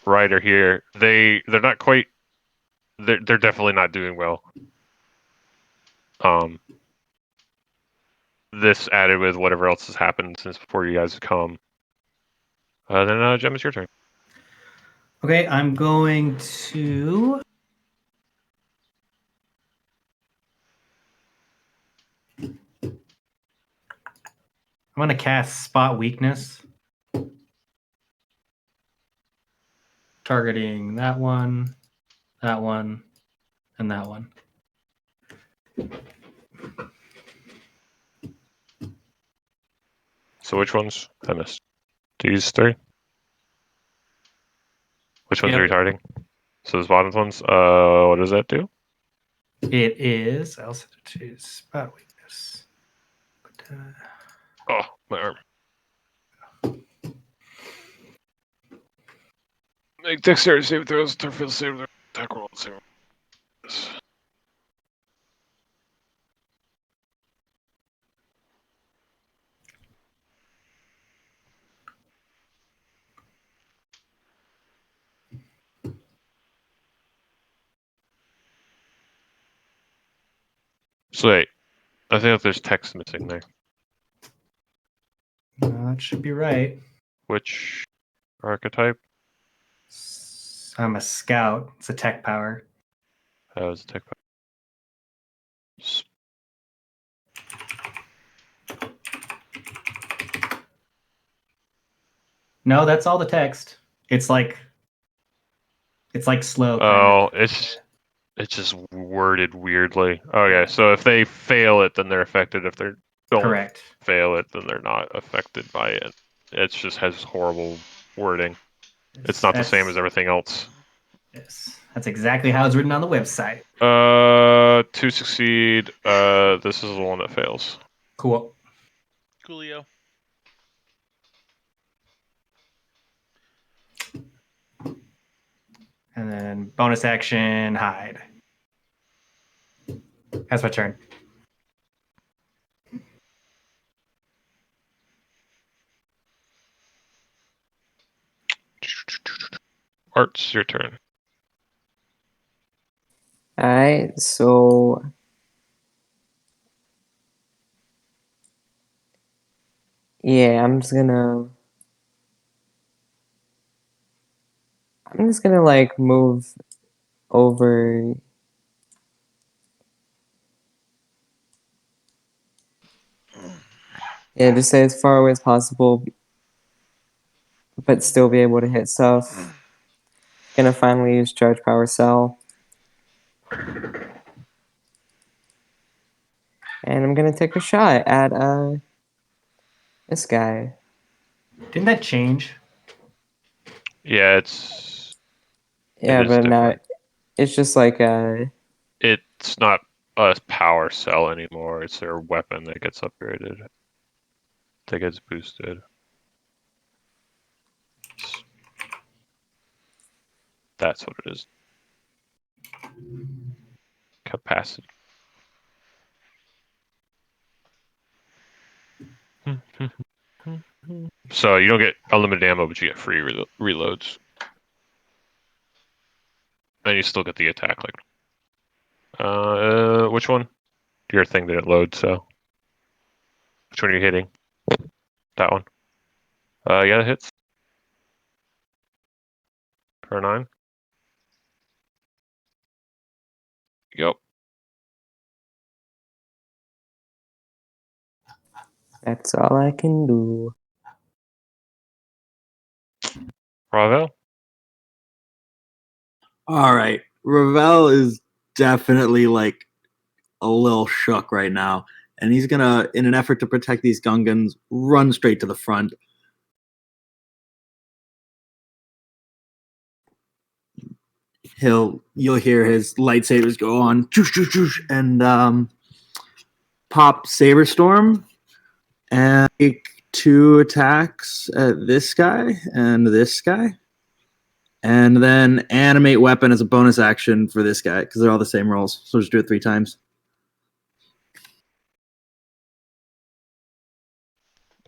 Rider here, they're not quite. They're definitely not doing well. This added with whatever else has happened since before you guys have come. Then Jem, it's your turn. Okay, I'm going to. I'm going to cast Spot Weakness. Targeting that one, and that one. So which ones? I missed. These 3? Which ones are you targeting? So those bottom ones, what does that do? It is, I'll set it to Spot Weakness. Oh, my arm. Make dexterity save throws, turn field save, attack roll, save. So wait, I think there's text missing there. That should be right. Which archetype? I'm a scout. It's a tech power. That was a tech power. No, that's all the text. It's like slow. Oh, it's just worded weirdly. Okay, so if they fail it, then they're affected. If they don't fail it, then they're not affected by it. It just has horrible wording. It's not the same as everything else. Yes, that's exactly how it's written on the website. To succeed, this is the one that fails. Cool. Coolio. And then bonus action, hide. That's my turn. Art's your turn. Alright, so yeah, I'm just gonna like move over. Yeah, just stay as far away as possible, but still be able to hit stuff. Gonna finally use Charge Power Cell. And I'm gonna take a shot at this guy. Didn't that change? Yeah, it's. Yeah, but now it's just like It's not a power cell anymore. It's their weapon that gets upgraded. That gets boosted. That's what it is. Capacity. So you don't get unlimited ammo, but you get free reloads. And you still get the attack. Which one? Your thing didn't load, so. Which one are you hitting? That one. Yeah, that hits. For 9. Yep. that's all I can do. Ravel? All right. Ravel is definitely like a little shook right now. and he's gonna, in an effort to protect these Gungans, run straight to the front. You'll hear his lightsabers go on, and pop Saber Storm, and make 2 attacks at this guy and this guy, and then animate weapon as a bonus action for this guy because they're all the same rolls. So just do it 3 times.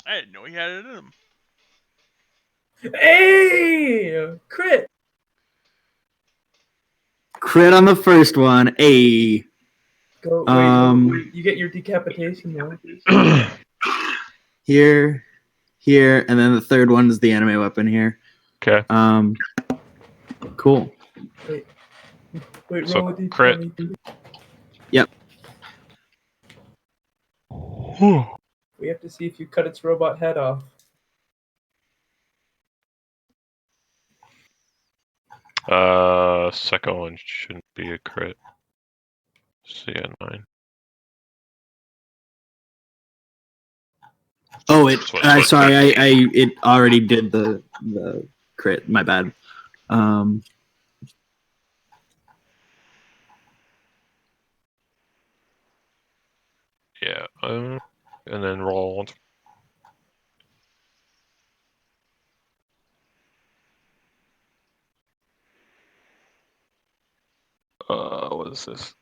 I didn't know he had it in him. Hey! Crit! Crit on the first one. Hey. Go, wait, you get your decapitation now. Here, and then the third one is the anime weapon here. Okay. Cool. Wait, So, roll a d20. crit. Yep. We have to see if you cut its robot head off. Second one shouldn't be a crit. So yeah, 9. Oh, sorry, it already did the crit. My bad. Yeah. And then roll once. What is this?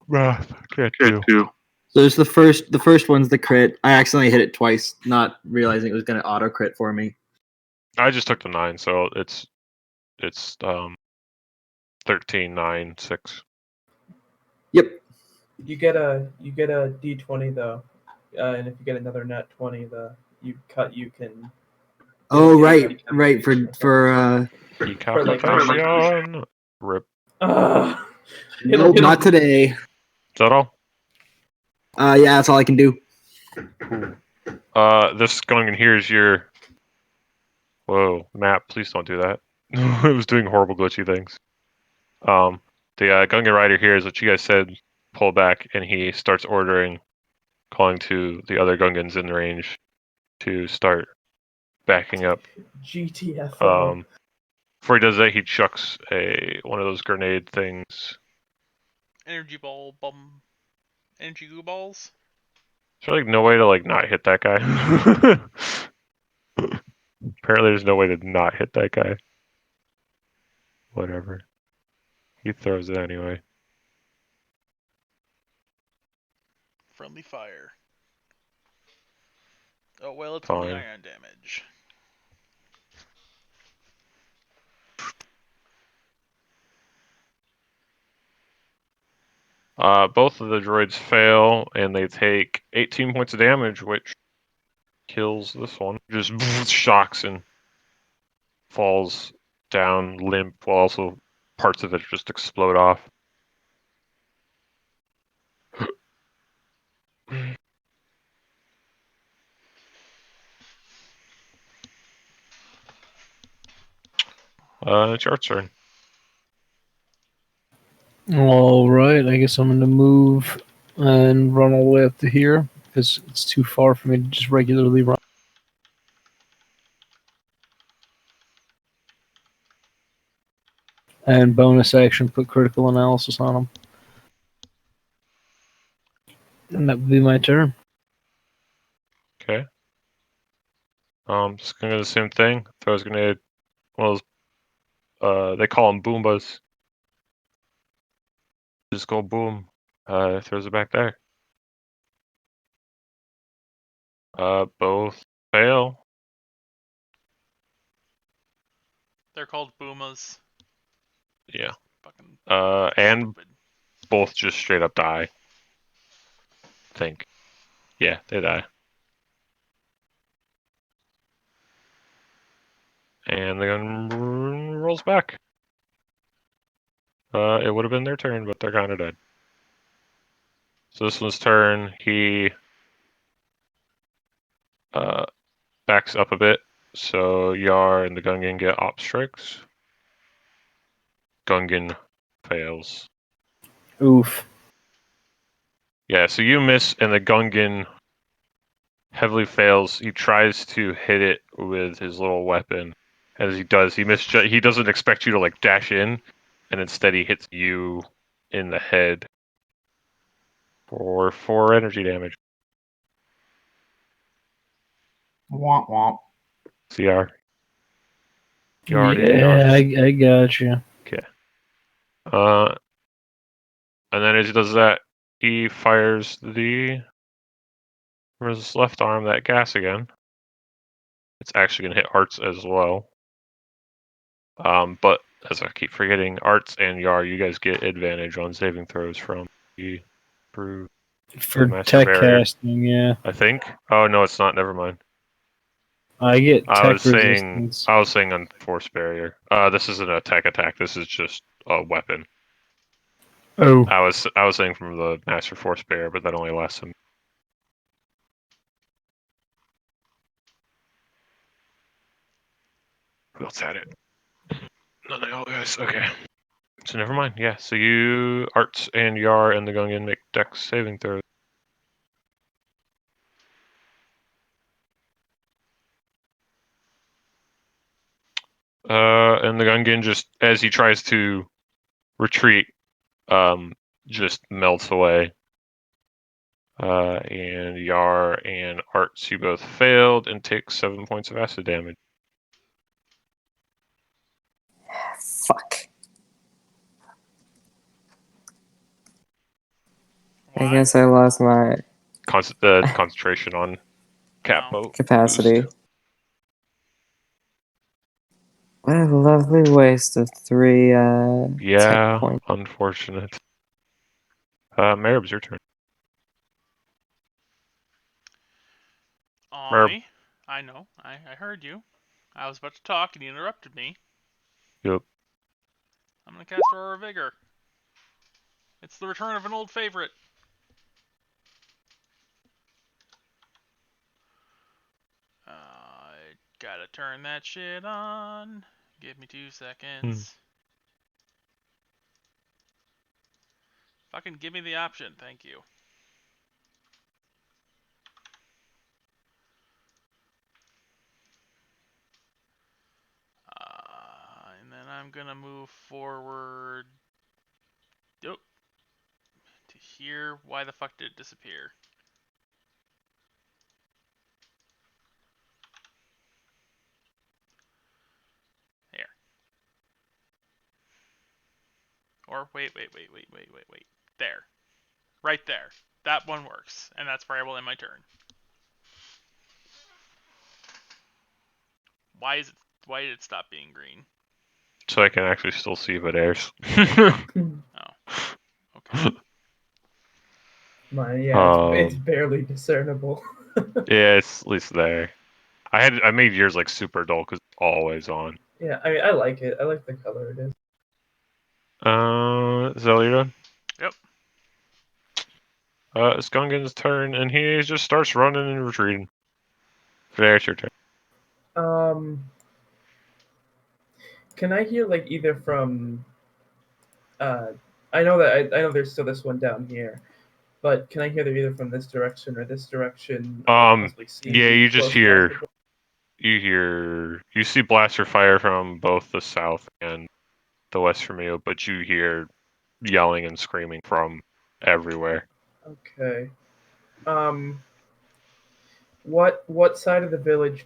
Math. Can't do. So there's the first one's the crit. I accidentally hit it twice, not realizing it was going to auto crit for me. I just took the 9, so it's 13, 9, 6. Yep. You get a d20 though, and if you get another nat 20, you can. Oh right for Decapitation. Rip. Nope, not today. Is that all? Yeah, that's all I can do. This Gungan here is your. Whoa, map! Please don't do that. It was doing horrible glitchy things. The Gungan rider here is what you guys said. Pull back, and he starts ordering, calling to the other Gungans in the range to start backing up. GTFO. Before he does that, he chucks one of those grenade things. Energy ball bomb. Energy goo balls. Is there no way to not hit that guy? Apparently, there's no way to not hit that guy. Whatever. He throws it anyway. Friendly fire. Oh well, it's Fine. only ion damage. Both of the droids fail, and they take 18 points of damage, which kills this one. Just shocks and falls down limp, while also parts of it just explode off. It's your turn. All right, I guess I'm going to move and run all the way up to here because it's too far for me to just regularly run. And bonus action, put critical analysis on them. And that would be my turn. Okay. Just gonna do the same thing. Throws a grenade. Well, they call them Boombas. Just go boom. Throws it back there. Both fail. They're called boomas. Yeah. Fucking and stupid. both just straight up die. Think. Yeah, they die. And the gun rolls back. It would have been their turn, but they're kind of dead. So this one's turn. He backs up a bit. So Yar and the Gungan get op strikes. Gungan fails. Oof. Yeah, so you miss, and the Gungan heavily fails. He tries to hit it with his little weapon. As he does, he doesn't expect you to like dash in, and instead he hits you in the head for 4 energy damage. Womp womp. CR. Yeah, I got you. Okay. And then as he does that, he fires from his left arm that gas again. It's actually gonna hit Arts as well. But as I keep forgetting, Arts and Yar, you guys get advantage on saving throws from the through For Master tech Barrier. casting, yeah. I think. Oh no, it's not. Never mind. I get I tech was saying resistance. on Force Barrier. This isn't a tech attack. This is just a weapon. Oh. I was saying from the Master Force Barrier, but that only lasts him. Who else had it? None of y'all guys. Okay. So never mind. Yeah. So you, Arts and Yar and the Gungan make Dex saving throws. And the Gungan just, as he tries to retreat, just melts away. And Yar and Arts, you both failed and take 7 points of acid damage. Fuck. I Why? guess I lost my Concentration on Capo capacity. boost. What a lovely waste of 3 tech points. Unfortunate. Marib's your turn. I know. I heard you. I was about to talk and you interrupted me. Yep. I'm gonna cast Aurora Vigor. It's the return of an old favorite. I gotta turn that shit on. Give me 2 seconds. Fucking give me the option, thank you. And then I'm gonna move forward. To here. Why the fuck did it disappear? Here. Or wait. There. Right there. That one works. And that's where I will end my turn. Why did it stop being green? So I can actually still see if it airs. Oh. Okay. It's barely discernible. Yeah, it's at least there. I made yours like super dull because it's always on. Yeah, I mean, I like it. I like the color it is. Zelda? Yep. It's Gungan's turn, and he just starts running and retreating. Fair, it's your turn. Can I hear like either from? I know there's still this one down here, but can I hear them either from this direction or this direction? Yeah, you just hear. You see blaster fire from both the south and the west from you, but you hear yelling and screaming from everywhere. Okay. What side of the village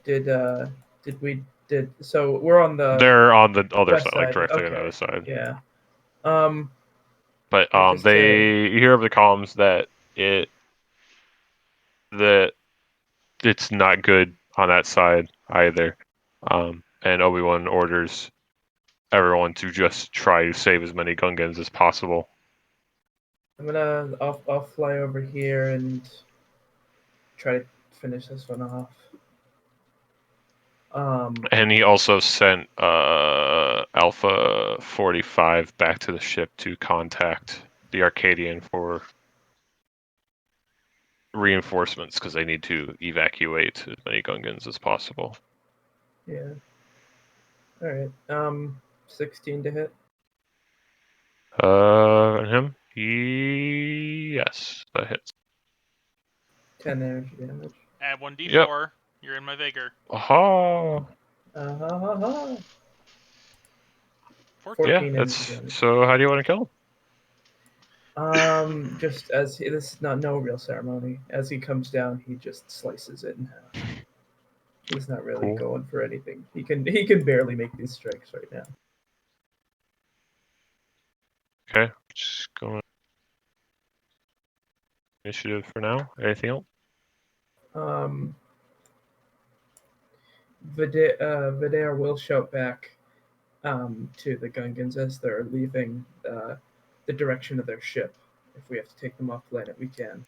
so we're on the They're on the other west side, like directly on okay. the other side. Yeah. But you hear over the comms that it's not good on that side either. And Obi-Wan orders everyone to just try to save as many Gungans as possible. I'll fly over here and try to finish this one off. And he also sent Alpha 45 back to the ship to contact the Arcadian for reinforcements because they need to evacuate as many Gungans as possible. Yeah. All right. 16 to hit. And him? Yes, that hits. 10 energy damage. Add 1d4. Yep. You're in my vigor. Aha! 14 Yeah, energy that's damage. so. How do you want to kill him? Just as this is no real ceremony. As he comes down, he just slices it in half. He's not really going for anything. He can barely make these strikes right now. Okay, just going initiative for now. Anything else? Vidaire will shout back to the Gungans as they're leaving the direction of their ship. If we have to take them off planet, we can.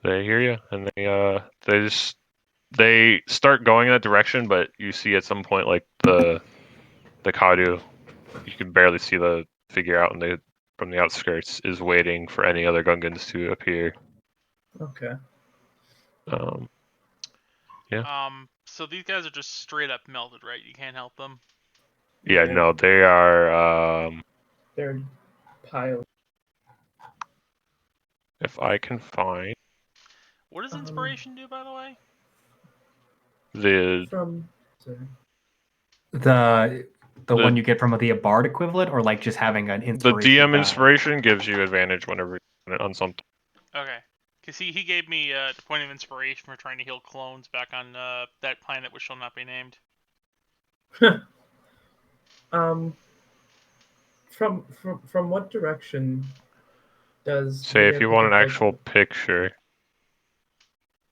They hear you, and they start going in that direction. But you see at some point, like the Kadu, you can barely see the figure out, and from the outskirts is waiting for any other Gungans to appear. Okay. Yeah. So these guys are just straight up melted, right? You can't help them. Yeah. No, they are. They're piled. If I can find What does inspiration do, by the way? The one you get from the Bard equivalent, or like just having an inspiration. The DM inspiration gives you advantage whenever you on something. Okay. Because he gave me the point of inspiration for trying to heal clones back on that planet which shall not be named. From what direction does... Say if you want an actual picture.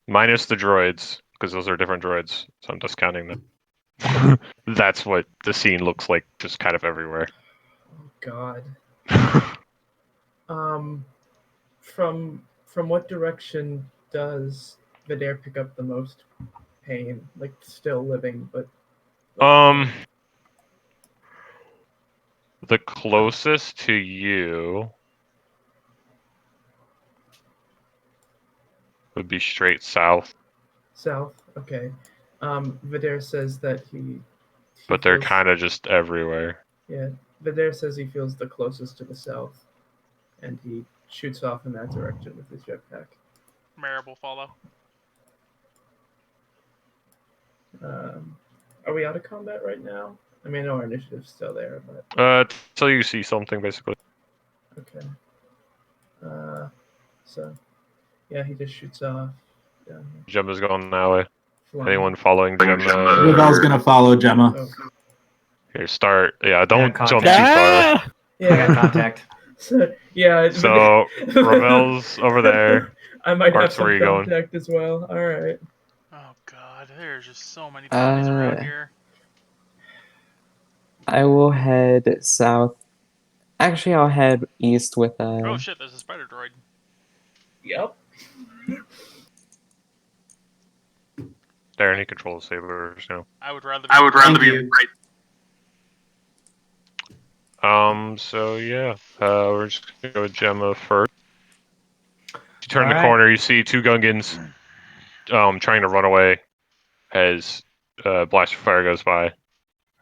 Minus the droids, because those are different droids, so I'm discounting them. That's what the scene looks like, just kind of everywhere. Oh, God. From what direction does Vidaire pick up the most pain? Like, still living, but... The closest to you would be straight south. South? Okay. Vidaire says that he but they're kind of just everywhere. Yeah, Vidaire says he feels the closest to the south, and he shoots off in that direction with his jetpack. Merrill will follow. Are we out of combat right now? I mean, our initiative's still there, but... Until you see something, basically. Okay. So, yeah, he just shoots off. Gemma's going that way. Anyone following Gemma? Ravel's gonna follow Gemma. Oh. Here, start. Yeah, don't jump too far. Yeah, I got contact. So Ravel's over there. I might Art's have some where you contact as well. All right. Oh God, there's just so many ponies around here. I will head south. Actually, I'll head east with Oh shit, there's a Spider Droid. Yep. Darren, he controls sabers now. I would rather be right. So yeah, we're just gonna go with Gemma first. You turn the Alright. corner, you see two Gungans trying to run away as blast of fire goes by.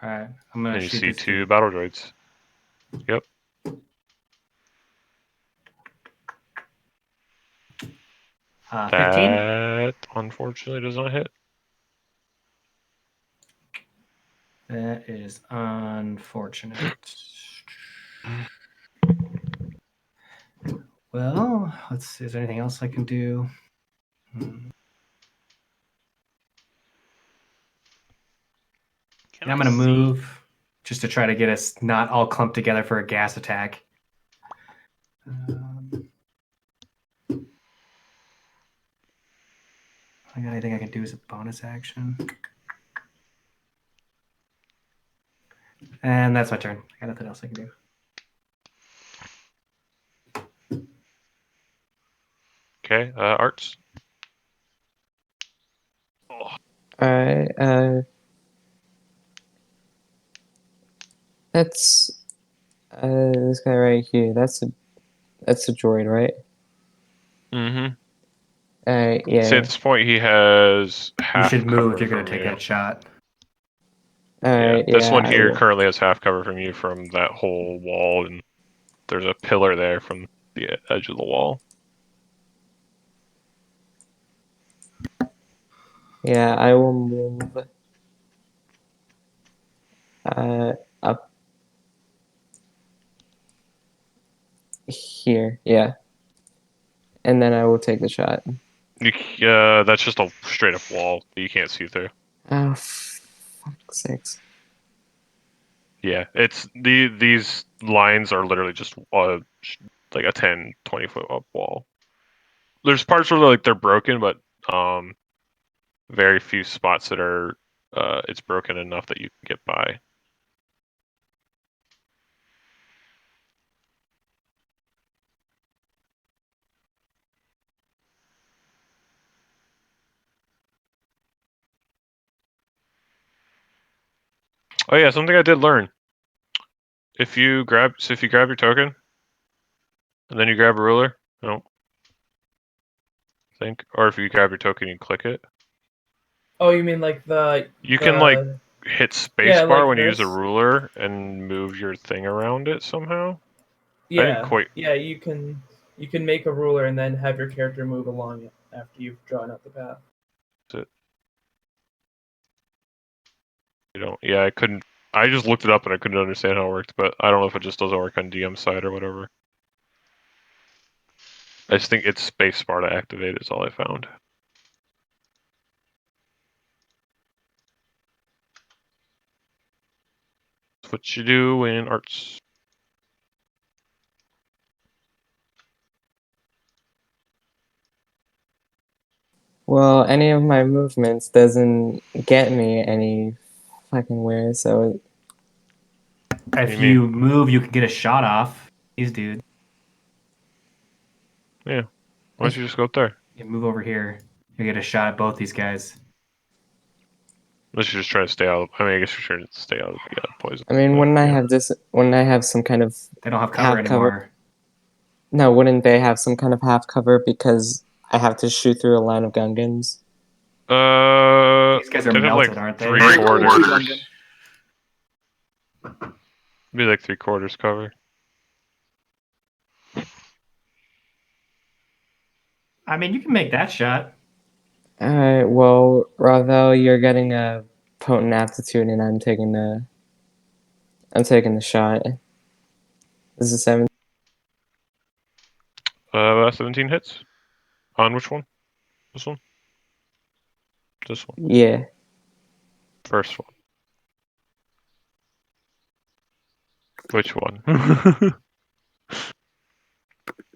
Alright, I'm gonna And you shoot see this two dude. battle droids. Yep. 15? That unfortunately does not hit. That is unfortunate. Well, let's see. Is there anything else I can do? I'm going to move just to try to get us not all clumped together for a gas attack. The only thing I can do is a bonus action. And that's my turn. I got nothing else I can do. Okay, Arts. Alright, that's this guy right here. That's a droid, right? Mm-hmm. Yeah. See, at this point, he has half. You should move if cover you're going to from take you. that shot. Alright, This one I here will. currently has half cover from you from that whole wall and there's a pillar there from the edge of the wall. Yeah, I will move up here. Yeah. And then I will take the shot. That's just a straight up wall that you can't see through. Oh, fuck's sakes. Yeah, it's these lines are literally just like a 10, 20 foot up wall. There's parts where they're broken, but very few spots that are it's broken enough that you can get by. Oh yeah, something I did learn. If you grab your token, and then you grab a ruler, no, or if you grab your token, you click it. Oh, you mean like you can like hit spacebar like when you this? use a ruler and move your thing around it somehow. Yeah, I didn't quite. Yeah, you can make a ruler and then have your character move along it after you've drawn out the path. You don't. Yeah, I couldn't. I just looked it up and I couldn't understand how it worked, but I don't know if it just doesn't work on DM side or whatever. I just think it's spacebar to activate is all I found. That's what you do in arts. Well, any of my movements doesn't get me any fucking where, so... If you move, you can get a shot off these dudes. Yeah. Why don't you just go up there? You move over here. You get a shot at both these guys. Unless you're just trying to stay out. I mean, I guess you're trying to stay out of the poison. I mean, wouldn't I have this? Wouldn't I have some kind of? They don't have cover anymore. No, wouldn't they have some kind of half cover because I have to shoot through a line of Gungans? These guys are melted, aren't they? 3/4. Be like 3/4 cover. I mean, you can make that shot. Alright, well, Ravel, you're getting a potent aptitude, and I'm taking the shot. This is 7. 17 hits. On which one? This one? This one? Yeah. First one. Which one?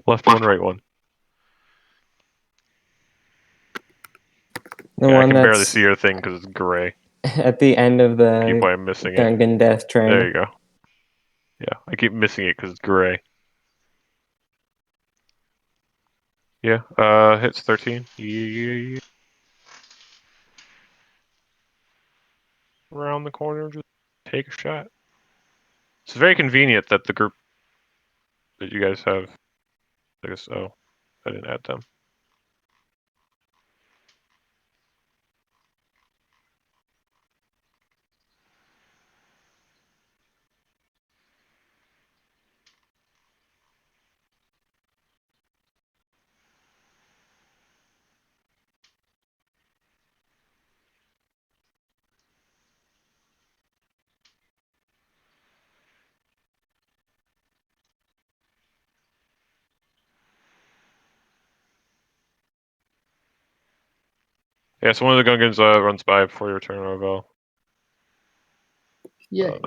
Left one, right one. The yeah, one I can that's barely see your thing because it's gray. At the end of the Keep on missing Gungan death train. There you go. Yeah, I keep missing it because it's gray. Yeah, hits 13. Yeah. Around the corner, just take a shot. It's very convenient that the group that you guys have. I guess. Oh, I didn't add them. Yeah, so one of the Gungans runs by before your turn, Ravel. Yeah.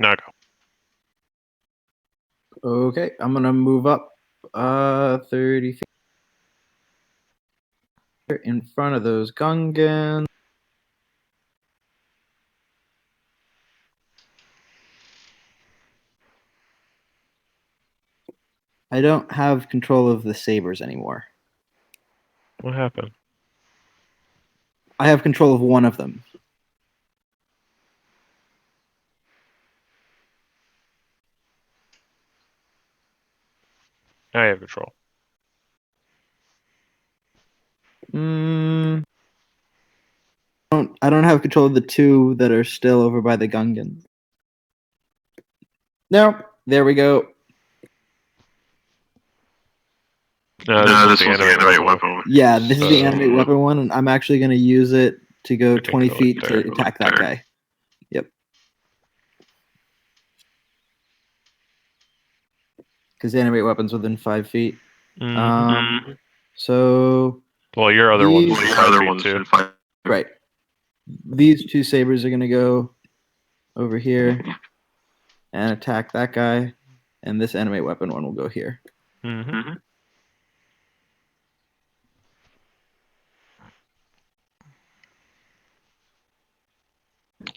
Now go. Okay, I'm gonna move up 30 feet in front of those Gungans. I don't have control of the sabers anymore. What happened? I have control of one of them. Now you have control. don't have control of the two that are still over by the Gungan. No, there we go. No, this one's the animate weapon. Yeah, this is the animate weapon one, and I'm actually going to use it to go 20 feet to attack that guy. Yep. Because animate weapons within 5 feet. So. Well, your other one's 5 feet too. Right. These two sabers are going to go over here and attack that guy, and this animate weapon one will go here.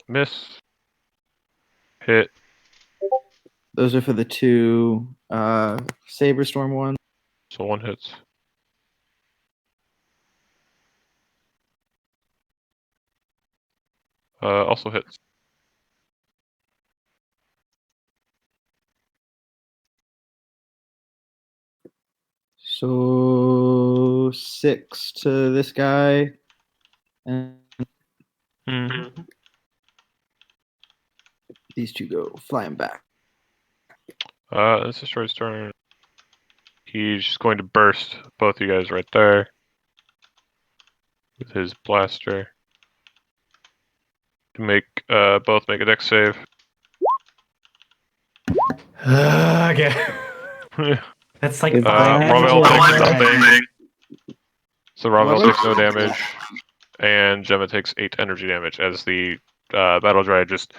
Miss. Hit. Those are for the two Saber Storm ones. So one hits. Also hits. So 6 to this guy. And these two go flying back. This is Troy's turn. He's just going to burst both you guys right there with his blaster. To make both make a dex save. Okay. That's like Ravel takes nothing. So Ravel takes no damage, and Gemma takes 8 energy damage as the Battle Droid just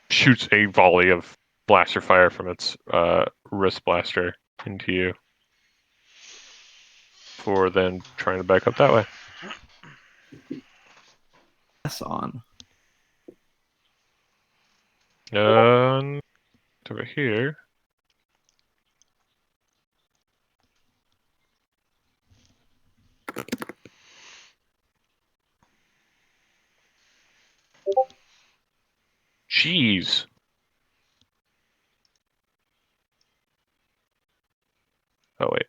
shoots a volley of blaster fire from its wrist blaster into you. For then trying to back up that way. That's on. Over here. Jeez. Oh wait.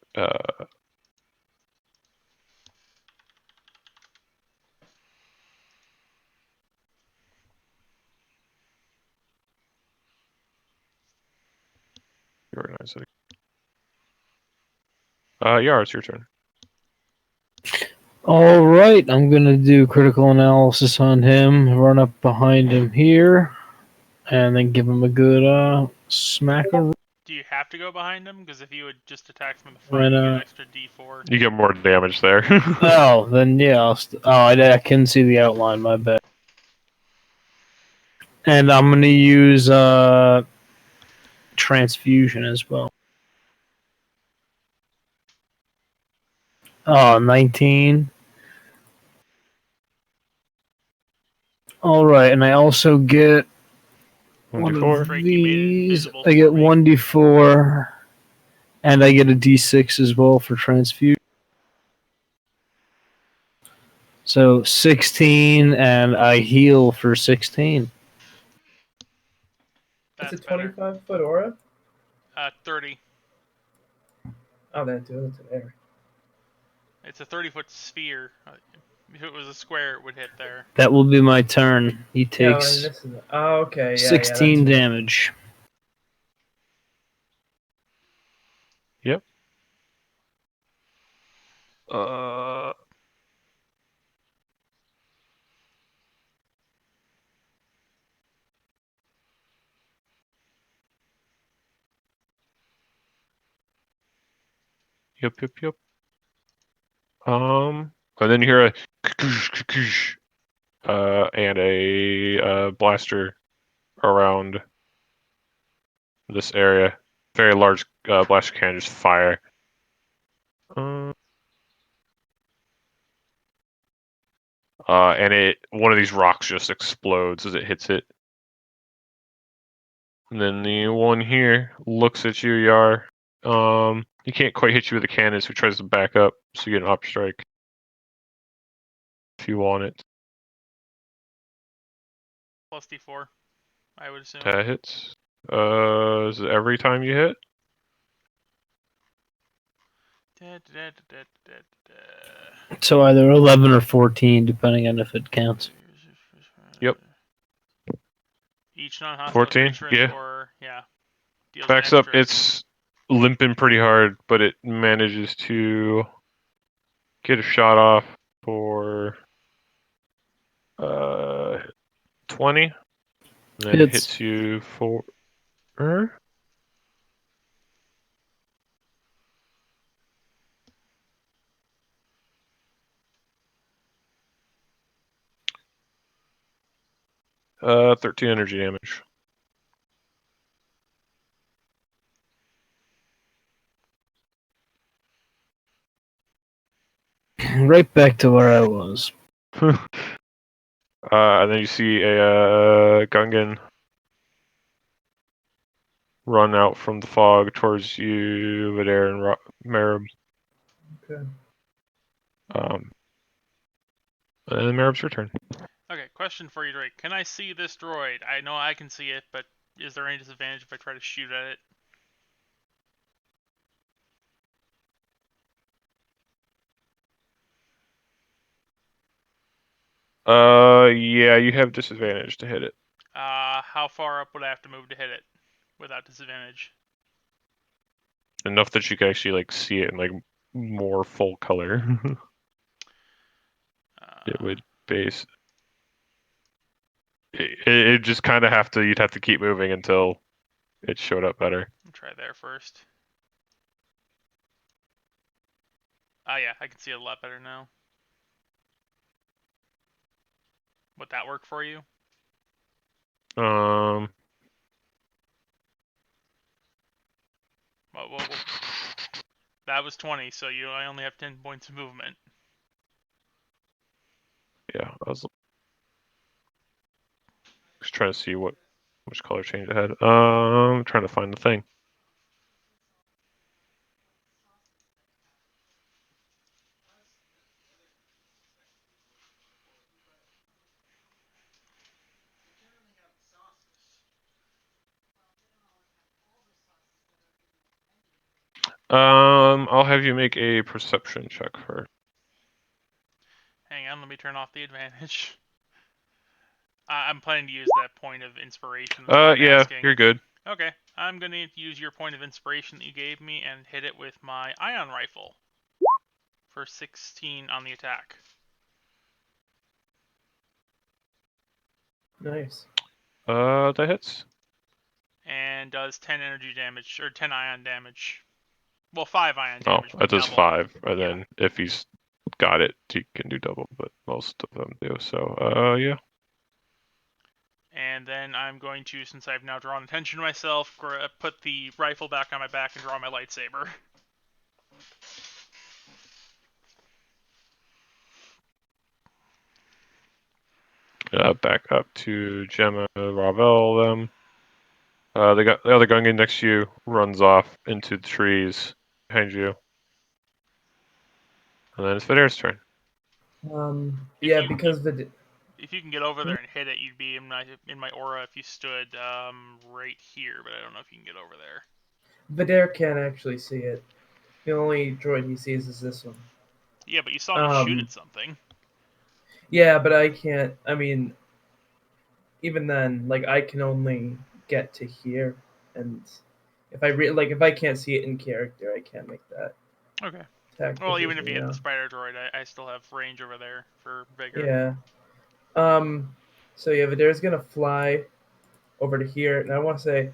Organize it. Yar, it's your turn. All right, I'm gonna do critical analysis on him. Run up behind him here, and then give him a good smack. Do you have to go behind him? Because if you would just attack from the front, you get an extra D4. You get more damage there. Oh, then yeah. I can see the outline. My bad. And I'm gonna use transfusion as well. 19. All right, and I also get 1d4. one of these. I get 1d4, and I get a d6 as well for transfusion. So 16, and I heal for 16. That's a 25-foot aura? 30. Oh, that's there. It's a 30-foot sphere. If it was a square, it would hit there. That will be my turn. He takes okay. 16 damage. Yep. Yep. And then you hear and a blaster around this area. Very large blaster cannon just fire. And one of these rocks just explodes as it hits it. And then the one here looks at you, Yar. He can't quite hit you with the cannon, so he tries to back up, so you get an op strike. If you want it. Plus D4, I would assume. That hits. Is it every time you hit? So either 11 or 14, depending on if it counts. Yep. Each non-hostile 14, creature yeah. or deals Backs an up. extra. It's limping pretty hard, but it manages to get a shot off for 20. And then hits you for 13 energy damage. Right back to where I was. And then you see a Gungan run out from the fog towards you, Vidair and Marib. Okay. And then Marib's your turn. Okay, question for you, Drake. Can I see this droid? I know I can see it, but is there any disadvantage if I try to shoot at it? Yeah, you have disadvantage to hit it. How far up would I have to move to hit it without disadvantage? Enough that you can actually like see it in like more full color. It would base. It just kind of you'd have to keep moving until it showed up better. I'll try there first. Yeah, I can see it a lot better now. Would that work for you? Well, that was 20, so I only have 10 points of movement. Yeah, I was just trying to see which color change it had. I'm trying to find the thing. I'll have you make a perception check first. Hang on, let me turn off the advantage. I'm planning to use that point of inspiration. Yeah, you're good. Okay, I'm going to use your point of inspiration that you gave me and hit it with my ion rifle for 16 on the attack. Nice. That hits. And does 10 energy damage, or 10 ion damage. Well, 5 ion damage. Oh, that does double. 5. And then if he's got it, he can do double, but most of them do. So, yeah. And then I'm going to, since I've now drawn attention to myself, put the rifle back on my back and draw my lightsaber. Back up to Gemma, Ravel, them. The other Gungan next to you runs off into the trees behind you. And then it's Vidair's turn. Yeah, because if you can get over there and hit it, you'd be in my aura if you stood right here, but I don't know if you can get over there. Vidair can't actually see it. The only droid he sees is this one. Yeah, but you saw me shoot at something. Yeah, but I can't. I mean, even then, like I can only get to here, and if I can't see it in character, I can't make that. Okay. Well, even if you hit the spider droid, I still have range over there for vigor. Yeah. So yeah, Vidair's gonna fly over to here, and I want to say,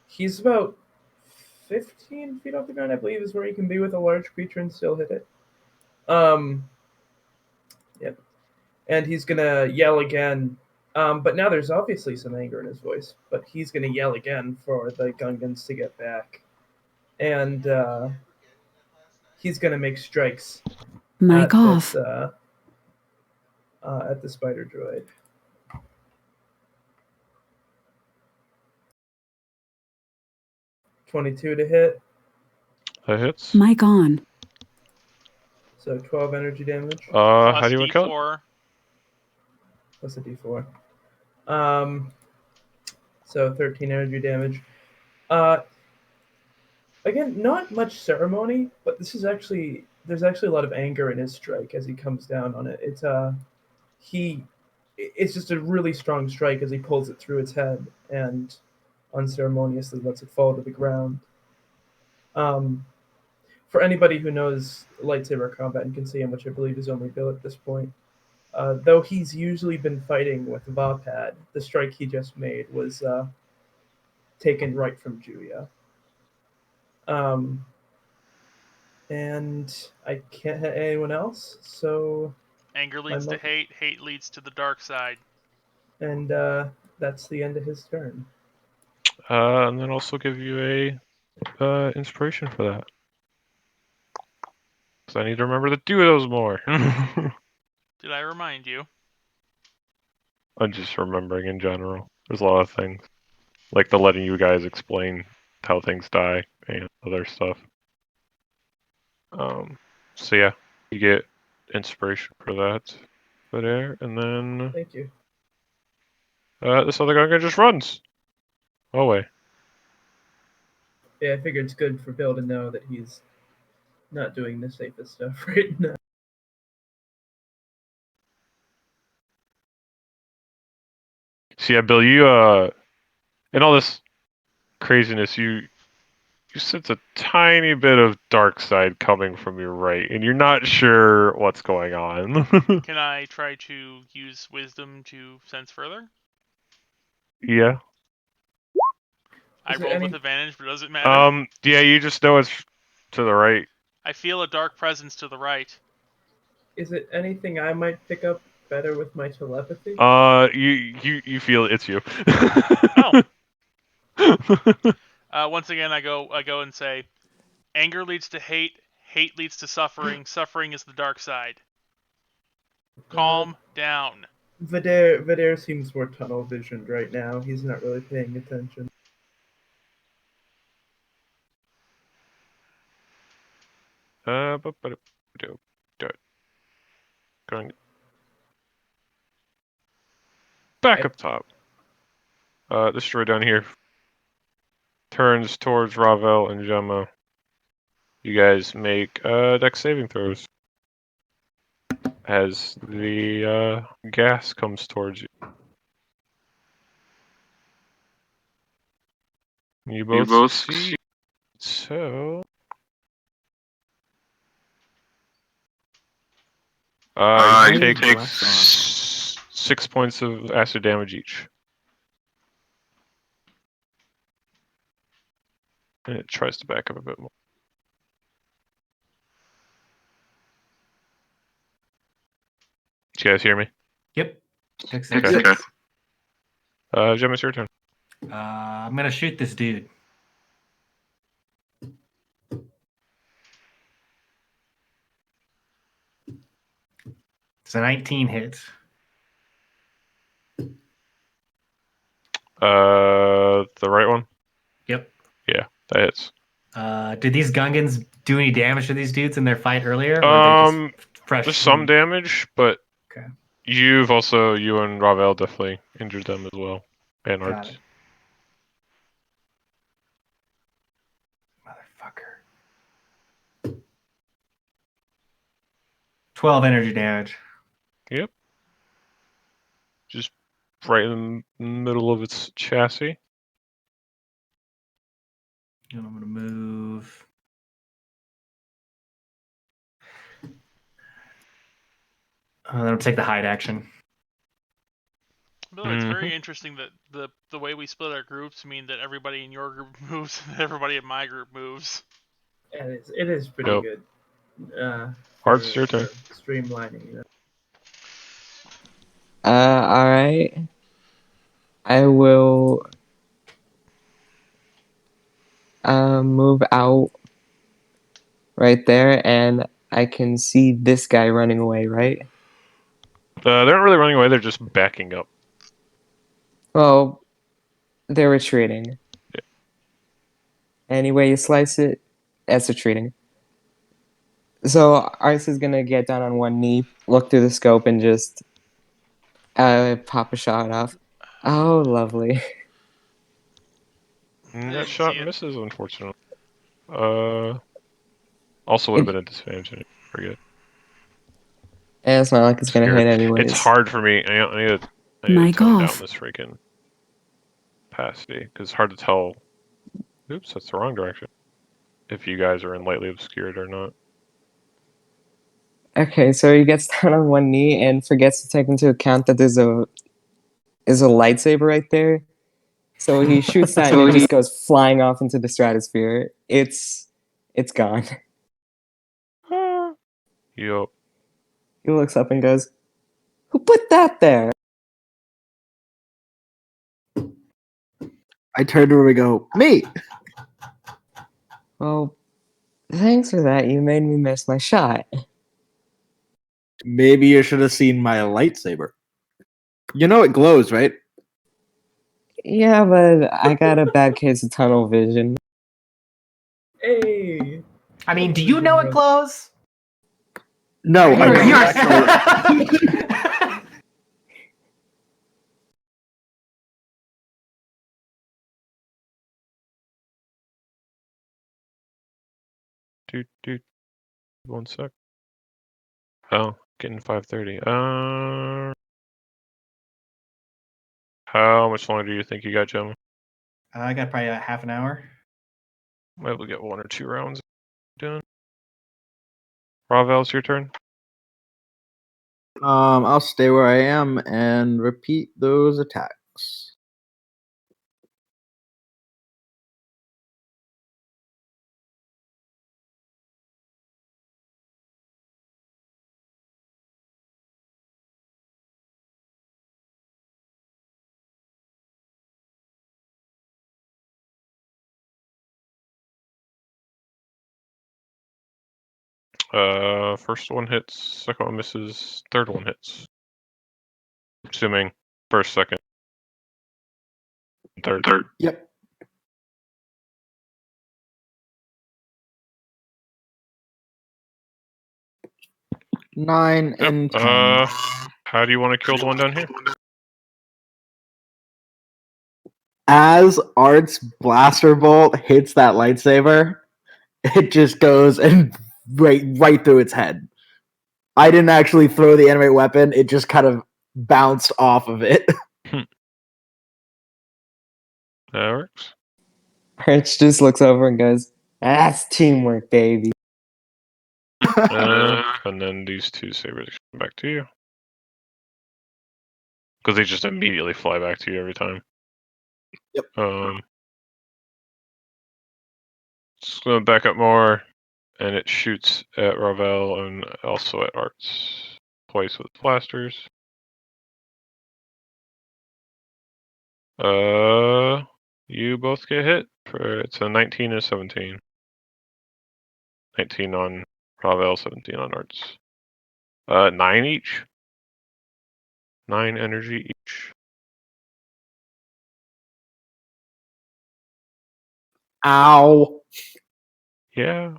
he's about 15 feet off the ground, I believe, is where he can be with a large creature and still hit it. Yep. And he's gonna yell again. But now there's obviously some anger in his voice. But he's gonna yell again for the Gungans to get back, and he's gonna make strikes. Mic off. At the spider droid. $22 to hit. That hits. Mic on. So 12 energy damage. How do you want to kill it? Plus a d4. So 13 energy damage. Again, not much ceremony, but there's actually a lot of anger in his strike as he comes down on it. it's just a really strong strike as he pulls it through its head and unceremoniously lets it fall to the ground. For anybody who knows lightsaber combat and can see him, which I believe is only Bill at this point, though he's usually been fighting with Vapad, the strike he just made was taken right from Julia. And I can't hit anyone else, so... Anger leads to hate, hate leads to the dark side. And that's the end of his turn. And then also give you a inspiration for that. Because I need to remember to do those more. Did I remind you? I'm just remembering in general. There's a lot of things. Like the letting you guys explain how things die and other stuff. So yeah, you get inspiration for that. There, and then... Thank you. This other guy just runs away. Yeah, I figured it's good for Bill to know that he's not doing the safest stuff right now. So yeah, Bill, you in all this craziness, you sense a tiny bit of dark side coming from your right, and you're not sure what's going on. Can I try to use wisdom to sense further? Yeah. I rolled with advantage, but does it matter? Yeah, you just know it's to the right. I feel a dark presence to the right. Is it anything I might pick up better with my telepathy? You feel it's you. Oh. Once again, I go and say, anger leads to hate, hate leads to suffering, suffering is the dark side. Calm down. Vidaire seems more tunnel visioned right now. He's not really paying attention. Going back up top. This droid down here turns towards Ravel and Gemma. You guys make dex saving throws as the gas comes towards you. You both see. So you take 6 points of acid damage each. And it tries to back up a bit more. Did you guys hear me? Yep. Okay. Gemma, it's your turn. I'm gonna shoot this dude. It's a 19 hit. The right one? Yep. Yeah, that hits. Did these Gungans do any damage to these dudes in their fight earlier? Or are they just fresh there's some damage, but okay. you and Ravel definitely injured them as well. And Arts. Motherfucker. 12 energy damage. Yep. Just right in the middle of its chassis. And I'm going to move. I'm going to take the hide action. Bill, it's very interesting that the way we split our groups mean that everybody in your group moves and everybody in my group moves. Yeah, it is pretty good. Arts, your turn. Streamlining, you know. Alright. I will move out right there, and I can see this guy running away, right? They're not really running away, they're just backing up. Well, they're retreating. Yeah. Any way you slice it, that's retreating. So Arts is gonna get down on one knee, look through the scope, and just pop a shot off. Oh, lovely. That shot misses, unfortunately. Also would have been a disadvantage. I forget. Yeah, it's not like it's gonna hit anyways. It's hard for me. I need to tone down this freaking opacity because it's hard to tell. Oops, that's the wrong direction. If you guys are in lightly obscured or not. Okay, so he gets down on one knee and forgets to take into account that there's a lightsaber right there. So he shoots that and it just goes flying off into the stratosphere. It's gone. Yup. He looks up and goes, "Who put that there?" I turn to him and go, "Me." Well, thanks for that. You made me miss my shot. Maybe you should have seen my lightsaber. You know it glows, right? Yeah, but I got a bad case of tunnel vision. Hey. I mean, do you know it glows? No, I don't actually. Dude. 1 sec. Oh, getting 5:30. How much longer do you think you got, Jim? I got probably a half an hour. Might be able to get 1 or 2 rounds done. Ravel, it's your turn. I'll stay where I am and repeat those attacks. First one hits, second one misses, third one hits. Assuming first, second, third. Yep. Nine and 10. How do you want to kill the one down here? As Art's blaster bolt hits that lightsaber, it just goes and right through its head. I didn't actually throw the animate weapon; it just kind of bounced off of it. That works. Rich just looks over and goes, "That's teamwork, baby." And then these 2 sabers come back to you. Because they just immediately fly back to you every time. Yep. Just gonna back up more, and it shoots at Ravel and also at Arts. Twice with blasters. You both get hit. It's a 19 and a 17. 19 on Ravel, 17 on Arts. 9 each. 9 energy each. Ow. Yeah.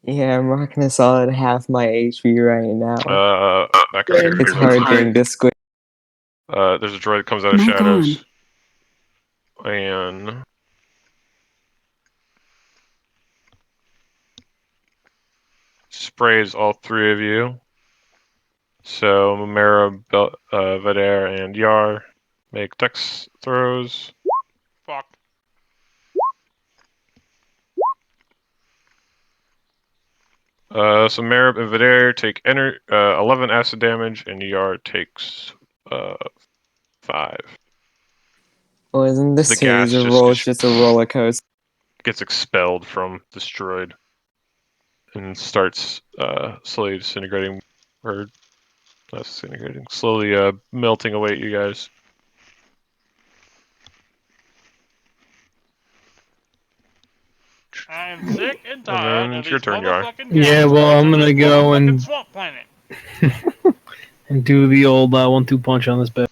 Yeah, I'm rocking a solid half my HP right now. Back up here. It's hard being this quick. There's a droid that comes out of shadows. And sprays all 3 of you. So Mara, Vader, and Yar make dex throws. Fuck. So Merib and Vader take 11 acid damage, and Yar takes 5. Well, isn't this The series gas of rolls just a roller coaster? Gets expelled from this droid and starts slowly disintegrating, or not disintegrating, slowly melting away at you guys. I'm sick and tired of it's your these turn, Yar. motherfucking Yeah, well, I'm gonna go and swamp planet. and do the old 1-2 punch on this bit.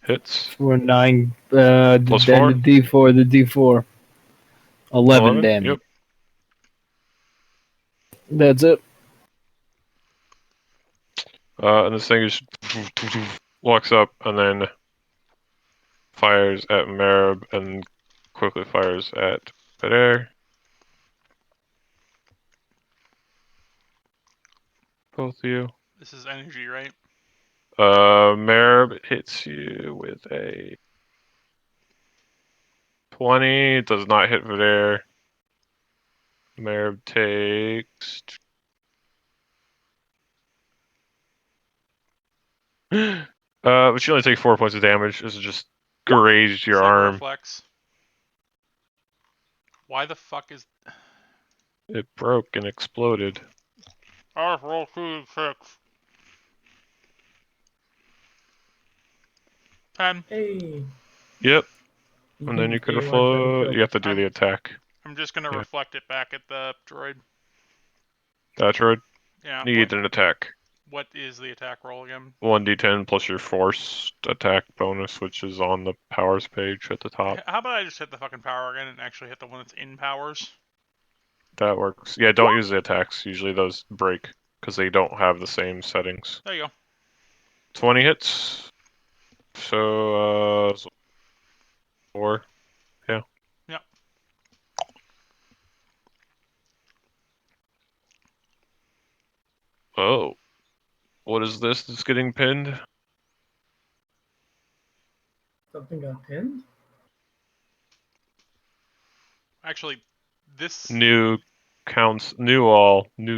Hits. For 9, Plus 4? the D4. 11 damage. Yep. That's it. And this thing just walks up and then fires at Merib and quickly fires at Vader. both of you. This is energy, right? Merib hits you with a 20. It does not hit Vidair. Merib takes... but you only take 4 points of damage. This is just grazed your Saber arm. reflex. Why the fuck is... It broke and exploded. I roll 2d6. 10. Hey. Yep. And then you could have flown. You have to do the attack. I'm just gonna reflect it back at the droid. That droid? Yeah. Need an attack. What is the attack roll again? 1d10 plus your force attack bonus, which is on the powers page at the top. How about I just hit the fucking power again and actually hit the one that's in powers? That works. Yeah, don't use the attacks. Usually those break because they don't have the same settings. There you go. 20 hits. So, 4. Yeah. Yep. Oh. What is this that's getting pinned? Something got pinned? Actually, this... New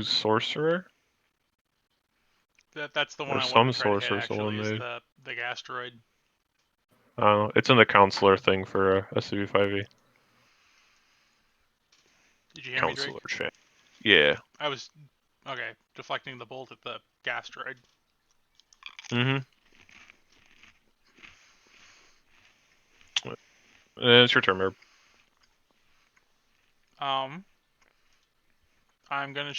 sorcerer? That's the one Or I some wanted to try to hit, sorcerer actually, someone is made. the gas droid. I don't know. It's in the counselor thing for SCV-5e. Did you hear Counselor me, Drake? chat. Yeah. I was... Okay, deflecting the bolt at the gas droid. Mm-hmm. It's your turn, Merb. I'm gonna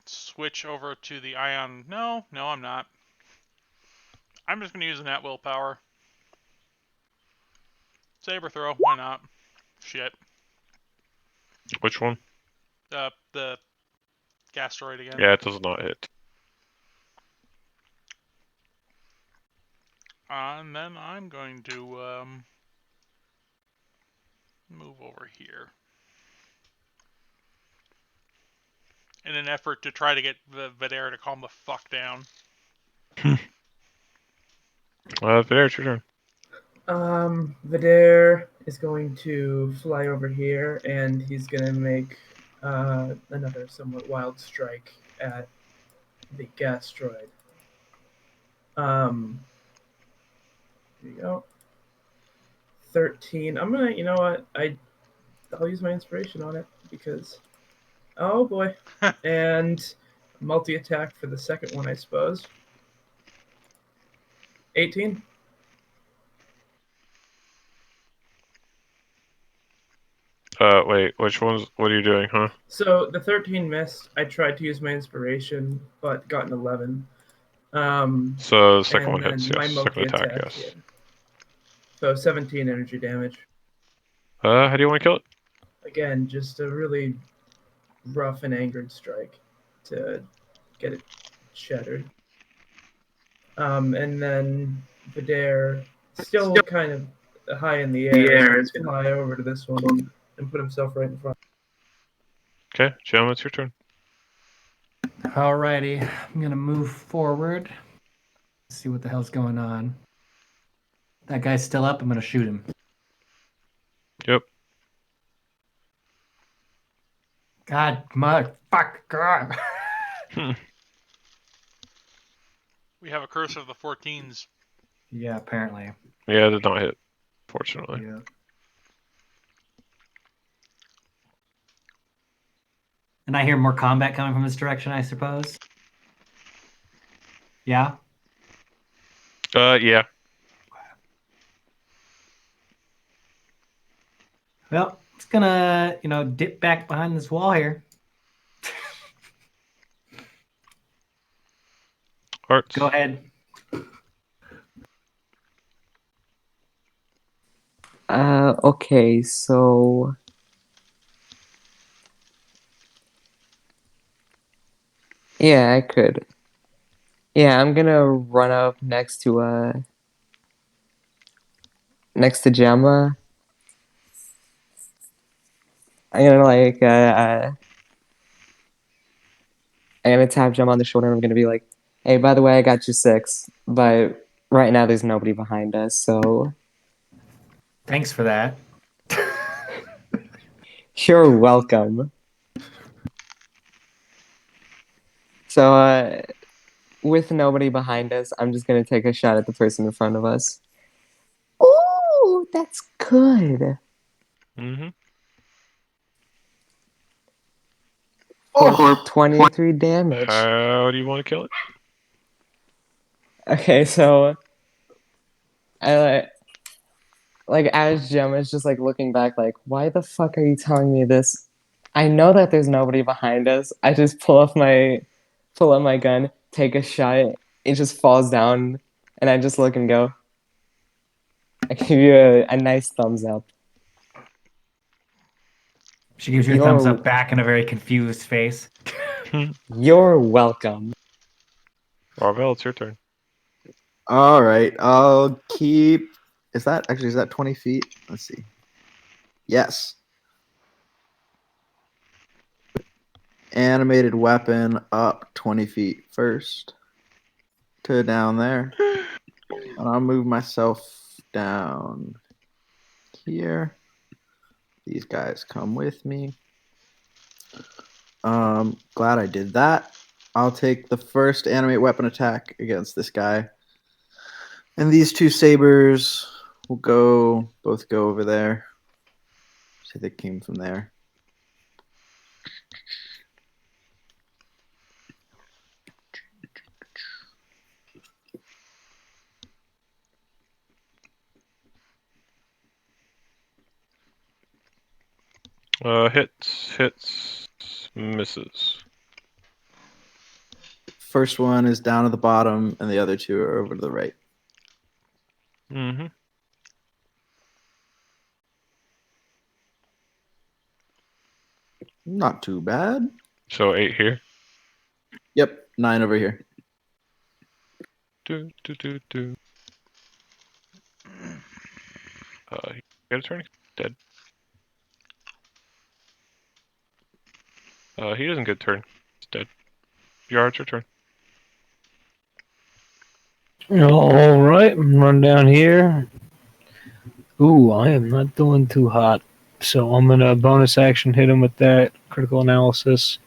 switch over to the ion... No, I'm not. I'm just gonna use an at-will power. Saber throw, why not? Shit. Which one? The gas droid again. Yeah, it does not hit. And then I'm going to move over here. In an effort to try to get the Vidair to calm the fuck down. Vidair, it's your turn. Vidair is going to fly over here, and he's going to make another somewhat wild strike at the gas droid. Here you go. 13. I'm gonna, you know what? I'll use my inspiration on it because, oh boy, and multi-attack for the second one, I suppose. 18. Wait, which ones? What are you doing, huh? So the 13 missed. I tried to use my inspiration, but got an 11. So the second one and hits, then my yes. Second attack, multi-attack, yes. yeah. So 17 energy damage. How do you want to kill it? Again, just a really rough and angered strike to get it shattered. And then Vidair, still kind of high in the air, is going to fly over to this one and put himself right in front. Okay, Jim, it's your turn. Alrighty, I'm gonna move forward. See what the hell's going on. That guy's still up. I'm gonna shoot him. Yep. God, motherfucker. We have a curse of the 14s. Yeah, apparently. Yeah, it did not hit, fortunately. Yeah. And I hear more combat coming from this direction, I suppose. Yeah? Yeah. Well, it's gonna, dip back behind this wall here. Hearts. Go ahead. Okay, so... Yeah, I could. Yeah, I'm gonna run up next to Gemma. I'm gonna I'm gonna tap Jum on the shoulder and I'm gonna be like, hey, by the way, I got you 6, but right now there's nobody behind us, so Thanks for that. you're welcome. So, with nobody behind us, I'm just gonna take a shot at the person in front of us. Ooh, that's good. Mm-hmm. For 23 damage. How do you want to kill it? Okay, so I like as Jim is just like looking back, like, why the fuck are you telling me this? I know that there's nobody behind us. I just pull up my gun, take a shot, it just falls down, and I just look and go. I give you a nice thumbs up. She gives you a thumbs up back in a very confused face. You're welcome. Ravel, it's your turn. All right, I'll keep. Is that 20 feet? Let's see. Yes. Animated weapon up 20 feet first to down there. And I'll move myself down here. These guys come with me. Glad I did that. I'll take the first animate weapon attack against this guy. And these 2 sabers will both go over there. See, they came from there. Hits, misses. First one is down at the bottom, and the other 2 are over to the right. Mm-hmm. Not too bad. So 8 here. Yep, 9 over here. Do. You get a turn? Dead. He doesn't get a turn. He's dead. It's your turn. All right, run down here. Ooh, I am not doing too hot. So I'm going to bonus action hit him with that critical analysis.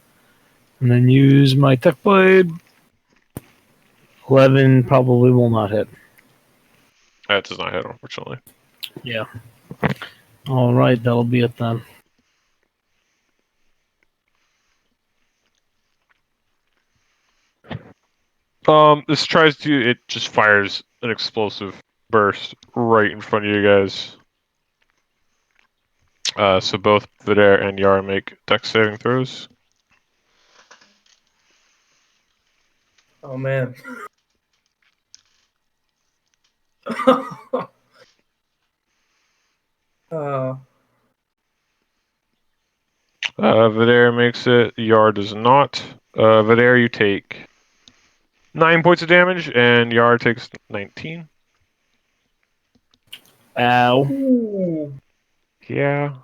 And then use my tech blade. 11 probably will not hit. That does not hit, unfortunately. Yeah. All right, that'll be it then. This tries to. It just fires an explosive burst right in front of you guys. So both Vidaire and Yara make dex saving throws. Oh man. Vidaire makes it. Yar does not. Vidaire, you take 9 points of damage, and Yar takes 19. Ow. Ooh. Yeah.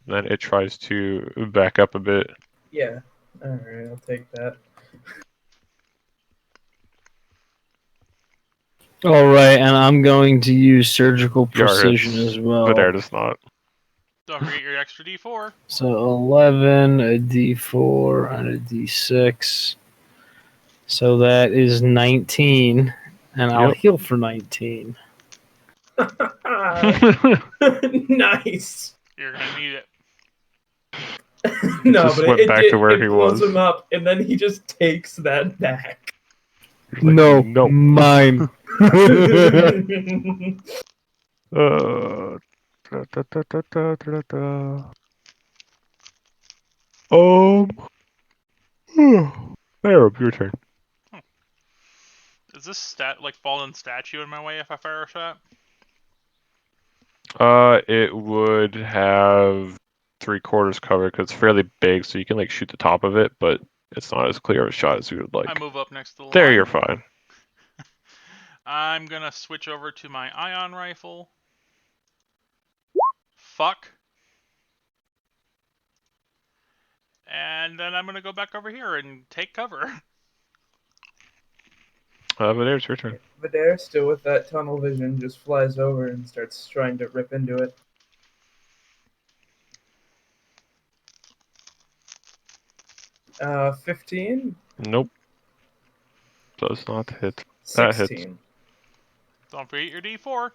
Then it tries to back up a bit. Yeah. Alright, I'll take that. All right, and I'm going to use surgical Yar precision hits. as well. Vidaire does not. Don't forget your extra D4. So 11, a D4, and a D6. So that is 19, and I'll heal for 19. Nice. You're gonna need it. No, just but went back to where he blows was. him up, and then he just takes that back. Like, no, Da, mine. da, da. Arab, your turn. Is this fallen statue in my way if I fire a shot? It would have 3/4 cover because it's fairly big, so you can shoot the top of it, but It's not as clear of a shot as you would like. I move up next to the There, line. you're fine. I'm gonna switch over to my ion rifle. Fuck. And then I'm gonna go back over here and take cover. But it's your turn. Vidaire, still with that tunnel vision, just flies over and starts trying to rip into it. Uh, 15? Nope. Does not hit. That hits. 16. Don't forget your D4.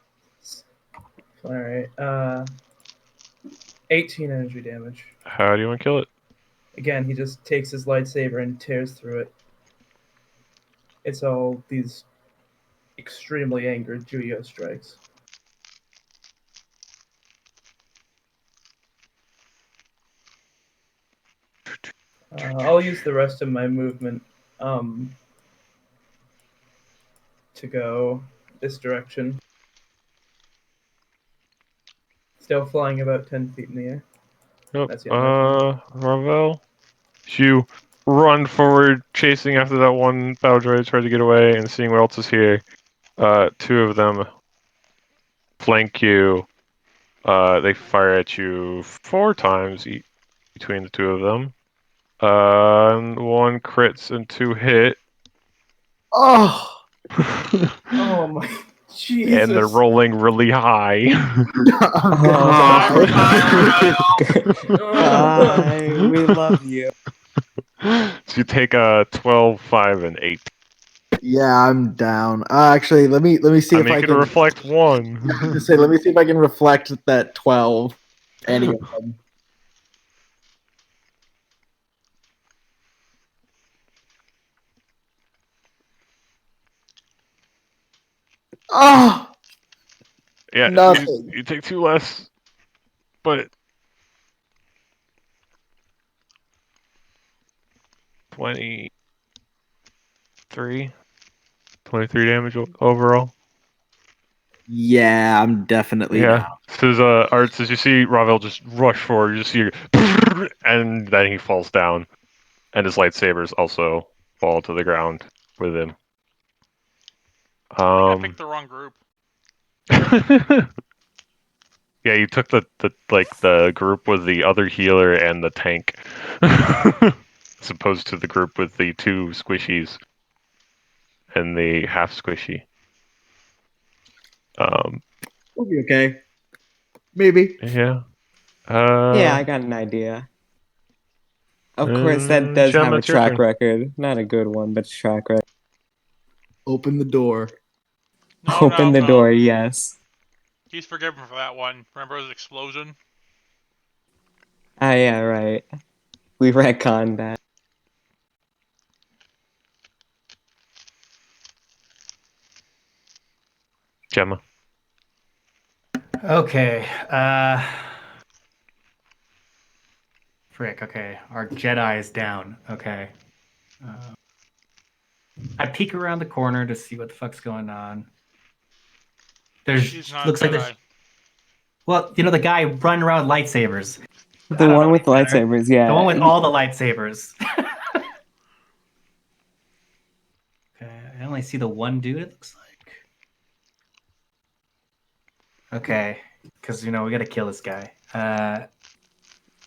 Alright, 18 energy damage. How do you want to kill it? Again, he just takes his lightsaber and tears through it. It's all these extremely angered Juyo strikes. I'll use the rest of my movement to go this direction. Still flying about 10 feet in the air. Yep. That's the end of Ravel. You run forward, chasing after that one battle droid, trying to get away, and seeing what else is here. Two of them flank you. They fire at you 4 times between the two of them. And 1 crits and 2 hit. Oh, Oh my Jesus! And they're rolling really high. We love you. So you take a 12, 5, and 8. Yeah, I'm down. Actually, let me see if I can reflect 1. Say, let me see if I can reflect that 12. Any of them. Oh, Yeah, nothing. you take 2 less, but 23 damage overall. Yeah, I'm definitely down. Says Arts, as you see Ravel just rush forward, you just see, and then he falls down, and his lightsabers also fall to the ground with him. I think I picked the wrong group. Yeah, you took the group with the other healer and the tank, as opposed to the group with the 2 squishies and the half squishy. We'll be okay. Maybe. Yeah. Yeah, I got an idea. Of course, that does have a track record. Not a good one, but a track record. Open the door. Open the door, yes. He's forgiven for that one. Remember his explosion? Ah, yeah, right. We retconned that. Gemma. Okay. Frick. Okay, our Jedi is down. Okay. I peek around the corner to see what the fuck's going on. She's not looks like Jedi. there's. Well, you know the guy running around with lightsabers. The one with lightsabers, yeah. The one with all the lightsabers. Okay, I only see the one dude. It looks like. Okay, because we gotta kill this guy.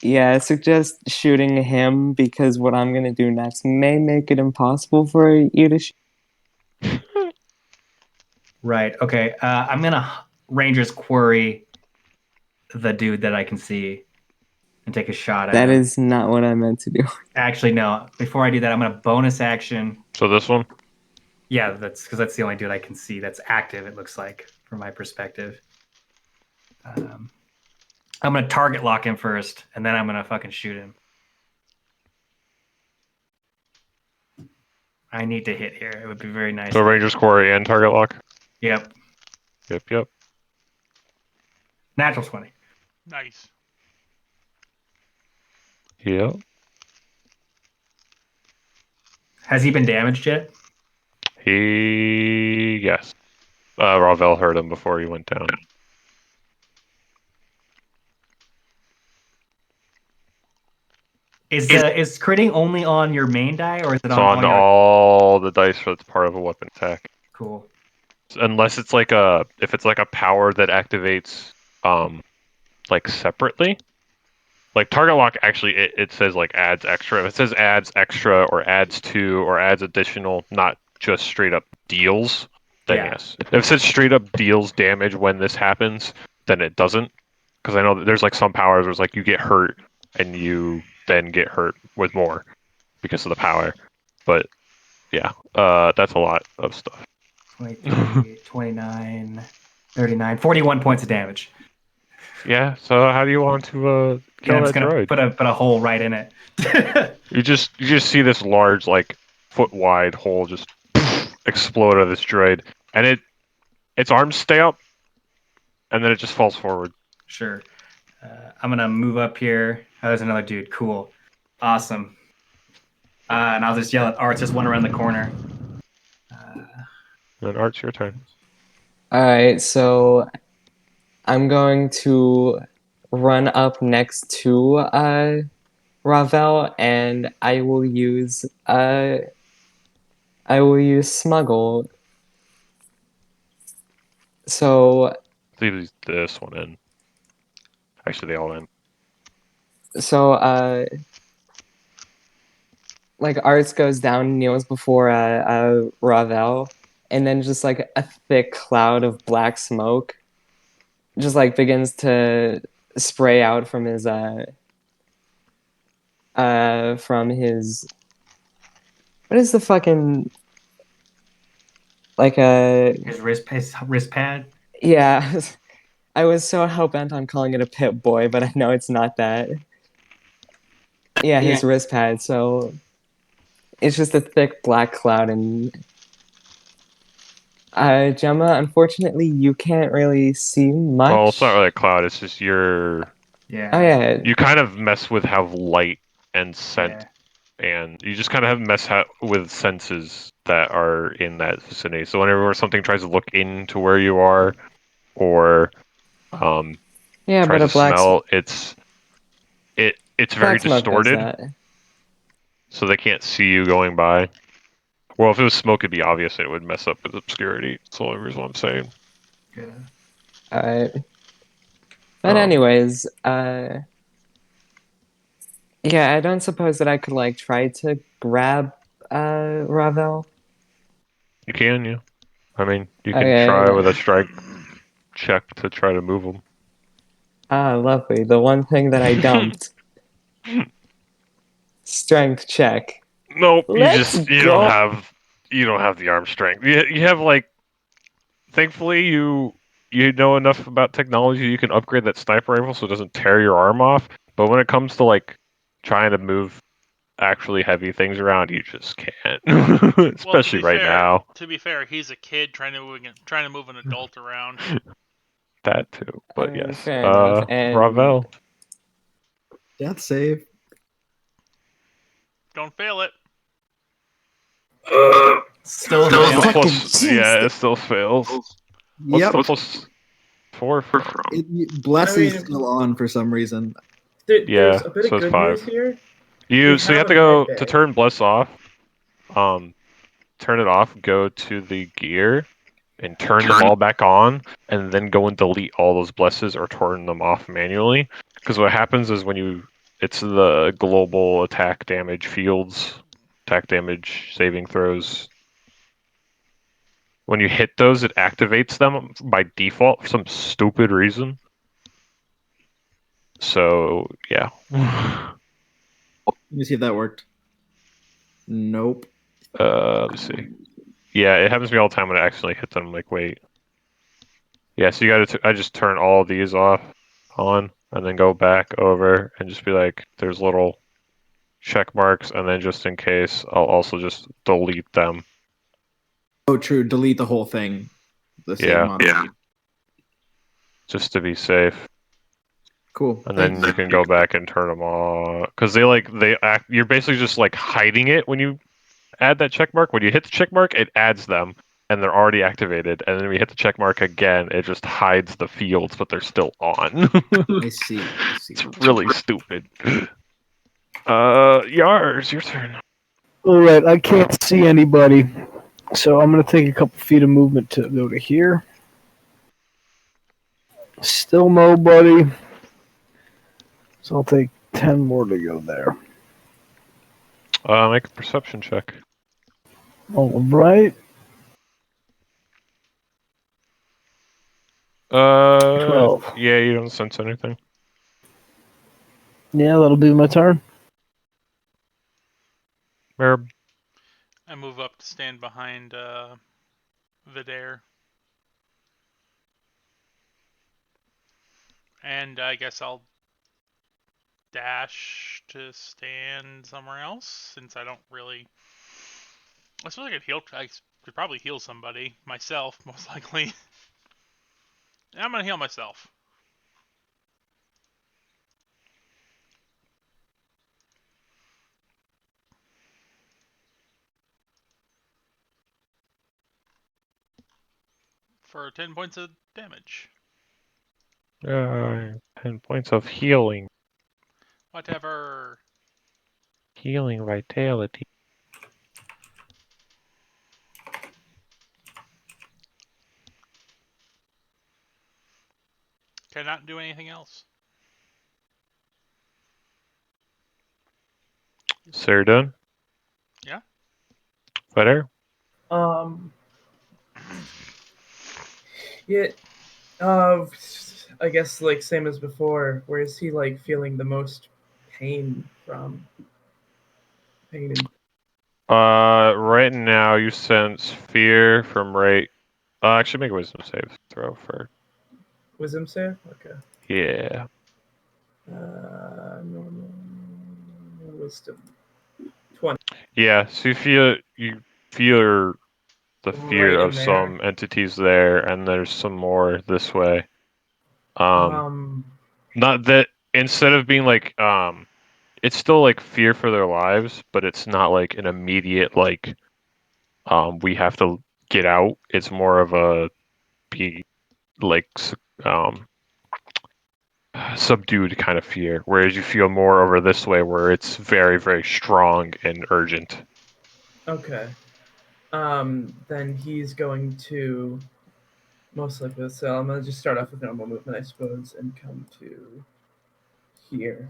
Yeah, I suggest shooting him because what I'm gonna do next may make it impossible for you to shoot. Right. Okay. I'm gonna Rangers query the dude that I can see and take a shot at him. That is not what I meant to do. Actually, no. Before I do that, I'm gonna bonus action. So this one? Yeah, that's because that's the only dude I can see that's active. It looks like from my perspective. I'm gonna target lock him first, and then I'm gonna fucking shoot him. I need to hit here. It would be very nice. So Ranger's Quarry and target lock? Yep. Yep. Natural 20. Nice. Yep. Has he been damaged yet? Yes. Ravel heard him before he went down. Is critting only on your main die, or is it So on your... all the dice that's part of a weapon attack? Cool. Unless it's like if it's like a power that activates like separately. Like target lock actually it says like adds extra. If it says adds extra or adds to or adds additional, not just straight up deals, then yes. If it says straight up deals damage when this happens, then it doesn't. Because I know that there's like some powers where it's like you get hurt and you then get hurt with more because of the power. But yeah, that's a lot of stuff. 23, 29, 39, 41 points of damage. Yeah, so how do you want to kill that droid? Put a hole right in it. You just see this large, like, foot wide hole just explode out of this droid, and its arms stay up, and then it just falls forward. Sure. I'm gonna move up here. Oh, there's another dude. Cool. Awesome. And I'll just yell at Arts, just one around the corner. Then Arts, your turn. Alright, so I'm going to run up next to Ravel, and I will use smuggle. So leave this one in. Actually, they all in. So like Arts goes down, kneels before Ravel, and then just like a thick cloud of black smoke just like begins to spray out from his what is the fucking like his wrist pad? Yeah. I was so hell-bent on calling it a Pip Boy, but I know it's not that. Yeah, his wrist pad, so it's just a thick black cloud, and Gemma, unfortunately, you can't really see much. Well, it's not really a cloud, it's just your... Yeah. Oh, yeah. You kind of mess with how light and scent, and you just kind of mess with senses that are in that vicinity. So whenever something tries to look into where you are, or tries to smell, it's very distorted. So they can't see you going by. Well, if it was smoke, it'd be obvious and it would mess up with obscurity. That's the only reason I'm saying. Good. Alright. But anyways, yeah, I don't suppose that I could, like, try to grab, Ravel? You can, yeah. I mean, you can try with a strike check to try to move them. Ah, lovely. The one thing that I dumped. Strength check. Nope, you don't have the arm strength. You have like, thankfully you know enough about technology you can upgrade that sniper rifle so it doesn't tear your arm off. But when it comes to like trying to move actually heavy things around, you just can't. Especially now. To be fair, he's a kid trying to move an adult around. That too, but yes. Fair enough. And Ravel. Death save. Don't fail it. Still plus, yeah, it still fails. Yep. Plus 4 from? Bless is still on for some reason. There's a bit of good 5. news here. You have to go to turn Bless off. Turn it off. Go to the gear and turn them all back on, and then go and delete all those blesses or turn them off manually. Because what happens is it's the global attack damage fields, attack damage saving throws. When you hit those, it activates them by default for some stupid reason. So, yeah. Let me see if that worked. Nope. Let's see. Yeah, it happens to me all the time when I accidentally hit them. I'm like, wait. Yeah, so you gotta... I just turn all of these on, and then go back over and just be like, there's little check marks, and then just in case, I'll also just delete them. Oh, true. Delete the whole thing. Yeah. Just to be safe. Cool. And then you can go back and turn them on. Because you're basically just like hiding it when you add that check mark. When you hit the check mark, it adds them, and they're already activated. And then when you hit the check mark again, it just hides the fields, but they're still on. I see. It's really stupid. Yars, your turn. All right, I can't see anybody, so I'm gonna take a couple feet of movement to go to here. Still nobody, so I'll take 10 more to go there. Make a perception check. All right. 12. Yeah, you don't sense anything. Yeah, that'll be my turn. Merb. I move up to stand behind Vidaire. And I guess I'll dash to stand somewhere else, since I don't really... I suppose I could probably heal somebody. Myself, most likely. I'm gonna heal myself. For 10 points of damage. 10 points of healing. Whatever. Healing vitality. Cannot do anything else. So you're done? Yeah. Better? Yeah. I guess like same as before. Where is he like feeling the most pain from? Pain and right now you sense fear from right. Actually, make a wisdom save throw for. wisdom save. Okay. Yeah. Normal wisdom. 20. Yeah. So you feel the fear Right in of there. some entities there, and there's some more this way. Not that instead of being like it's still like fear for their lives, but it's not like an immediate like we have to get out. It's more of a be like subdued kind of fear, whereas you feel more over this way where it's very, very strong and urgent. Okay. Then he's going to most likely. So I'm gonna just start off with normal movement, I suppose, and come to here.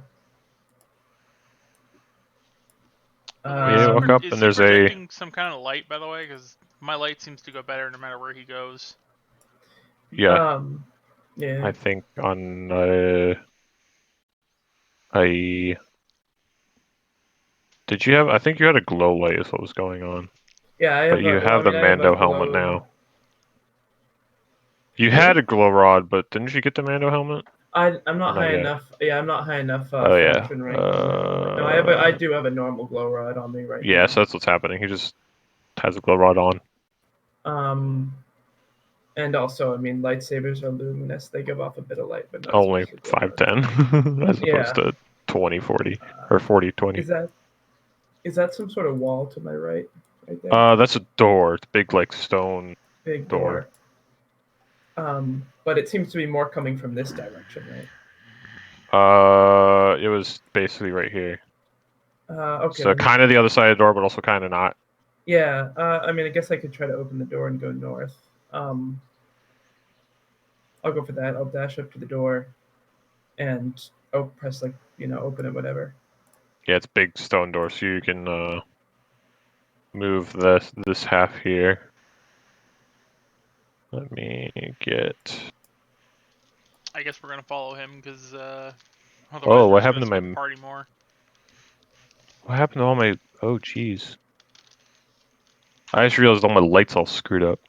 Yeah, walk up is and he there's projecting some kind of light, by the way? Because my light seems to go better no matter where he goes. Yeah. Yeah. I think on did you have? I think you had a glow light is what was going on. Yeah, I have. But you have the Mando helmet now. You Really? had a glow rod, but didn't you get the Mando helmet? I'm not Not high yet. enough. Yeah, I'm not high enough. Oh yeah. Faction rank. No, I do have a normal glow rod on me right now. Yeah, so that's what's happening. He just has a glow rod on. And also, I mean, lightsabers are luminous. They give off a bit of light, but not Only as much as a glow 510 as Yeah. opposed to 2040 or 4020. Is that some sort of wall to my right there? That's a door. It's a big like stone Big door. But it seems to be more coming from this direction, right? It was basically right here. Okay. So kind of the other side of the door, but also kind of not. Yeah. I mean, I guess I could try to open the door and go north. I'll go for that. I'll dash up to the door, and press open it, whatever. Yeah, it's a big stone door, so you can move this half here. Let me get. I guess we're gonna follow him because Oh, what happened to my party more? What happened to all my? Oh, jeez. I just realized all my lights all screwed up.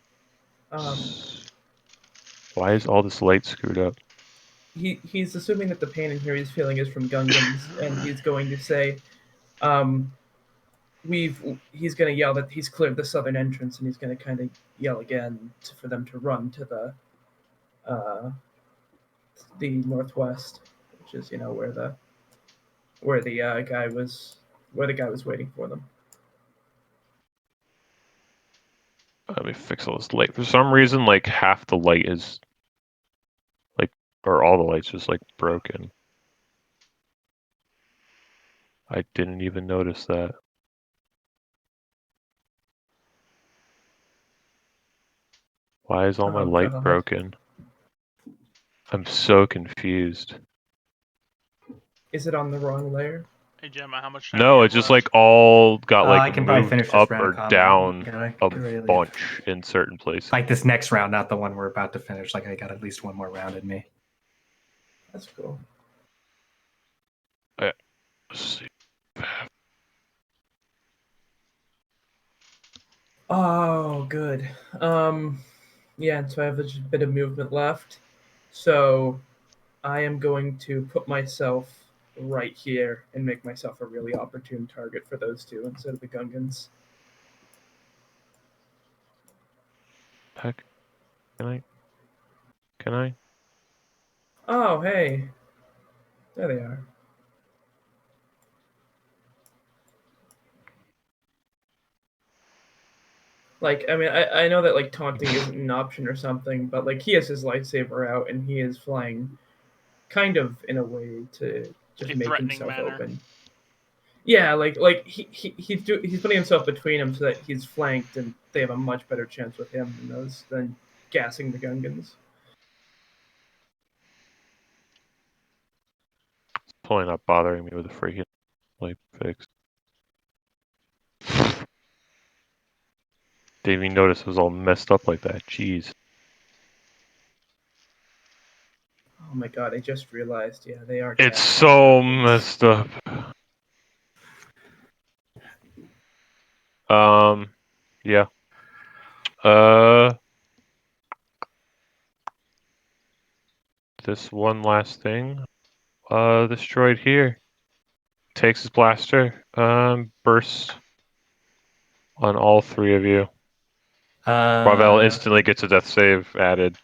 Why is all this light screwed up? He's assuming that the pain in here he's feeling is from Gungans, and he's going to say, he's going to yell that he's cleared the southern entrance, and he's going to kind of yell again for them to run to the northwest, which is where the guy was waiting for them. Let me fix all this light. For some reason, like half the light is like, or all the lights is like broken. I didn't even notice that. Why is all my light God. broken? I'm so confused. Is it on the wrong layer? Hey Gemma, how much time? No, it's just like all got I like can probably moved finish this up round or of combat. down Yeah, I a can really leave. bunch in certain places. Like this next round, not the one we're about to finish. Like I got at least one more round in me. That's cool. Let's see. Oh, good. Yeah, so I have a bit of movement left. So I am going to put myself right here and make myself a really opportune target for those two instead of the Gungans. Heck, can I? Oh, hey. There they are. Like, I mean, I know that, like, taunting isn't an option or something, but, like, he has his lightsaber out, and he is flying kind of in a way to just A make threatening himself manner. open. Yeah, he's putting himself between them so that he's flanked, and they have a much better chance with him than gassing the Gungans. It's probably not bothering me with a freaking light fix. Didn't even notice it was all messed up like that. Jeez. Oh my god, I just realized. Yeah, they are. It's gassing so the Gungans. messed up. Yeah. This one last thing. This droid here takes his blaster, bursts on all three of you. Ravel instantly gets a death save added.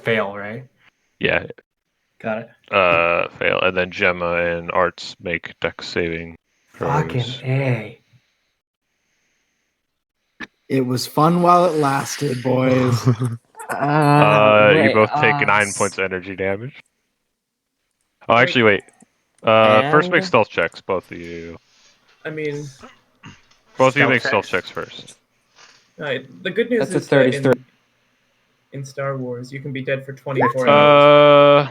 Fail, right? Yeah. Got it. Fail. And then Gemma and Arts make dex saving Fucking throws. A. It was fun while it lasted, boys. You both take 9 s- points of energy damage. Oh, actually, wait. First make And stealth checks, both of you. I mean, Both of you Stealth make stealth checks. checks first. the good news that's a is that 33. in Star Wars, you can be dead for 24 hours.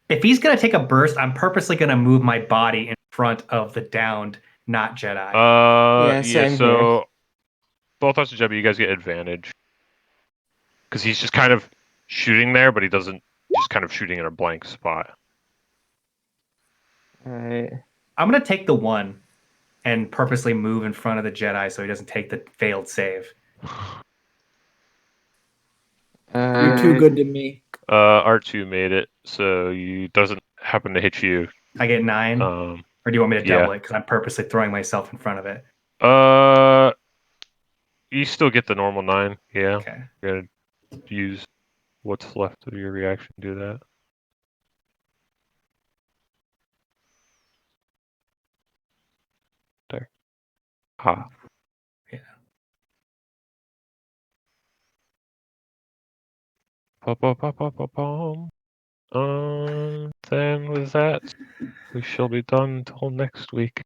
If he's gonna take a burst, I'm purposely gonna move my body in front of the downed, not Jedi. Yeah, same so here. both us and Gemma, you guys get advantage. Because he's just kind of shooting there, but he doesn't. Just kind of shooting in a blank spot. Alright. I'm gonna take the one and purposely move in front of the Jedi so he doesn't take the failed save. You're too good to me. R2 made it, so he doesn't happen to hit you. I get 9? Or do you want me to double it? Because I'm purposely throwing myself in front of it. You still get the normal 9, yeah. Okay. You're gonna use what's left of your reaction to do that. There. Ha. Yeah. Then with that, we shall be done until next week.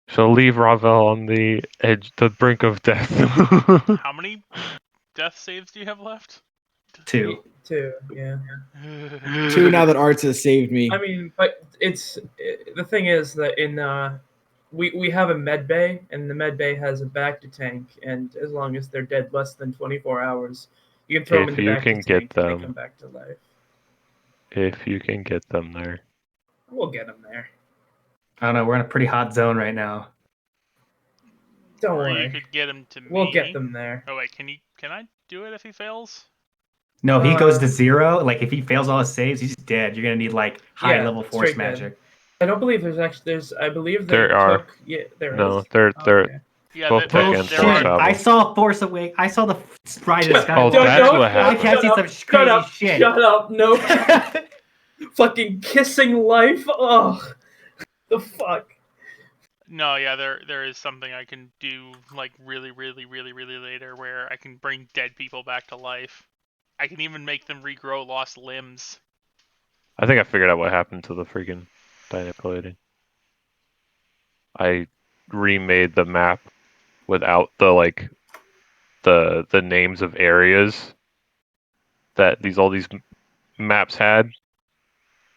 Shall leave Ravel on the edge, the brink of death. How many death saves do you have left? 2. 2, yeah. 2 now that Arts has saved me. I mean, but the thing is that in we have a med bay, and the med bay has a bacta tank, and as long as they're dead less than 24 hours, you can throw them in the bacta tank and they come back to life. If you can get them there. We'll get them there. I don't know. We're in a pretty hot zone right now. Don't or worry. you could get him to me. We'll get them there. Oh wait, can I do it if he fails? No, he goes to 0. Like if he fails all his saves, he's dead. You're gonna need like high level force magic. Dead. I don't believe I believe there are. There no, is. they're Okay. Yeah, both tech and there force are. travel. I saw Force Awake. I saw the Ride of Skywalker. Oh, that's what happened. I can't see some crazy shit. Shut up! No. Fucking kissing life. Ugh. The fuck. No, yeah, there is something I can do like really later where I can bring dead people back to life. I can even make them regrow lost limbs. I think I figured out what happened to the freaking dynamic. I remade the map without the the names of areas that all these maps had,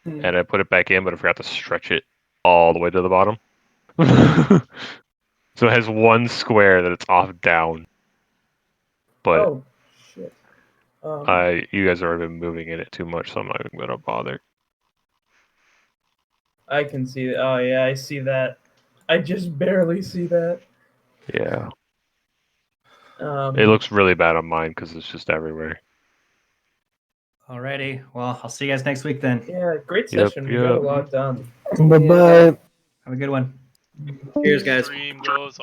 and I put it back in, but I forgot to stretch it all the way to the bottom. So it has one square that it's off down. But oh shit. you guys have already been moving in it too much, so I'm not even gonna bother. I can see that. Oh yeah, I see that. I just barely see that. Yeah. It looks really bad on mine because it's just everywhere. Alrighty. Well, I'll see you guys next week then. Yeah, great session. We got a lot done. Bye bye. Have a good one. Cheers, guys. Stream goes